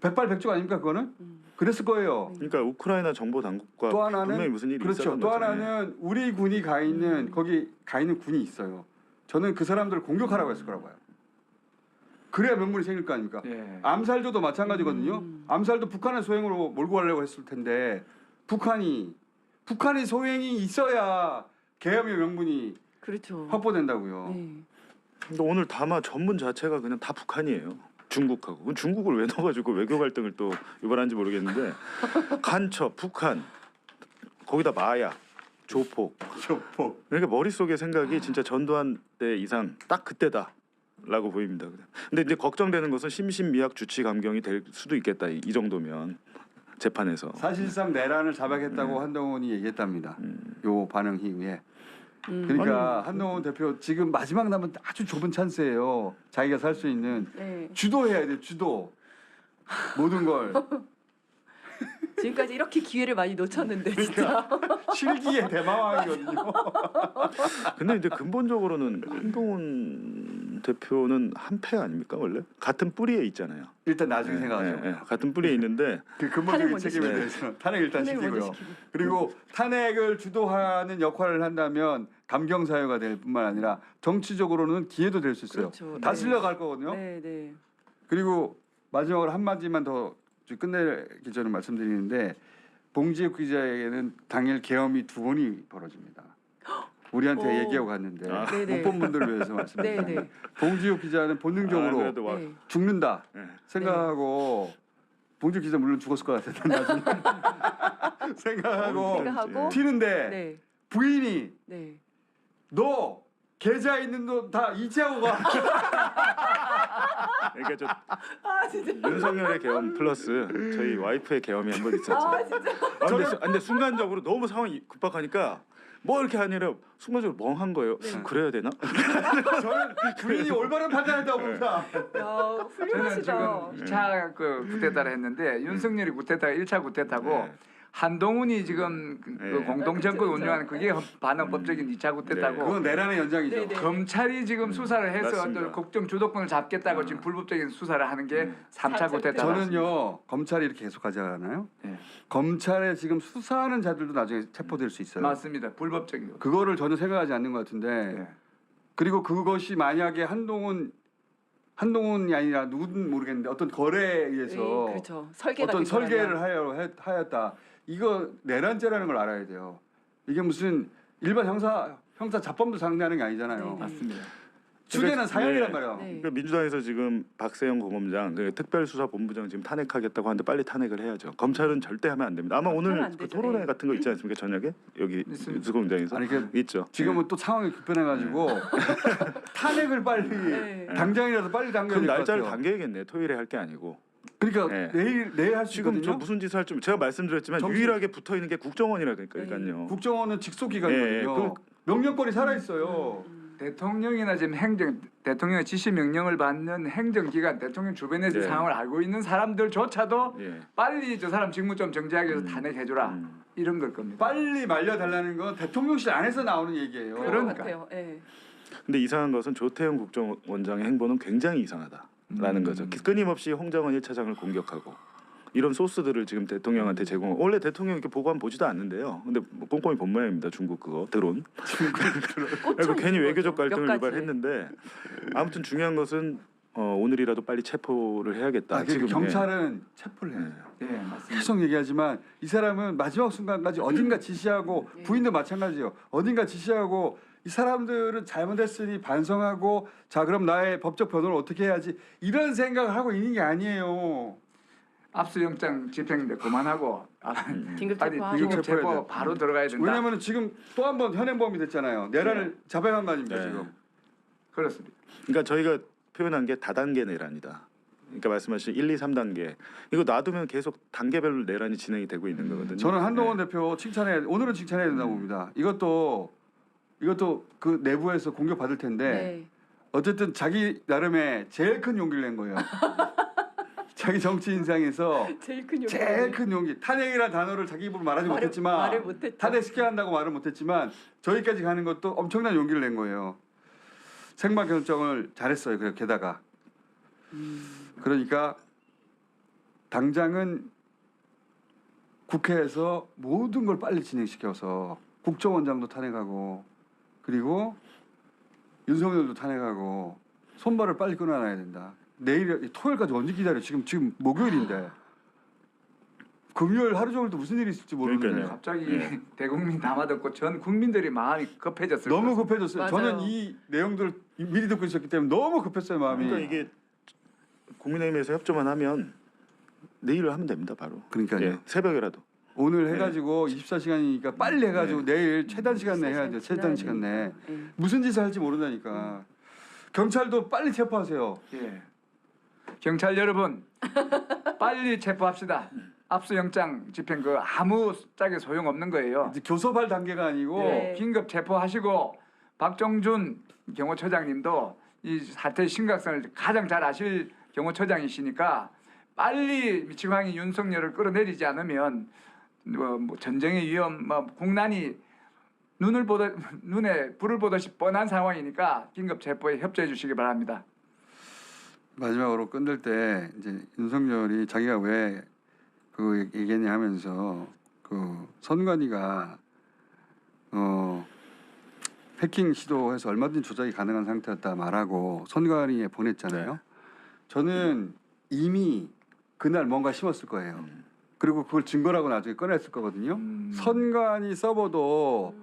백발백중 아닙니까 그거는? 그랬을 거예요. 그러니까 우크라이나 정보 당국과 또 하나는 분명히 무슨 일이 그렇죠. 있었던 또 거죠. 하나는 우리 군이 가 있는 거기 가 있는 군이 있어요. 저는 그 사람들을 공격하라고 했을 거라고 봐요. 그래야 명분이 생길 거 아닙니까? 예. 암살조도 마찬가지거든요. 암살도 북한의 소행으로 몰고 가려고 했을 텐데 북한이 소행이 있어야 계엄의 명분이 그렇죠. 확보된다고요. 네. 근데 오늘 담화 전문 자체가 그냥 다 북한이에요. 중국하고. 그럼 중국을 왜 넣어가지고 외교 갈등을 또 유발한지 모르겠는데 간첩, 북한, 거기다 마약, 조폭. 조폭. 그러니까 머릿속의 생각이 진짜 전두환 때 이상 딱 그때다라고 보입니다. 근데 이제 걱정되는 것은 심신미약 주치 감경이 될 수도 있겠다. 이 정도면 재판에서. 사실상 내란을 자백했다고 한동훈이 얘기했답니다. 요 반응 이후에. 그러니까 한동훈 대표 지금 마지막 남은 아주 좁은 찬스예요. 자기가 살 수 있는 네. 주도해야 돼. 주도. 모든 걸. 지금까지 이렇게 기회를 많이 놓쳤는데 진짜. 실기의 대마왕이거든요. 근데 이제 근본적으로는 한동훈 대표는 한패 아닙니까 원래? 같은 뿌리에 있잖아요. 일단 나중에 생각하죠. 같은 뿌리에 있는데 그 탄핵 근본적인 먼저 책임에 시키고. 대해서는 탄핵 일단 탄핵을 먼저 시키고요. 시키고. 그리고 탄핵을 주도하는 역할을 한다면 감경 사유가 될 뿐만 아니라 정치적으로는 기회도 될 수 있어요. 그렇죠. 다 네. 쓸려갈 거거든요. 네, 네. 그리고 마지막으로 한 마디만 더 끝내기 전에 말씀드리는데 봉지욱 기자에게는 당일 계엄이 2번이 벌어집니다. 우리한테 오. 얘기하고 갔는데 네네. 못 본 분들을 위해서 말씀드립니다. 네, 네. 봉지욱 기자는 본능적으로 그래도 와. 네. 죽는다 네. 생각하고 봉지욱 기자 물론 죽었을 것 같아. 나중에 생각하고 생각하고 튀는데 네. 부인이 네. 너 계좌 있는 돈 다 이체하고 가. 그러니까 저 아 진짜. 윤석열의 계엄 플러스 저희 와이프의 계엄이 한 번 있었죠. 아 진짜. 근데 순간적으로 너무 상황이 급박하니까 뭐 이렇게 하느라 순간적으로 멍한 거예요. 그래야 되나? 저는 부인이 올바른 판단했다고 봅니다. 야 저는 훌륭하시다. 지금 2차 그 구테타를 했는데 윤석열이 구테타가 1차 구테타고 네. 한동훈이 지금 그 네. 공동 정권 그쵸, 그쵸. 운영하는 그게 반헌법적인 2차 구테타고 그건 내란의 연장이죠. 네, 네. 검찰이 지금 수사를 해서 맞습니다. 국정 주도권을 잡겠다고 지금 불법적인 수사를 하는 게 3차 구테타. 저는요 검찰이 이렇게 계속하지 않아요? 네. 검찰에 지금 수사하는 자들도 나중에 체포될 수 있어요. 맞습니다. 불법적인 거. 그거를 전혀 생각하지 않는 것 같은데 네. 그리고 그것이 만약에 한동훈이 아니라 누군 모르겠는데 어떤 거래에 의해서 네, 그렇죠. 설계가 어떤 된 거라면. 설계를 하였다. 이거 내란죄라는 걸 알아야 돼요. 이게 무슨 일반 형사 자범도 상대하는 게 아니잖아요. 네, 네. 맞습니다. 추계는 사연이란 네. 말이야. 네. 그러니까 민주당에서 지금 박세영 고검장, 그 특별수사본부장 지금 탄핵하겠다고 하는데 빨리 탄핵을 해야죠. 검찰은 절대 하면 안 됩니다. 아마 하면 오늘 안 그 되죠. 토론회 네. 같은 거 있지 않습니까? 저녁에 여기 있습니다. 뉴스공장에서 아니 그 있죠. 지금은 또 상황이 급변해가지고 탄핵을 빨리 네. 당장이라도 빨리 당겨야 그럼 될 것 날짜를 같아요. 당겨야겠네. 토요일에 할 게 아니고. 그러니까 네. 내일 할 수 지금 저 있거든요. 무슨 짓을 할지 제가 말씀드렸지만 정신- 유일하게 붙어 있는 게 국정원이라니까요. 국정원은 직속 기관이거든요. 예, 명령권이 살아 있어요. 대통령이나 지금 대통령의 지시 명령을 받는 행정기관, 대통령 주변에서 네. 상황을 알고 있는 사람들조차도 예. 빨리 저 사람 직무 좀 정지하게 해서 탄핵해주라 음. 이런 걸 겁니다. 빨리 말려달라는 건 대통령실 안에서 나오는 얘기예요. 그런 것 그러니까. 같아요. 예. 근데 이상한 것은 조태영 국정원장의 행보는 굉장히 이상하다라는 거죠. 끊임없이 홍정원 1차장을 공격하고 이런 소스들을 지금 대통령한테 제공. 원래 대통령 이렇게 보고하면 보지도 않는데요. 근데 뭐 꼼꼼히 본 모양입니다. 중국 그거 드론. 그리고 괜히 외교적 갈등을 유발했는데 아무튼 중요한 것은 오늘이라도 빨리 체포를 해야겠다. 아, 지금 경찰은 체포를 해요. 예. 네, 맞습니다. 계속 얘기하지만 이 사람은 마지막 순간까지 어딘가 지시하고 부인도 마찬가지예요. 어딘가 지시하고 이 사람들은 잘못했으니 반성하고 자 그럼 나의 법적 변호를 어떻게 해야지 이런 생각을 하고 있는 게 아니에요. 압수영장 집행인데 그만하고 긴급 빨리 체포하고. 긴급 체포해야 체포 돼. 바로 들어가야 된다. 왜냐하면 지금 또 한 번 현행범이 됐잖아요. 내란을 자백한 거 아닙니까 네. 지금. 그렇습니다. 그러니까 저희가 표현한 게 다단계 내란이다. 그러니까 말씀하신 1, 2, 3단계. 이거 놔두면 계속 단계별로 내란이 진행이 되고 있는 거거든요. 저는 한동훈 네. 대표 오늘은 칭찬해야 된다고 봅니다. 이것도 그 내부에서 공격 받을 텐데 네. 어쨌든 자기 나름의 제일 큰 용기를 낸 거예요. 자기 정치 인상에서 제일 큰 용기. 제일 큰 용기. 탄핵이라는 단어를 자기 입으로 말하지 못했지만 말을 못했죠. 탄핵시켜야 한다고 말을 못했지만 저기까지 가는 것도 엄청난 용기를 낸 거예요. 생방 결정을 잘했어요. 그래 게다가 그러니까 당장은 국회에서 모든 걸 빨리 진행시켜서 국정원장도 탄핵하고 그리고 윤석열도 탄핵하고 손발을 빨리 끊어놔야 된다. 내일 토요일까지 언제 기다려? 지금 목요일인데 금요일 하루 종일도 무슨 일이 있을지 모르는데 그러니까요. 갑자기 네. 대국민 다 맞았고 전 국민들이 마음이 급해졌을 너무 거예요. 급해졌어요. 맞아요. 저는 이 내용들을 미리 듣고 있었기 때문에 너무 급했어요 마음이. 그러니까 이게 국민의힘에서 협조만 하면 내일 하면 됩니다. 바로. 그러니까요. 예, 새벽이라도. 오늘 해가지고 24시간이니까 빨리 해가지고 내일 최단 시간 내에 해야 돼요. 최단 시간 내에 무슨 짓을 할지 모른다니까. 경찰도 빨리 체포하세요. 예. 경찰 여러분 빨리 체포합시다. 압수영장 집행 그 아무 짝에 소용 없는 거예요. 이제 교섭할 단계가 아니고 네. 긴급 체포하시고 박정준 경호처장님도 이 사태의 심각성을 가장 잘 아실 경호처장이시니까 빨리 미치광이 윤석열을 끌어내리지 않으면 뭐 전쟁의 위험, 뭐 국난이 눈에 불을 보듯이 뻔한 상황이니까 긴급 체포에 협조해 주시기 바랍니다. 마지막으로 끝낼 때 이제 윤석열이 자기가 왜 그 얘기했냐 하면서 그 선관위가 해킹 시도해서 얼마든지 조작이 가능한 상태였다 말하고 선관위에 보냈잖아요. 네. 저는 이미 그날 뭔가 심었을 거예요. 그리고 그걸 증거라고 나중에 꺼냈을 거거든요. 선관위 서버도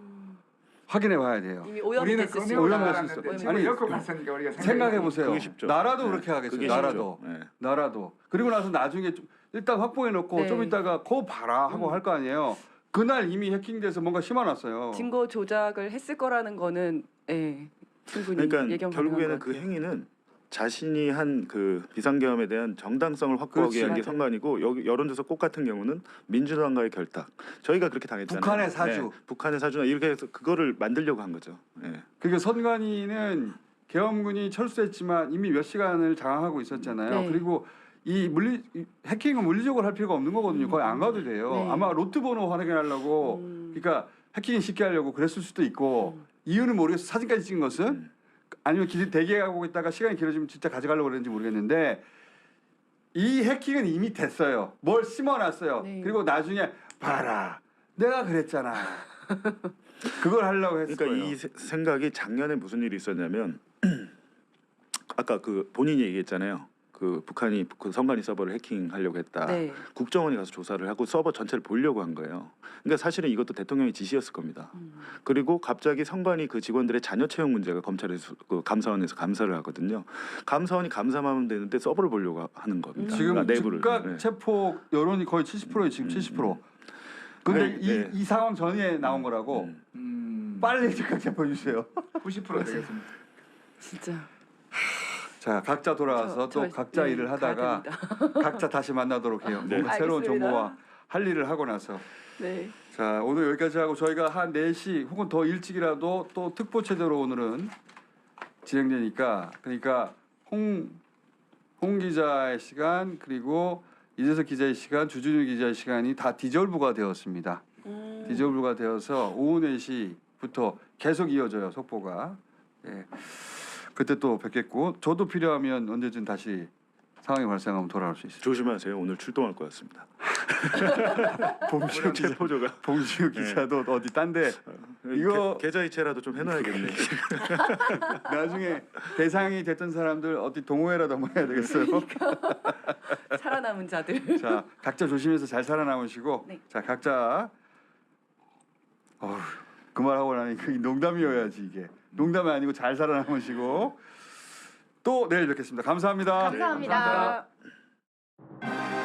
확인해 봐야 돼요. 이미 오염이 우리는 됐을 수 꺼내고 오염될 수 나갔는데 있어. 지금 아니, 엮고 갔으니까 우리가 생각해 보세요. 그게 쉽죠. 나라도 네. 그렇게 하겠어요. 그게 나라도. 쉽죠. 네. 나라도. 그리고 나서 나중에 일단 확보해 놓고 네. 좀 이따가 거 봐라 하고 할 거 아니에요. 그날 이미 해킹돼서 뭔가 심어놨어요. 증거 조작을 했을 거라는 거는 충분히 그러니까 예견 가능한 결국에는 것 그 같아요. 행위는 자신이 한 그 비상계엄에 대한 정당성을 확보하기 위한 게 맞아요. 선관이고 여기 여론조사 꼭 같은 경우는 민주당과의 결탁. 저희가 그렇게 당했잖아요. 북한의 사주. 네, 북한의 사주나 이렇게 해서 그거를 만들려고 한 거죠. 네. 그러니까 선관위는 계엄군이 철수했지만 이미 몇 시간을 장악하고 있었잖아요. 네. 그리고 이 해킹은 물리적으로 할 필요가 없는 거거든요. 거의 안 가도 돼요. 네. 아마 로트 번호 확인하려고 그러니까 해킹 쉽게 하려고 그랬을 수도 있고 이유는 모르겠어. 사진까지 찍은 것은 아니면 대기하고 있다가 시간이 길어지면 진짜 가져가려고 그랬는지 모르겠는데 이 해킹은 이미 됐어요. 뭘 심어놨어요. 네. 그리고 나중에 봐라. 내가 그랬잖아. 그걸 하려고 했을 그러니까 거예요. 이 생각이 작년에 무슨 일이 있었냐면 아까 그 본인이 얘기했잖아요. 그 북한이 그 선관위 서버를 해킹하려고 했다. 네. 국정원이 가서 조사를 하고 서버 전체를 보려고 한 거예요. 그러니까 사실은 이것도 대통령의 지시였을 겁니다. 그리고 갑자기 선관위 그 직원들의 자녀 채용 문제가 검찰에서 그 감사원에서 감사를 하거든요. 감사원이 감사만 하면 되는데 서버를 보려고 하는 겁니다. 지금 그러니까 내부를. 즉각 네. 체포 여론이 거의 70%예요. 지금 70%. 근데 네. 이 상황 전에 나온 거라고 빨리 즉각 체포해 주세요. 90% 되겠습니다. 진짜. 자, 각자 돌아와서 또 각자 네, 일을 가야 하다가 됩니다. 각자 다시 만나도록 해요. 네. 뭔가 새로운 알겠습니다. 정보와 할 일을 하고 나서. 네. 자, 오늘 여기까지 하고 저희가 한 4시 혹은 더 일찍이라도 또 특보 체제로 오늘은 진행되니까 그러니까 홍 기자의 시간 그리고 이재석 기자의 시간, 주준일 기자의 시간이 다 디졸브가 되었습니다. 디졸브가 되어서 오후 4시부터 계속 이어져요, 속보가. 예. 그때 또 뵙겠고 저도 필요하면 언제든 다시 상황이 발생하면 돌아올 수 있습니다. 조심하세요. 오늘 출동할 것 같습니다. 봉지욱 기자, 체포조가 봉지욱 기자도 어디 딴데 이거- 계좌 이체라도 좀 해놔야겠네. 나중에 대상이 됐던 사람들 어디 동호회라도 한번 해야 되겠어요. 살아남은 자들. 자, 각자 조심해서 잘 살아남으시고 네. 자, 각자 그 말하고 나니 그게 농담이어야지 이게. 농담이 아니고 잘 살아남으시고 또 내일 뵙겠습니다. 감사합니다. 감사합니다.